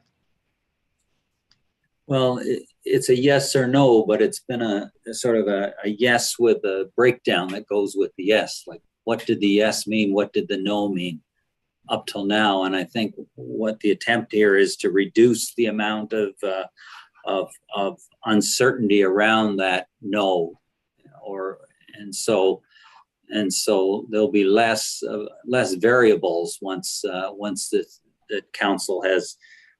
Well, it's a yes or no, but it's been a sort of a yes with a breakdown that goes with the yes. Like, what did the yes mean? What did the no mean up till now? And I think what the attempt here is to reduce the amount of uncertainty around that no, and so there'll be less variables once the council has.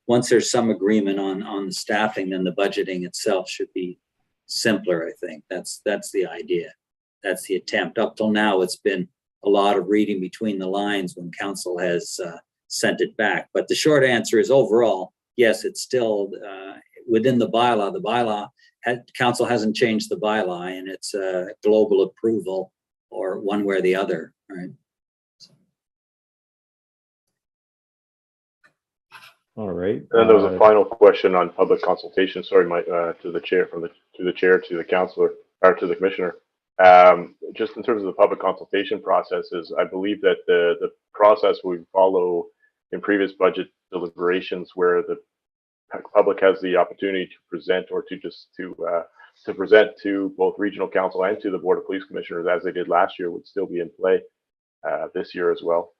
Once there's some agreement on the staffing, then the budgeting itself should be simpler, I think. That's the idea. That's the attempt. Up till now, it's been a lot of reading between the lines when council has sent it back. But the short answer is overall, yes, it's still within the bylaw. The bylaw, council hasn't changed the bylaw, and it's a global approval or one way or the other, right? All right. And there was a final question on public consultation. Sorry, Mike, to the chair, to the councillor or to the commissioner. Just in terms of the public consultation processes, I believe that the process we follow in previous budget deliberations, where the public has the opportunity to present or to present to both regional council and to the Board of Police Commissioners, as they did last year, would still be in play this year as well.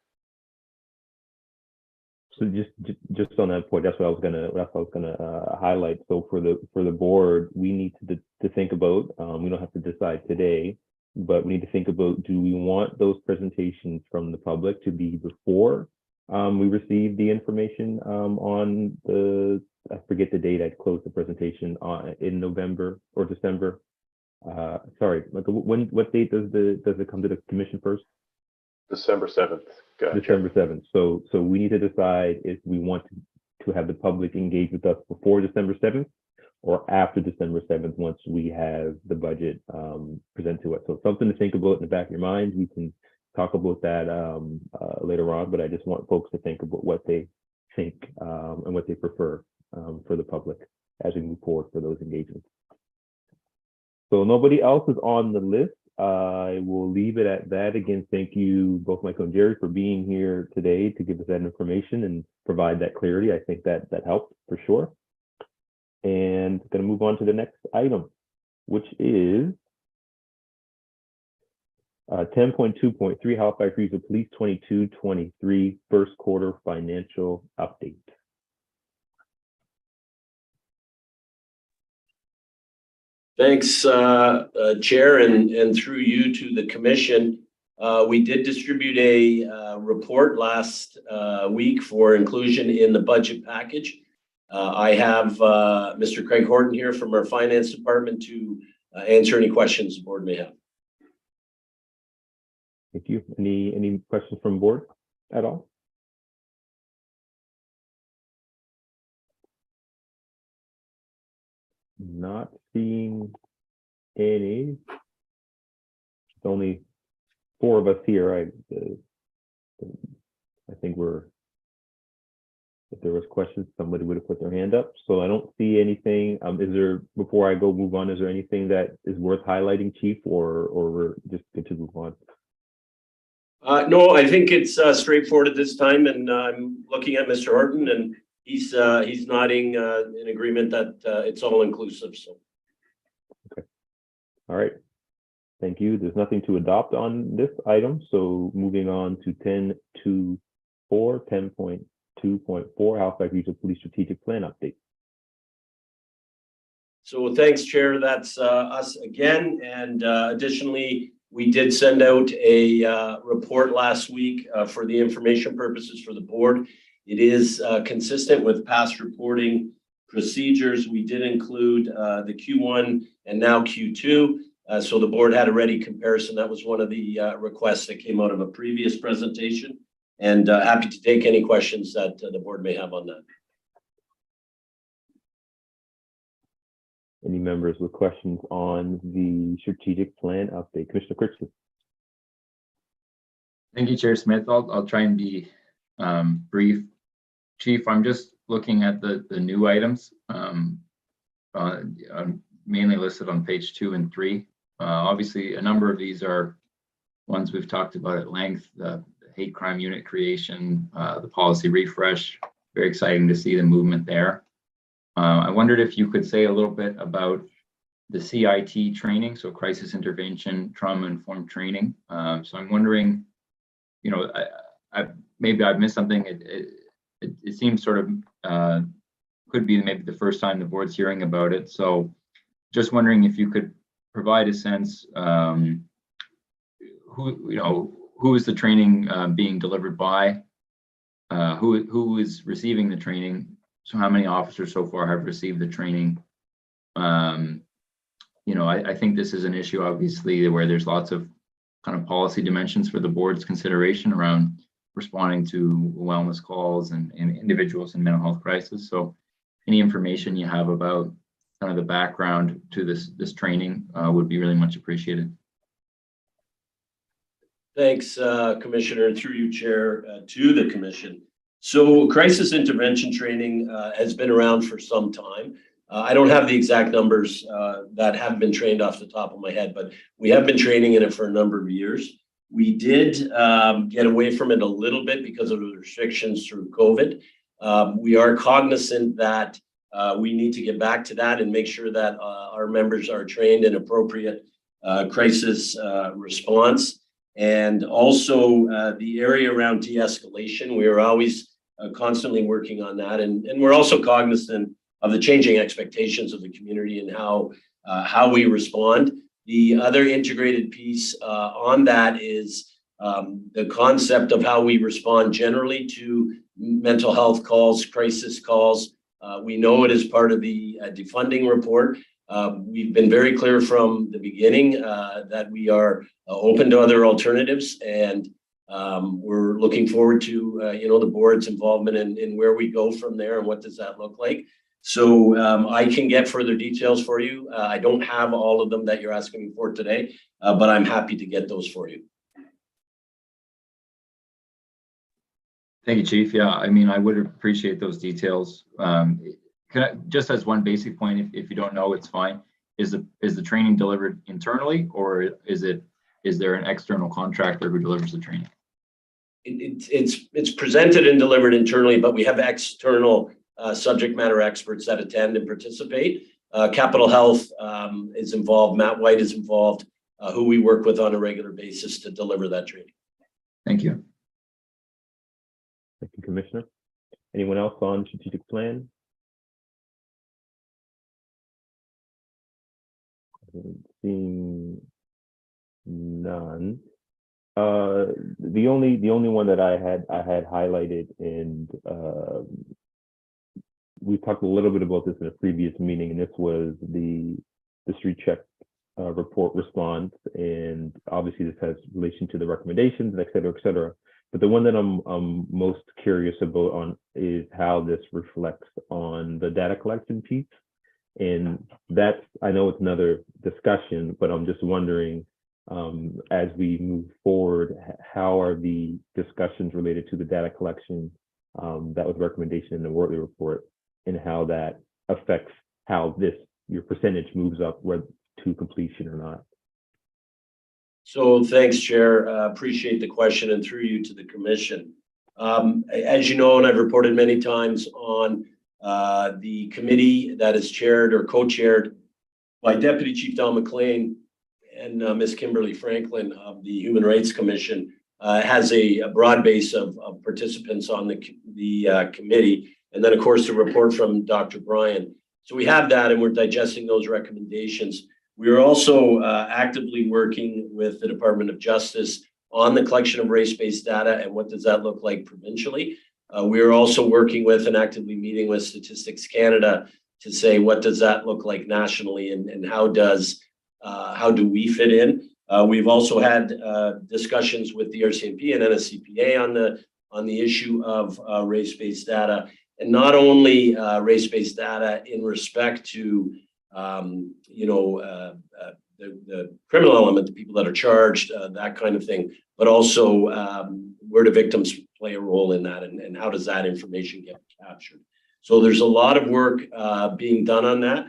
So just on that point, that's what I was gonna highlight. So for the board, we need to think about. We don't have to decide today, but we need to think about: do we want those presentations from the public to be before we receive the information on the? I forget the date. I closed the presentation in November or December. Sorry, what date does it come to the commission first? December 7th. Gotcha. December 7th. So we need to decide if we want to have the public engage with us before December 7th or after December 7th once we have the budget presented to us. So something to think about in the back of your mind. We can talk about that later on, but I just want folks to think about what they think and what they prefer for the public as we move forward for those engagements. So nobody else is on the list. I will leave it at that. Again, thank you both Michael and Jerry for being here today to give us that information and provide that clarity. I think that helped for sure. And going to move on to the next item, which is 10.2.3 Halifax Regional Police 22-23 first quarter financial update. Thanks, Chair, and through you to the commission. We did distribute a report last week for inclusion in the budget package. I have Mr. Craig Horton here from our finance department to answer any questions the board may have. Thank you. Any questions from board at all? Not seeing any. It's only 4 of us here. I think if there was questions, somebody would have put their hand up. So I don't see anything. Is there, before I move on, is there anything that is worth highlighting, Chief, or we're just good to move on? No, I think it's straightforward at this time, and I'm looking at Mr. Horton, and he's nodding in agreement that it's all inclusive. So. Okay. All right. Thank you. There's nothing to adopt on this item. So moving on to 10.2.4 Halifax Regional Police Strategic Plan Update. So thanks, Chair. That's us again. And additionally, we did send out a report last week for the information purposes for the board. It is consistent with past reporting procedures. We did include the Q1 and now Q2. So the board had a ready comparison. That was one of the requests that came out of a previous presentation. And happy to take any questions that the board may have on that. any members with questions on the strategic plan update? Commissioner Critchley. Thank you, Chair Smith. I'll try and be brief. Chief, I'm just looking at the new items, mainly listed on page 2 and 3. Obviously, a number of these are ones we've talked about at length, the hate crime unit creation, the policy refresh. Very exciting to see the movement there. I wondered if you could say a little bit about the CIT training, so crisis intervention, trauma-informed training. So I'm wondering, you know, maybe I've missed something. It seems sort of could be maybe the first time the board's hearing about it. So just wondering if you could provide a sense, who is the training being delivered by, who is receiving the training, so how many officers so far have received the training. You know, I think this is an issue, obviously, where there's lots of kind of policy dimensions for the board's consideration around responding to wellness calls and individuals in mental health crisis. So any information you have about kind of the background to this training would be really much appreciated. Thanks, Commissioner, and through you, Chair, to the Commission. So crisis intervention training has been around for some time. I don't have the exact numbers that have been trained off the top of my head, but we have been training in it for a number of years. We did get away from it a little bit because of the restrictions through COVID. We are cognizant that we need to get back to that and make sure that our members are trained in appropriate crisis response. And also the area around de-escalation, we are always constantly working on that. And we're also cognizant of the changing expectations of the community and how we respond. The other integrated piece on that is the concept of how we respond generally to mental health calls, crisis calls. We know it is part of the defunding report. We've been very clear from the beginning that we are open to other alternatives, and we're looking forward to the board's involvement in where we go from there and what does that look like. So I can get further details for you. I don't have all of them that you're asking me for today, but I'm happy to get those for you. Thank you, Chief. Yeah, I mean, I would appreciate those details. Can I, just as one basic point, if you don't know, it's fine. Is the training delivered internally, or is there an external contractor who delivers the training? It's presented and delivered internally, but we have external subject matter experts that attend and participate. Capitol Health is involved. Matt White is involved, who we work with on a regular basis to deliver that training. Thank you. Thank you, Commissioner. Anyone else on strategic plan? Seeing none. The only one that I had highlighted, and we talked a little bit about this in a previous meeting, and this was the street check report response, and obviously this has relation to the recommendations, et cetera, et cetera. But the one that I'm most curious about is how this reflects on the data collection piece. And that's, I know it's another discussion, but I'm just wondering, as we move forward, how are the discussions related to the data collection, that was recommendation in the Wortley report, and how that affects how your percentage moves up, whether to completion or not? So thanks, Chair. Appreciate the question, and through you to the Commission. As you know, and I've reported many times on the committee that is chaired or co-chaired by Deputy Chief Don McLean and Ms. Kimberly Franklin of the Human Rights Commission, has a broad base of participants on the committee. And then, of course, the report from Dr. Bryan. So we have that, and we're digesting those recommendations. We are also actively working with the Department of Justice on the collection of race-based data and what does that look like provincially. We are also working with and actively meeting with Statistics Canada to say what does that look like nationally, and how do we fit in. We've also had discussions with the RCMP and NSCPA on the issue of race-based data, and not only race-based data in respect to the criminal element, the people that are charged, that kind of thing, but also where do victims play a role in that, and how does that information get captured? So there's a lot of work being done on that.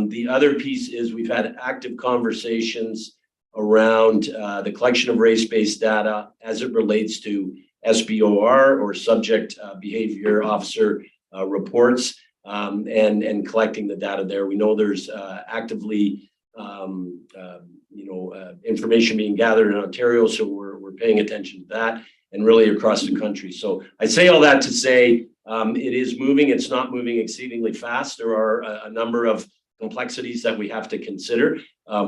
The other piece is we've had active conversations around the collection of race-based data as it relates to SBOR, or subject behavior officer reports, and collecting the data there. We know there's actively information being gathered in Ontario, so we're paying attention to that, and really across the country. So I say all that to say it is moving. It's not moving exceedingly fast. There are a number of complexities that we have to consider.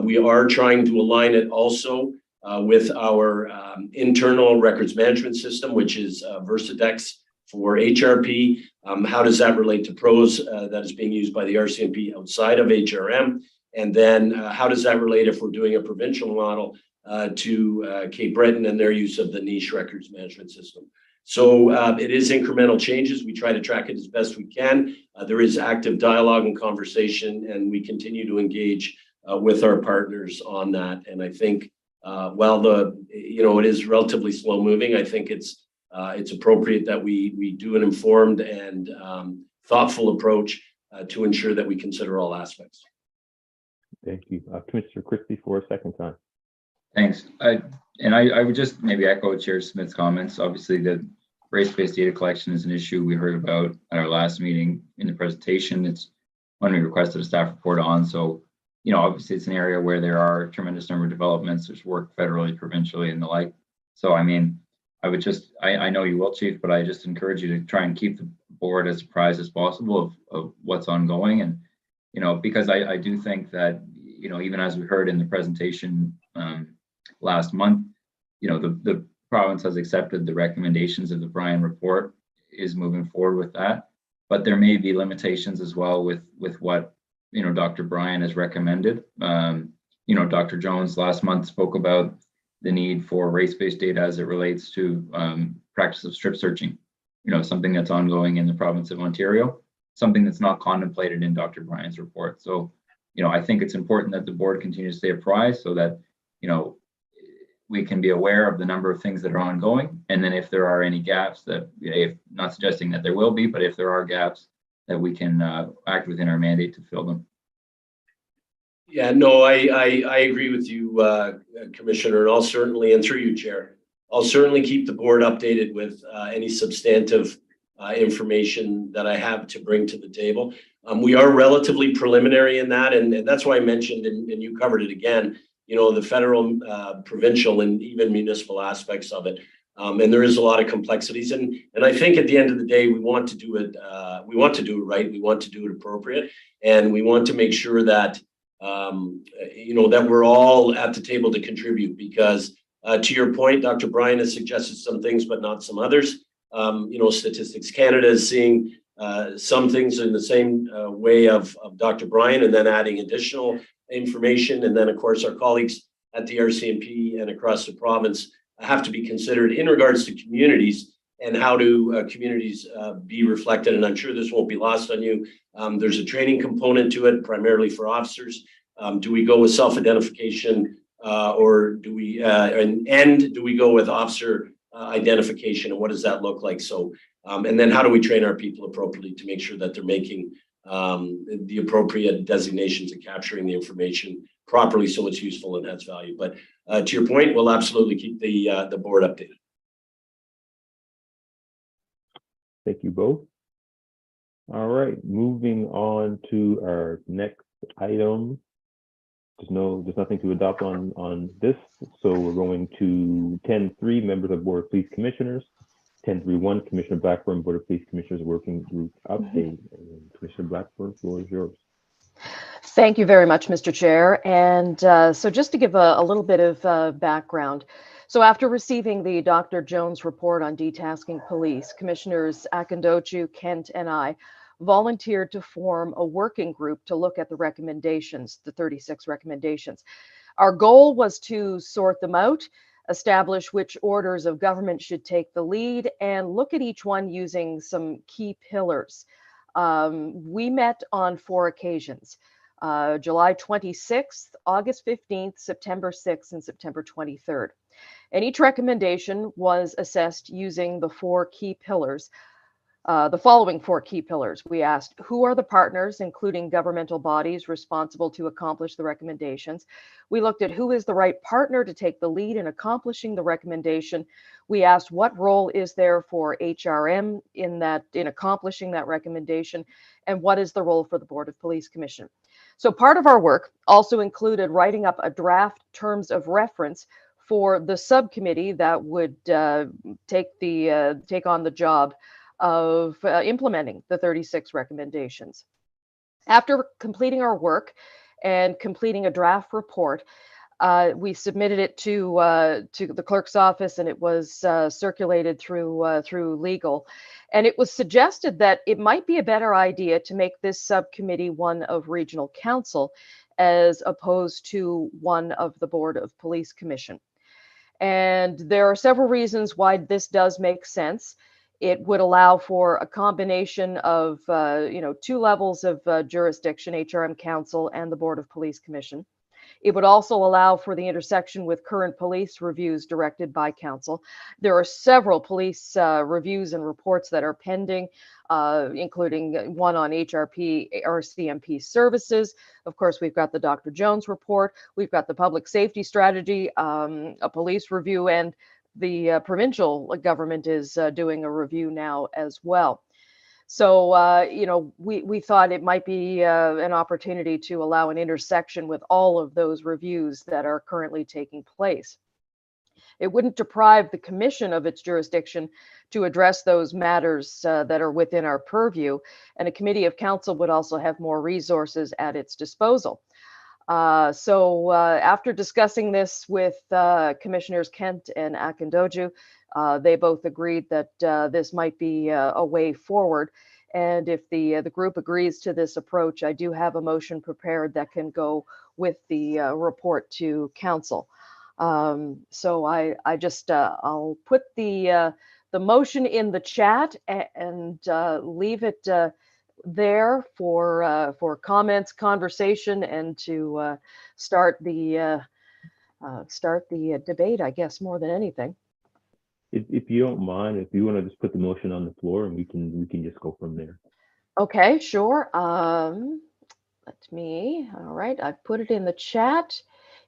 We are trying to align it also with our internal records management system, which is Versadex for HRP. How does that relate to PROS that is being used by the RCMP outside of HRM? And then how does that relate, if we're doing a provincial model, to Cape Breton and their use of the niche records management system? So it is incremental changes. We try to track it as best we can. There is active dialogue and conversation, and we continue to engage with our partners on that. And I think while it is relatively slow moving, I think it's appropriate that we do an informed and thoughtful approach to ensure that we consider all aspects. Thank you. Commissioner Christie for a second time. Thanks. I would just maybe echo Chair Smith's comments. Obviously, the race-based data collection is an issue we heard about at our last meeting in the presentation. It's one we requested a staff report on. So, obviously it's an area where there are a tremendous number of developments. There's work federally, provincially, and the like. So, I mean, I know you will, Chief, but I just encourage you to try and keep the board as apprised as possible of what's ongoing. And, because I do think that, even as we heard in the presentation last month, the province has accepted the recommendations of the Bryan report, is moving forward with that. But there may be limitations as well with what, Dr. Bryan has recommended. Dr. Jones last month spoke about the need for race-based data as it relates to practice of strip searching, something that's ongoing in the province of Ontario, something that's not contemplated in Dr. Bryan's report. So, I think it's important that the board continues to stay apprised so that, we can be aware of the number of things that are ongoing. And then if there are any gaps that, if not suggesting that there will be, but if there are gaps, that we can act within our mandate to fill them. Yeah, no, I agree with you, Commissioner, and I'll certainly, and through you, Chair, I'll certainly keep the board updated with any substantive information that I have to bring to the table. We are relatively preliminary in that, and that's why I mentioned, and you covered it again, the federal, provincial, and even municipal aspects of it. And there is a lot of complexities, and I think at the end of the day, we want to do it right. We want to do it appropriate, and we want to make sure that that we're all at the table to contribute. Because to your point, Dr. Bryan has suggested some things, but not some others. Statistics Canada is seeing some things in the same way of Dr. Bryan, and then adding additional information. And then, of course, our colleagues at the RCMP and across the province have to be considered in regards to communities and how do communities be reflected. And I'm sure this won't be lost on you. There's a training component to it, primarily for officers. Do we go with self-identification or do we, and do we go with officer identification, and what does that look like? So, and then how do we train our people appropriately to make sure that they're making the appropriate designations and capturing the information properly so it's useful and has value. But to your point, we'll absolutely keep the board updated. Thank you both. All right, moving on to our next item. There's nothing to adopt on this, so we're going to 10.3, members of Board of Police Commissioners. 10.3.1, Commissioner Blackburn, Board of Police Commissioners Working Group update. And Commissioner Blackburn, the floor is yours. Thank you very much, Mr. Chair. And so just to give a little bit of background. So after receiving the Dr. Jones report on detasking police, Commissioners Akindochu, Kent, and I volunteered to form a working group to look at the recommendations, the 36 recommendations. Our goal was to sort them out, establish which orders of government should take the lead, and look at each one using some key pillars. We met on 4 occasions. July 26th, August 15th, September 6th, and September 23rd. And each recommendation was assessed using the following four key pillars. We asked, who are the partners, including governmental bodies, responsible to accomplish the recommendations? We looked at who is the right partner to take the lead in accomplishing the recommendation. We asked, what role is there for HRM in accomplishing that recommendation? And what is the role for the Board of Police Commission? So part of our work also included writing up a draft terms of reference for the subcommittee that would take on the job of implementing the 36 recommendations. After completing our work and completing a draft report, we submitted it to the clerk's office, and it was circulated through legal. And it was suggested that it might be a better idea to make this subcommittee one of regional council as opposed to one of the Board of Police Commission. And there are several reasons why this does make sense. It would allow for a combination of, two levels of jurisdiction, HRM Council and the Board of Police Commission. It would also allow for the intersection with current police reviews directed by council. There are several police reviews and reports that are pending, including one on HRP, RCMP services. Of course, we've got the Dr. Jones report. We've got the public safety strategy, a police review, and the provincial government is doing a review now as well. So, we thought it might be an opportunity to allow an intersection with all of those reviews that are currently taking place. It wouldn't deprive the commission of its jurisdiction to address those matters that are within our purview, and a committee of council would also have more resources at its disposal. So after discussing this with Commissioners Kent and Akindoju, they both agreed that this might be a way forward. And if the group agrees to this approach, I do have a motion prepared that can go with the report to council. So I'll put the motion in the chat and leave it there for comments, conversation, and to start the debate, I guess, more than anything. If you don't mind, if you want to just put the motion on the floor, and we can just go from there. Okay, sure. All right, I've put it in the chat,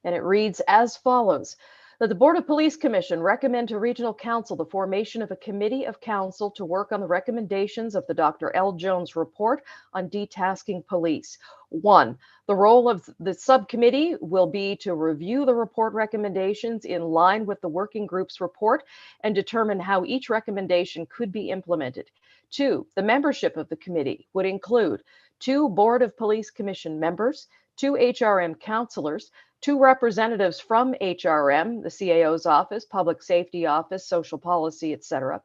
and it reads as follows. That the Board of Police Commission recommend to Regional Council the formation of a committee of council to work on the recommendations of the Dr. L. Jones report on detasking police. 1, the role of the subcommittee will be to review the report recommendations in line with the working group's report and determine how each recommendation could be implemented. 2, the membership of the committee would include 2 Board of Police Commission members, 2 HRM councilors, 2 representatives from HRM, the CAO's office, public safety office, social policy, etc.,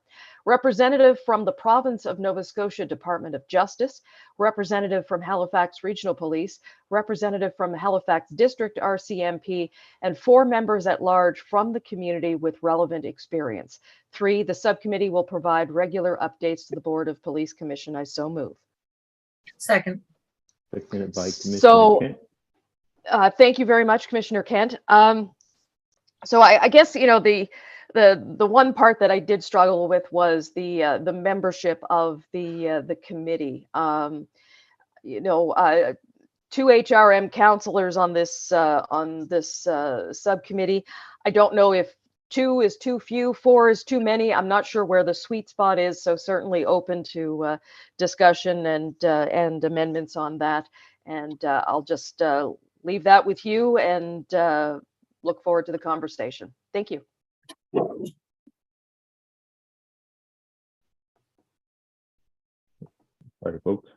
representative from the province of Nova Scotia Department of Justice, representative from Halifax Regional Police, representative from Halifax District RCMP, and 4 members at large from the community with relevant experience. 3, the subcommittee will provide regular updates to the Board of Police Commission. I so move. Second. Seconded by Commissioner Kent. Thank you very much, Commissioner Kent. So I guess, the one part that I did struggle with was the membership of the committee. 2 HRM counselors on this subcommittee. I don't know if 2 is too few, 4 is too many. I'm not sure where the sweet spot is, so certainly open to discussion and amendments on that. And I'll just leave that with you and look forward to the conversation. Thank you. All right, folks.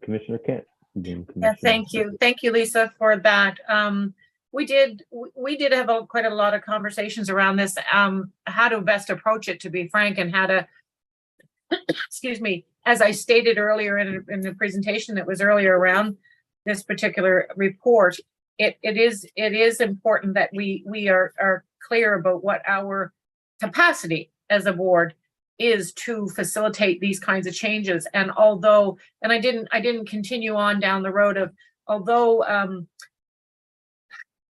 Commissioner Kent. Yeah, thank you. Thank you, Lisa, for that. We did have quite a lot of conversations around this, how to best approach it, to be frank, and how to, excuse me, as I stated earlier in the presentation that was earlier around this particular report, it is important that we are clear about what our capacity as a board is to facilitate these kinds of changes. And although, and I didn't continue on down the road of, although,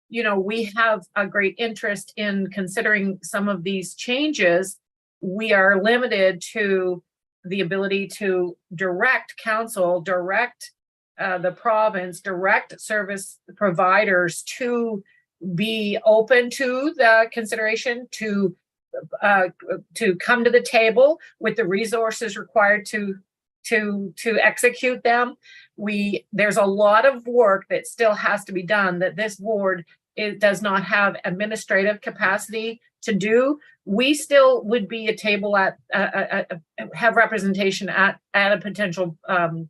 you know, we have a great interest in considering some of these changes, we are limited to the ability to direct council, direct the province, direct service providers to be open to the consideration, to come to the table with the resources required to execute them. There's a lot of work that still has to be done that this board does not have administrative capacity to do. We still would be a table at have representation at a potential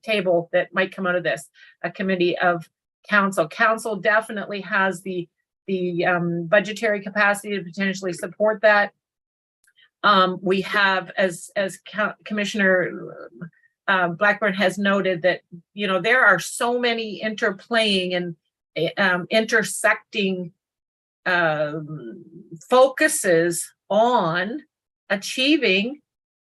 table that might come out of this, a committee of council. Council definitely has the budgetary capacity to potentially support that. We have, as Commissioner Blackburn has noted, that, you know, there are so many interplaying and intersecting focuses on achieving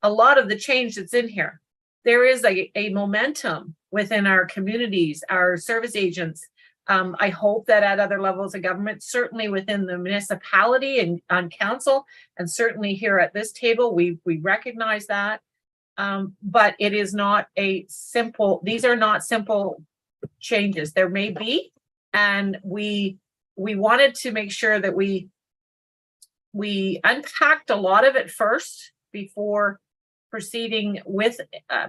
a lot of the change that's in here. There is a momentum within our communities, our service agents. I hope that at other levels of government, certainly within the municipality and on council, and certainly here at this table, we recognize that. But it is not these are not simple changes. There may be, and we wanted to make sure that we unpacked a lot of it first before proceeding with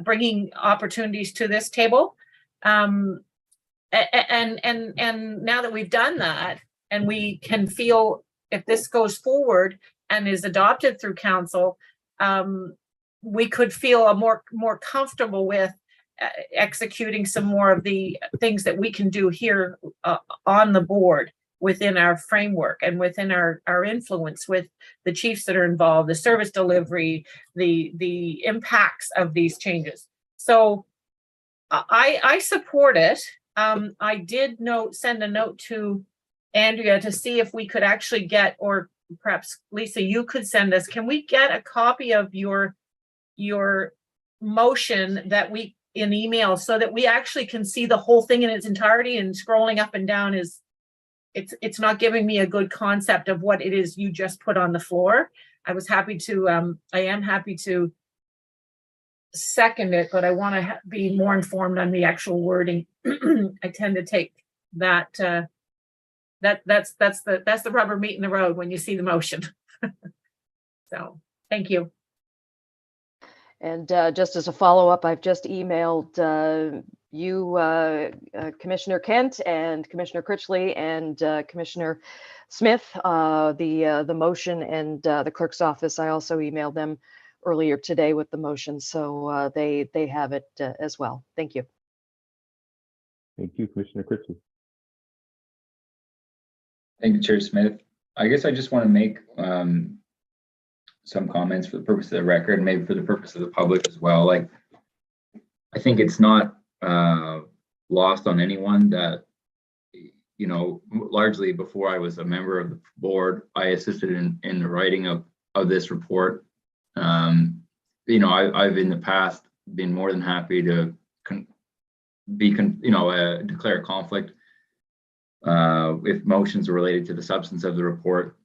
bringing opportunities to this table. And now that we've done that, and we can feel if this goes forward and is adopted through council, we could feel more comfortable with executing some more of the things that we can do here on the board within our framework and within our influence with the chiefs that are involved, the service delivery, the impacts of these changes. So I support it. I did send a note to Andrea to see if we could actually get, or perhaps Lisa, you could send us, can we get a copy of your motion that we in email so that we actually can see the whole thing in its entirety? And scrolling up and down it's not giving me a good concept of what it is you just put on the floor. I am happy to second it, but I want to be more informed on the actual wording. I tend to take that that's the rubber meat in the road when you see the motion. So thank you. And just as a follow-up, I've just emailed you, Commissioner Kent and Commissioner Critchley and Commissioner Smith, the motion, and the clerk's office. I also emailed them earlier today with the motion, so they have it as well. Thank you. Thank you, Commissioner Critchley. Thank you, Chair Smith. I guess I just want to make some comments for the purpose of the record, and maybe for the purpose of the public as well. Like, I think it's not lost on anyone that, you know, largely before I was a member of the board, I assisted in the writing of this report. You know, I've in the past been more than happy to declare a conflict if motions are related to the substance of the report.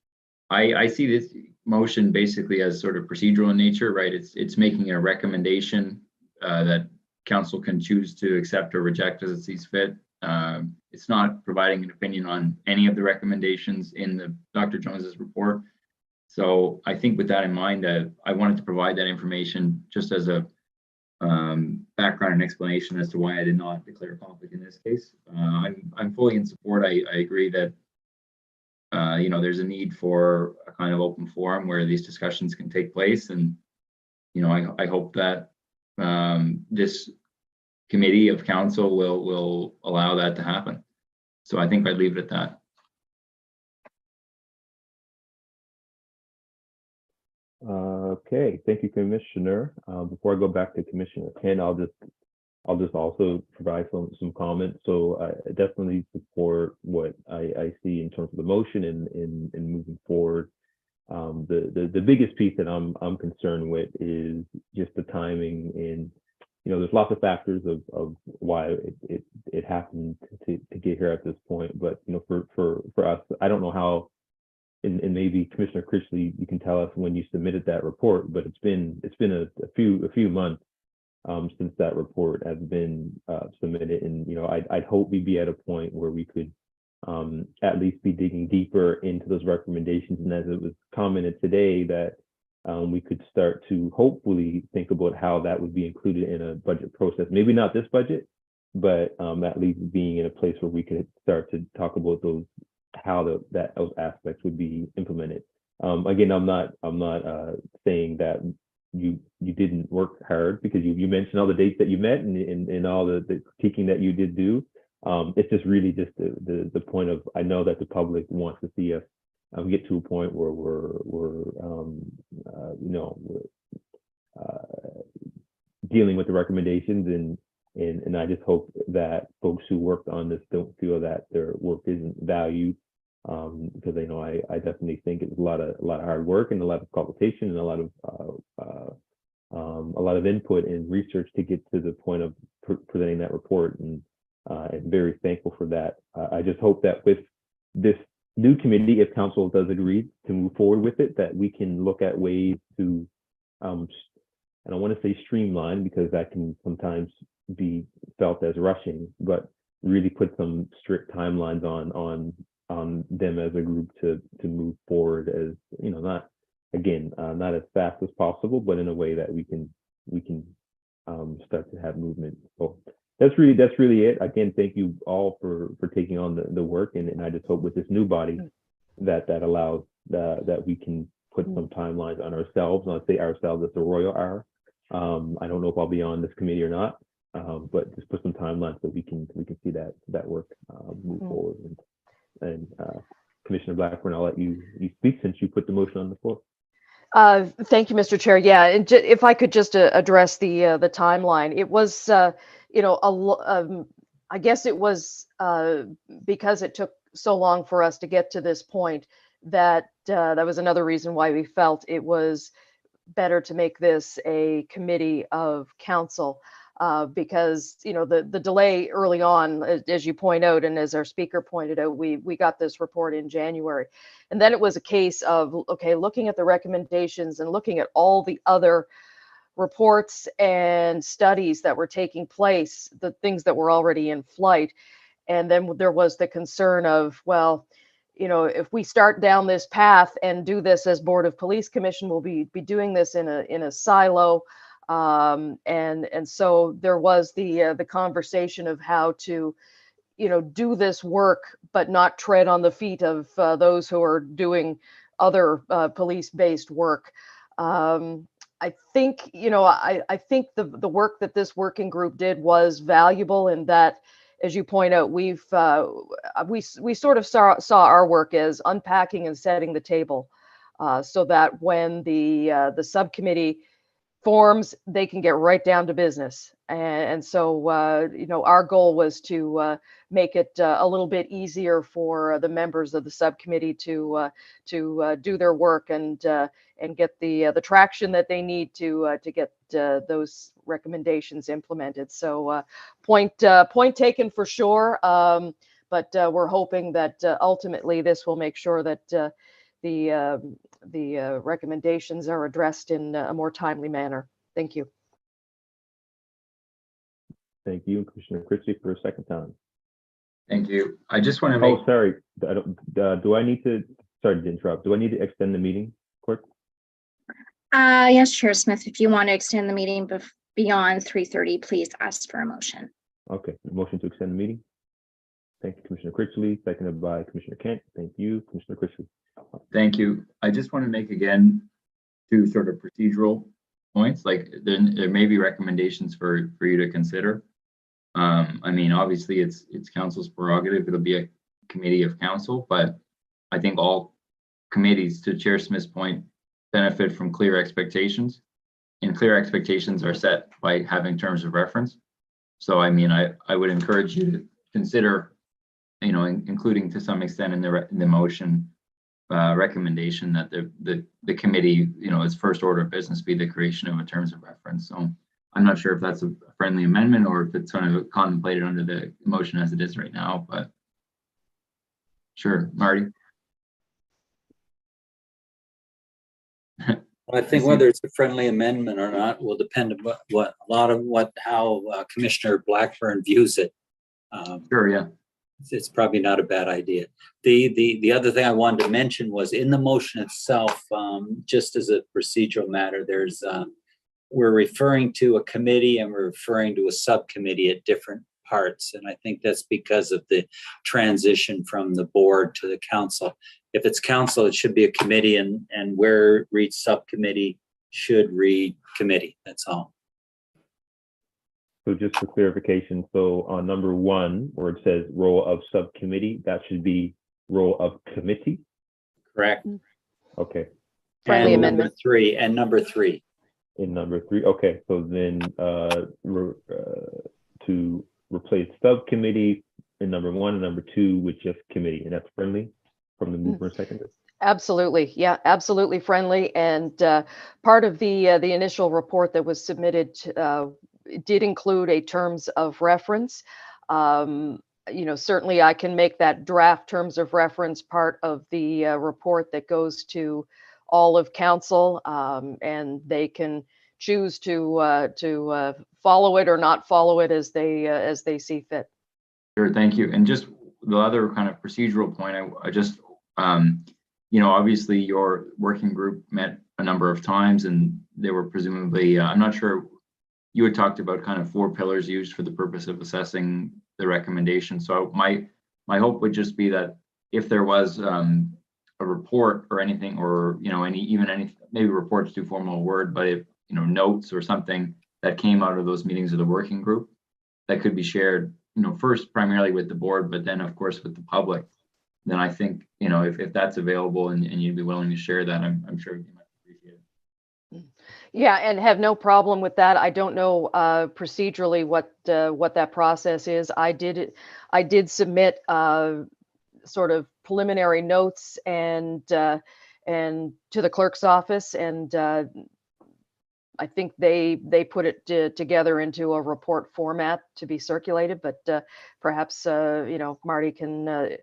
I see this motion basically as sort of procedural in nature, right? It's making a recommendation that council can choose to accept or reject as it sees fit. It's not providing an opinion on any of the recommendations in Dr. Jones's report. So I think with that in mind, I wanted to provide that information just as a background and explanation as to why I did not declare a conflict in this case. I'm fully in support. I agree that you know, there's a need for a kind of open forum where these discussions can take place, and you know, I hope that this committee of council will allow that to happen. So I think I'd leave it at that. Okay, thank you, Commissioner. Before I go back to Commissioner Kent, I'll just also provide some comments. So I definitely support what I see in terms of the motion and moving forward. the biggest piece that I'm concerned with is just the timing. And there's lots of factors of why it happened to get here at this point. But for us, I don't know how. And maybe Commissioner Critchley, you can tell us when you submitted that report. But it's been a few months since that report has been submitted. And I'd hope we'd be at a point where we could at least be digging deeper into those recommendations. And as it was commented today, that we could start to hopefully think about how that would be included in a budget process. Maybe not this budget, but at least being in a place where we could start to talk about those, how those aspects would be implemented. Again, I'm not saying that you didn't work hard, because you mentioned all the dates that you met and all the critiquing that you did do. It's just really just the point of, I know that the public wants to see us get to a point where we're dealing with the recommendations, and I just hope that folks who worked on this don't feel that their work isn't valued, because I definitely think it was a lot of hard work and a lot of consultation and a lot of input and research to get to the point of presenting that report, and I'm very thankful for that. I just hope that with this new committee, if council does agree to move forward with it, that we can look at ways to, and I want to say streamline, because that can sometimes be felt as rushing, but really put some strict timelines on them as a group to move forward, as not as fast as possible, but in a way that we can start to have movement. So that's really it. Again, thank you all for taking on the work, and I just hope with this new body that allows that we can put some timelines on ourselves. And I'll say ourselves as the Royal R. I don't know if I'll be on this committee or not, but just put some timelines so we can see that work move forward. And Commissioner Blackburn, I'll let you speak since you put the motion on the floor. Thank you, Mr. Chair. Yeah, and if I could just address the timeline, it was I guess it was because it took so long for us to get to this point that that was another reason why we felt it was better to make this a committee of council, because the delay early on, as you point out, and as our speaker pointed out, we got this report in January, and then it was a case of, okay, looking at the recommendations and looking at all the other reports and studies that were taking place, the things that were already in flight. And then there was the concern of, well, if we start down this path and do this as Board of Police Commission, we'll be doing this in a silo. And so there was the conversation of how to, do this work, but not tread on the feet of those who are doing other police-based work. I think, I think the work that this working group did was valuable in that, as you point out, we sort of saw our work as unpacking and setting the table, so that when the subcommittee forms, they can get right down to business. And so, our goal was to make it a little bit easier for the members of the subcommittee to do their work and get the traction that they need to get those recommendations implemented. So point taken for sure. But we're hoping that ultimately this will make sure that the recommendations are addressed in a more timely manner. Thank you. Thank you, Commissioner Critchley, for a second time. Thank you. I just want to make. Oh, sorry. Do I need to? Sorry to interrupt. Do I need to extend the meeting, clerk? Yes, Chair Smith. If you want to extend the meeting beyond 3:30, please ask for a motion. Okay. Motion to extend the meeting. Thank you, Commissioner Critchley. Seconded by Commissioner Kent. Thank you, Commissioner Critchley. Thank you. I just want to make again two sort of procedural points. Like there may be recommendations for you to consider. I mean, obviously it's council's prerogative. It'll be a committee of council, but I think all committees, to Chair Smith's point, benefit from clear expectations, and clear expectations are set by having terms of reference. So, I mean, I would encourage you to consider, including to some extent in the motion, recommendation that the committee, its first order of business be the creation of a terms of reference. So I'm not sure if that's a friendly amendment or if it's kind of contemplated under the motion as it is right now, but sure, Marty. I think whether it's a friendly amendment or not will depend on how Commissioner Blackburn views it. Sure, yeah. It's probably not a bad idea. The other thing I wanted to mention was in the motion itself, just as a procedural matter, there's we're referring to a committee and we're referring to a subcommittee at different parts. And I think that's because of the transition from the board to the council. If it's council, it should be a committee, and where it reads subcommittee should read committee. That's all. So just for clarification, so on number 1, where it says role of subcommittee, that should be role of committee? Correct. Okay. Friendly and amendment. Number three. In number 3, okay. So then to replace subcommittee in number 1 and number 2 with just committee, and that's friendly from the mover and seconder? Absolutely. Yeah, absolutely friendly. And part of the initial report that was submitted did include a terms of reference. Certainly I can make that draft terms of reference part of the report that goes to all of council, and they can choose to follow it or not follow it as they see fit. Sure, thank you. And just the other kind of procedural point, I just, obviously your working group met a number of times and they were presumably, I'm not sure, you had talked about kind of 4 pillars used for the purpose of assessing the recommendation. So my hope would just be that if there was a report or anything, or, any, maybe report's too formal a word, but if, notes or something that came out of those meetings of the working group that could be shared, first primarily with the board, but then of course with the public, then I think, if that's available and you'd be willing to share that, I'm sure you might appreciate it. Yeah, and have no problem with that. I don't know procedurally what that process is. I did submit sort of preliminary notes and to the clerk's office, and I think they put it together into a report format to be circulated. But perhaps Marty can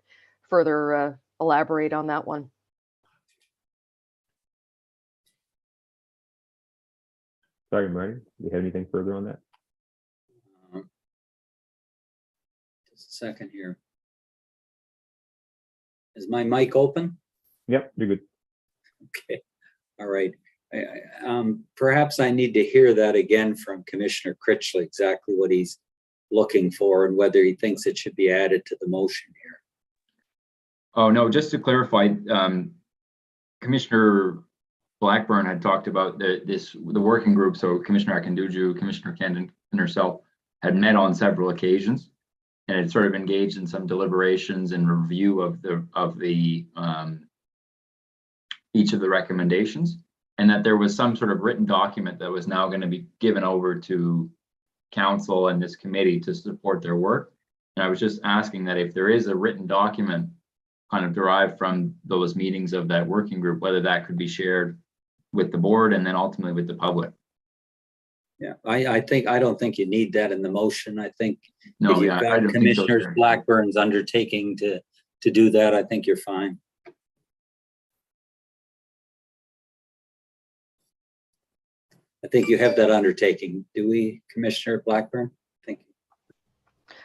further elaborate on that one. Sorry, Marty, do you have anything further on that? Just a second here. Is my mic open? Yep, you're good. Okay, all right. Perhaps I need to hear that again from Commissioner Critchley, exactly what he's looking for and whether he thinks it should be added to the motion here. Oh, no, just to clarify, Commissioner Blackburn had talked about the working group. So Commissioner Akinduju, Commissioner Kendon, and herself had met on several occasions and had sort of engaged in some deliberations and review of the each of the recommendations, and that there was some sort of written document that was now going to be given over to council and this committee to support their work. And I was just asking that if there is a written document kind of derived from those meetings of that working group, whether that could be shared with the board and then ultimately with the public. Yeah, I don't think you need that in the motion. I think No, if you've yeah, I got don't think so, Commissioner sir. Blackburn's undertaking to do that, I think you're fine. I think you have that undertaking. Do we, Commissioner Blackburn? Thank you.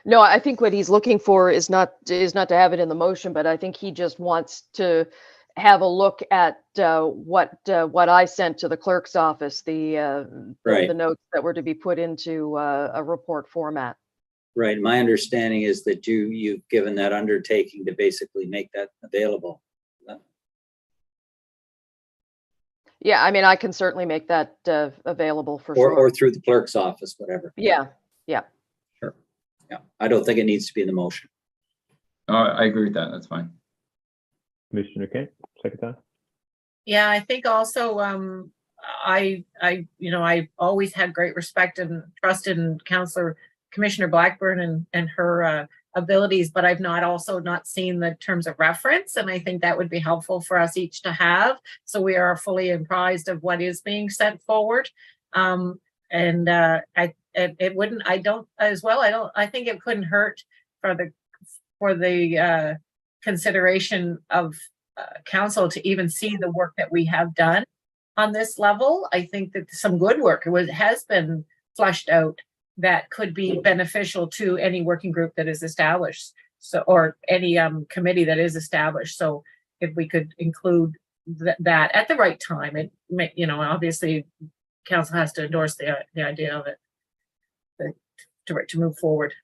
No, I think what he's looking for is not to have it in the motion, but I think he just wants to have a look at what I sent to the clerk's office, the notes that were to be put into a report format. Right. My understanding is that you've given that undertaking to basically make that available. Yeah, I mean, I can certainly make that available for sure. Or through the clerk's office, whatever. Yeah, yeah. Sure. Yeah, I don't think it needs to be in the motion. I agree with that. That's fine. Commissioner Kent, second time. Yeah, I think also I always had great respect and trust in Commissioner Blackburn and her abilities, but I've not seen the terms of reference. And I think that would be helpful for us each to have. So we are fully apprised of what is being sent forward. I think it couldn't hurt for the consideration of council to even see the work that we have done on this level. I think that some good work has been fleshed out that could be beneficial to any working group that is established, so, or any committee that is established. So if we could include that at the right time, it may, obviously council has to endorse the idea of it to move forward.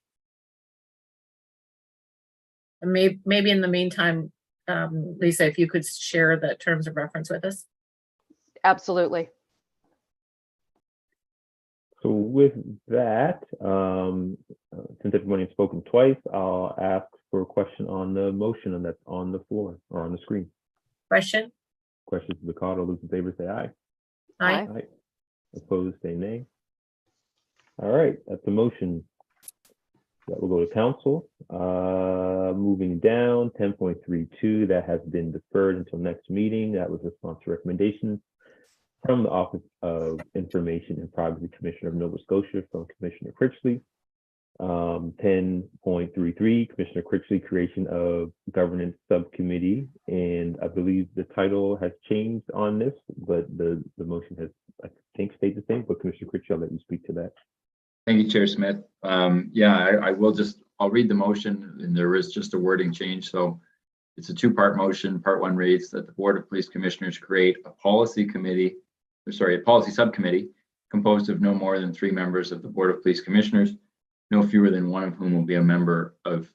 And maybe in the meantime, Lisa, if you could share the terms of reference with us. Absolutely. So with that, since everybody has spoken twice, I'll ask for a question on the motion and that's on the floor or on the screen. Question? Questions to the call. All those in favor say aye. Aye. Aye. Opposed, say nay. All right, that's the motion. That will go to council. Moving down, 10.32, that has been deferred until next meeting. That was a sponsor recommendation from the Office of Information and Privacy Commissioner of Nova Scotia from Commissioner Critchley. 10.33, Commissioner Critchley, creation of governance subcommittee. And I believe the title has changed on this, but the motion has, I think, stayed the same. But Commissioner Critchley, I'll let you speak to that. Thank you, Chair Smith. I'll read the motion, and there is just a wording change. So it's a two-part motion. Part one reads that the Board of Police Commissioners create a policy subcommittee composed of no more than 3 members of the Board of Police Commissioners, no fewer than one of whom will be a member of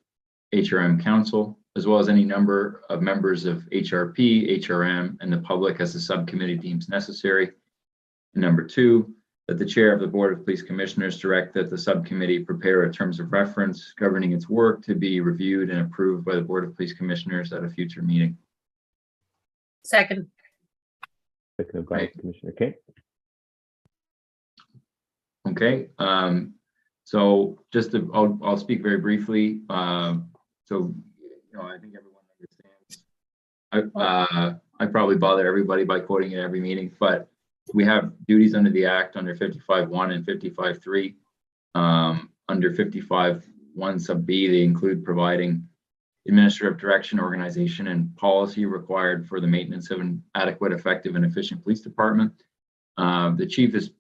HRM Council, as well as any number of members of HRP, HRM, and the public as the subcommittee deems necessary. And number 2, that the chair of the Board of Police Commissioners direct that the subcommittee prepare a terms of reference governing its work to be reviewed and approved by the Board of Police Commissioners at a future meeting. Second. Second by Commissioner Kent. Okay. So I'll speak very briefly. I think everyone understands. I probably bother everybody by quoting it every meeting, but we have duties under the Act under 55.1 and 55.3. Under 55.1 sub B, they include providing administrative direction, organization, and policy required for the maintenance of an adequate, effective, and efficient police department. The chief has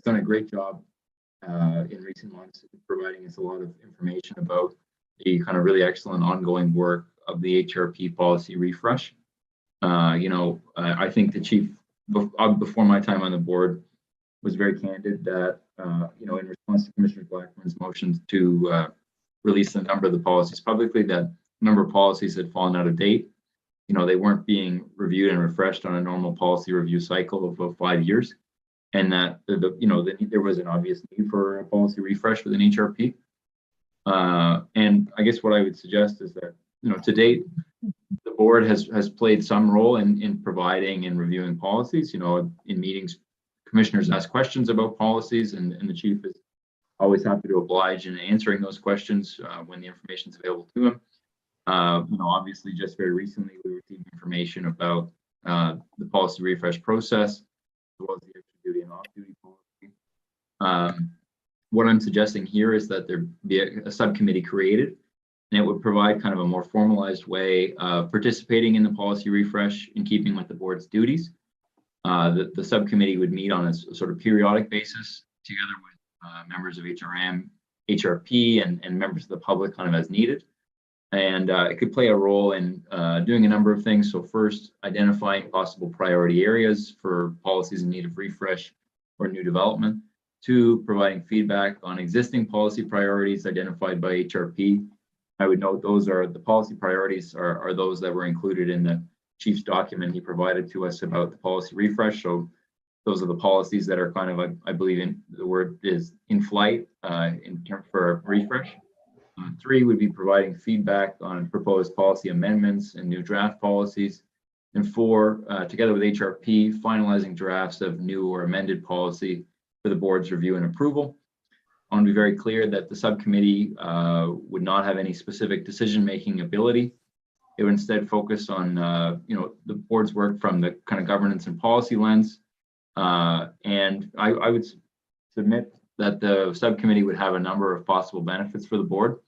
done a great job in recent months, providing us a lot of information about the kind of really excellent ongoing work of the HRP policy refresh. I think the chief, before my time on the board, was very candid that, in response to Commissioner Blackman's motions to release a number of the policies publicly, that a number of policies had fallen out of date. They weren't being reviewed and refreshed on a normal policy review cycle of about 5 years. And that there was an obvious need for a policy refresh within HRP. And I guess what I would suggest is that, to date, the board has played some role in providing and reviewing policies. In meetings, commissioners ask questions about policies, and the chief is always happy to oblige in answering those questions when the information is available to him. Obviously, just very recently, we received information about the policy refresh process, as well as the extra duty and off-duty policy. What I'm suggesting here is that there be a subcommittee created, and it would provide kind of a more formalized way of participating in the policy refresh in keeping with the board's duties. The subcommittee would meet on a sort of periodic basis together with members of HRM, HRP, and members of the public kind of as needed. And it could play a role in doing a number of things. So first, identifying possible priority areas for policies in need of refresh or new development. 2, providing feedback on existing policy priorities identified by HRP. I would note those are the policy priorities are those that were included in the chief's document he provided to us about the policy refresh. So those are the policies that are kind of, I believe in the word is in flight in terms for refresh. 3 would be providing feedback on proposed policy amendments and new draft policies. And 4, together with HRP, finalizing drafts of new or amended policy for the board's review and approval. I want to be very clear that the subcommittee would not have any specific decision-making ability. It would instead focus on, the board's work from the kind of governance and policy lens. And I would submit that the subcommittee would have a number of possible benefits for the board.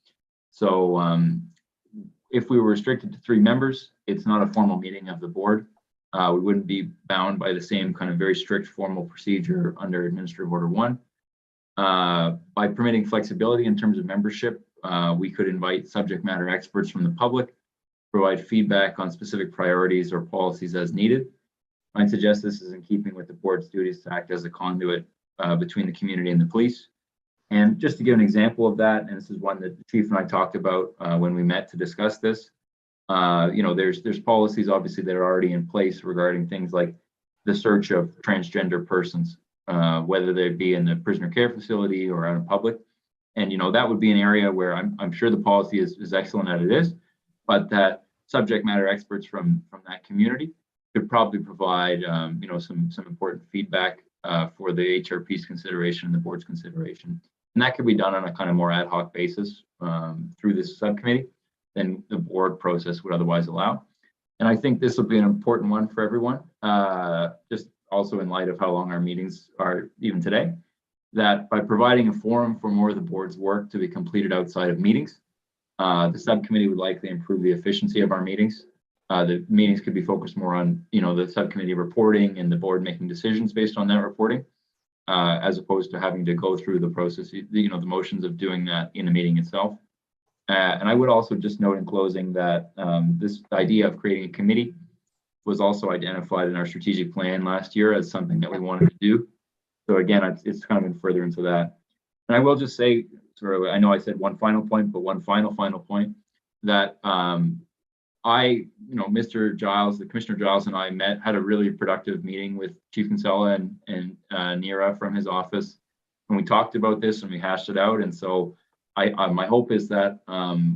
So if we were restricted to 3 members, it's not a formal meeting of the board. We wouldn't be bound by the same kind of very strict formal procedure under Administrative Order 1. By permitting flexibility in terms of membership, we could invite subject matter experts from the public, provide feedback on specific priorities or policies as needed. I'd suggest this is in keeping with the board's duties to act as a conduit between the community and the police. And just to give an example of that, and this is one that the chief and I talked about when we met to discuss this, there's policies obviously that are already in place regarding things like the search of transgender persons, whether they be in the prisoner care facility or out in public. And, that would be an area where I'm sure the policy is excellent as it is, but that subject matter experts from that community could probably provide, some important feedback for the HRP's consideration and the board's consideration. And that could be done on a kind of more ad hoc basis through this subcommittee than the board process would otherwise allow. And I think this will be an important one for everyone, just also in light of how long our meetings are even today, that by providing a forum for more of the board's work to be completed outside of meetings, the subcommittee would likely improve the efficiency of our meetings. The meetings could be focused more on, the subcommittee reporting and the board making decisions based on that reporting, as opposed to having to go through the process, the motions of doing that in the meeting itself. And I would also just note in closing that this idea of creating a committee was also identified in our strategic plan last year as something that we wanted to do. So again, it's kind of in furtherance of that. And I will just say, I know I said one final point, but one final point that Mr. Giles, the Commissioner Giles and I had a really productive meeting with Chief Kinsella and Nira from his office. And we talked about this and we hashed it out. And so my hope is that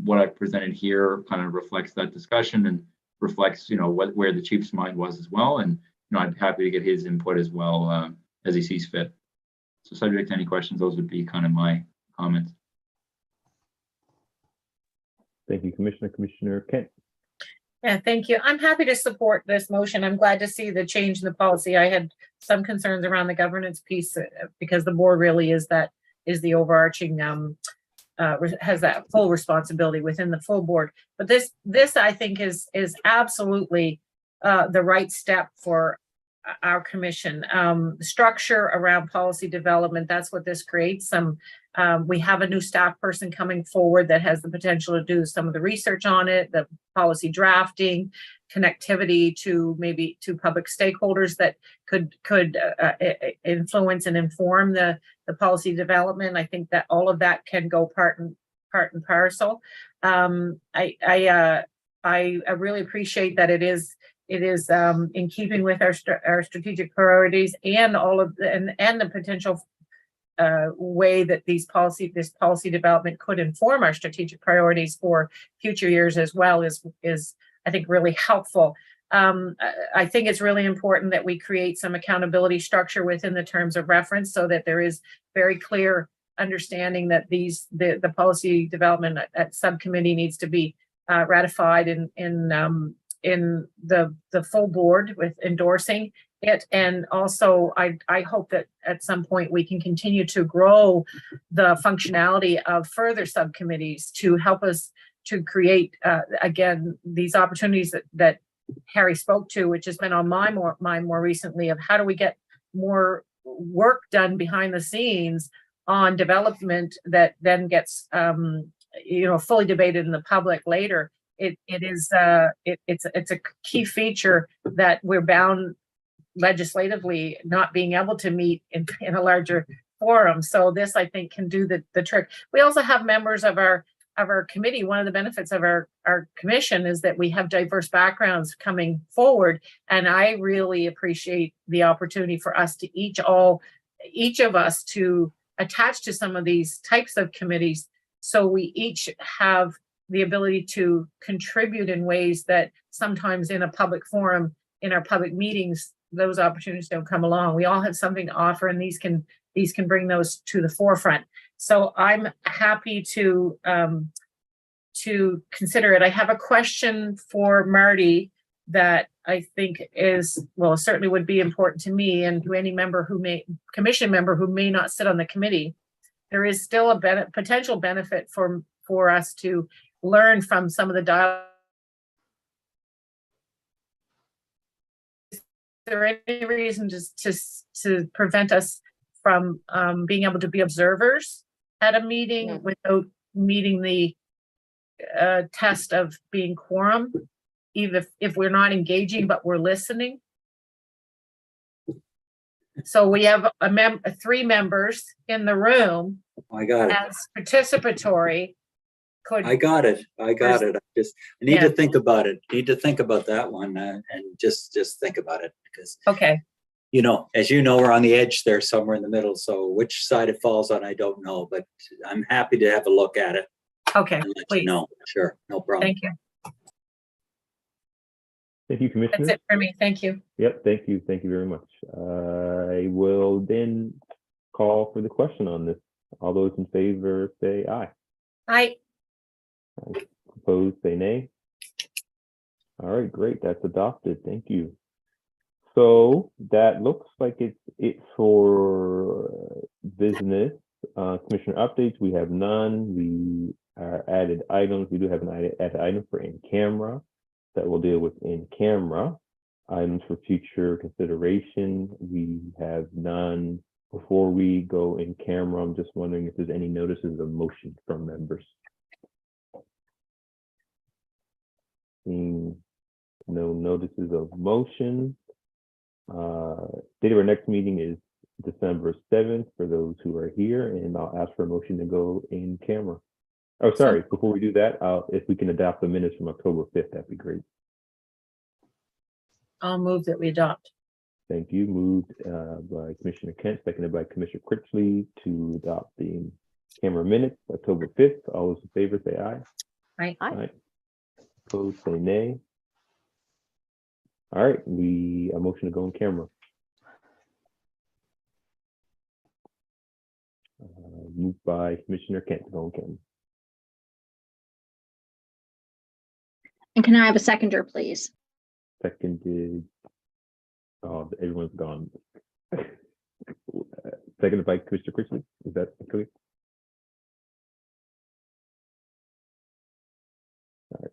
what I presented here kind of reflects that discussion and reflects, where the chief's mind was as well. And, I'd be happy to get his input as well as he sees fit. So subject to any questions, those would be kind of my comments. Thank you, Commissioner. Commissioner Kent. Yeah, thank you. I'm happy to support this motion. I'm glad to see the change in the policy. I had some concerns around the governance piece because the board really is the overarching, has that full responsibility within the full board. But this I think is absolutely the right step for our commission. Structure around policy development, that's what this creates. We have a new staff person coming forward that has the potential to do some of the research on it, the policy drafting, connectivity to public stakeholders that could influence and inform the policy development. I think that all of that can go part and parcel. I really appreciate that it is in keeping with our strategic priorities and all of the potential way that this policy development could inform our strategic priorities for future years as well is I think really helpful. I think it's really important that we create some accountability structure within the terms of reference so that there is very clear understanding that the policy development at subcommittee needs to be ratified in the full board with endorsing it. And also I hope that at some point we can continue to grow the functionality of further subcommittees to help us to create again these opportunities that Harry spoke to, which has been on my mind more recently, of how do we get more work done behind the scenes on development that then gets fully debated in the public later. It's a key feature that we're bound legislatively not being able to meet in a larger forum. So this, I think, can do the trick. We also have members of our committee. One of the benefits of our commission is that we have diverse backgrounds coming forward. And I really appreciate the opportunity for us to each of us to attach to some of these types of committees. So we each have the ability to contribute in ways that sometimes in a public forum, in our public meetings, those opportunities don't come along. We all have something to offer, and these can bring those to the forefront. So I'm happy to consider it. I have a question for Marty that I think is, well, certainly would be important to me and to any commission member who may not sit on the committee. There is still a potential benefit for us to learn from some of the dialogue. Is there any reason to prevent us from being able to be observers at a meeting without meeting the test of being quorum, even if we're not engaging but we're listening? So we have three members in the room I got it. as participatory. I got it. I need to think about it. Need to think about that one and just think about it because, okay. You know, as you know, we're on the edge there somewhere in the middle. So which side it falls on, I don't know, but I'm happy to have a look at it. Okay, And let please. you know. Sure, no problem. Thank you. Thank you, Commissioner. That's it for me. Thank you. Yep, thank you. Thank you very much. I will then call for the question on this. All those in favor say aye. Aye. Opposed, say nay. All right, great. That's adopted. Thank you. So that looks like it's it for business. Commissioner updates, we have none. We are added items. We do have an added item for in camera that we'll deal with in camera. Items for future consideration, we have none. Before we go in camera, I'm just wondering if there's any notices of motion from members. Seeing no notices of motion. Date of our next meeting is December 7th for those who are here, and I'll ask for a motion to go in camera. Oh, sorry, before we do that, if we can adopt the minutes from October 5th, that'd be great. I'll move that we adopt. Thank you. Moved by Commissioner Kent, seconded by Commissioner Critchley to adopt the camera minutes, October 5th. All those in favor say aye. Aye. Aye. Opposed, say nay. All right, a motion to go in camera. Moved by Commissioner Kent to go in camera. And can I have a seconder, please? Seconded. Oh, everyone's gone. Seconded by Commissioner Critchley. Is that clear? All right.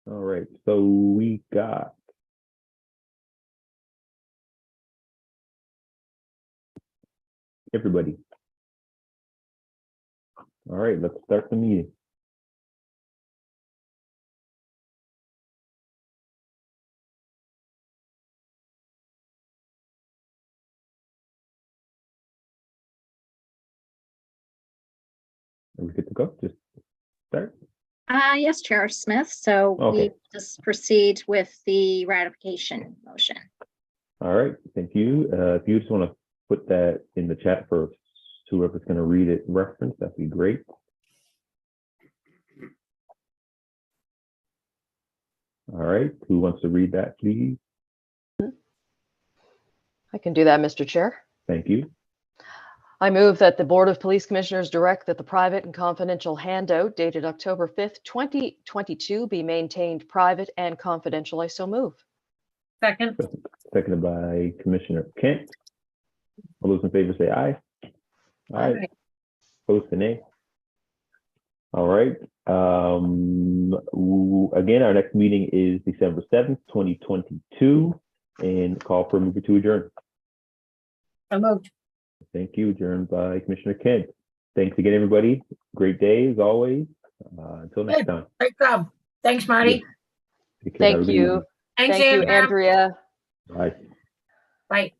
All right, so we got everybody. All right, let's start the meeting. Are we good to go? Just start. Yes, Chair Smith. So we Okay. just proceed with the ratification motion. All right, thank you. If you just want to put that in the chat for whoever's going to read it reference, that'd be great. All right, who wants to read that, please? I can do that, Mr. Chair. Thank you. I move that the Board of Police Commissioners direct that the private and confidential handout dated October 5th, 2022 be maintained private and confidential. I so move. Second, Seconded by Commissioner Kent. All those in favor say aye. Aye. Opposed to nay. All right. Again, our next meeting is December 7th, 2022, and call for a mover to adjourn. I moved. Thank you. Adjourned by Commissioner Kent. Thanks again, everybody. Great day as always. Until next Good. time. Great job. Thanks, Marty. Take care. Have a Thank good you. evening. Thanks, Thank you, Andrea. Andrea. Bye. Bye.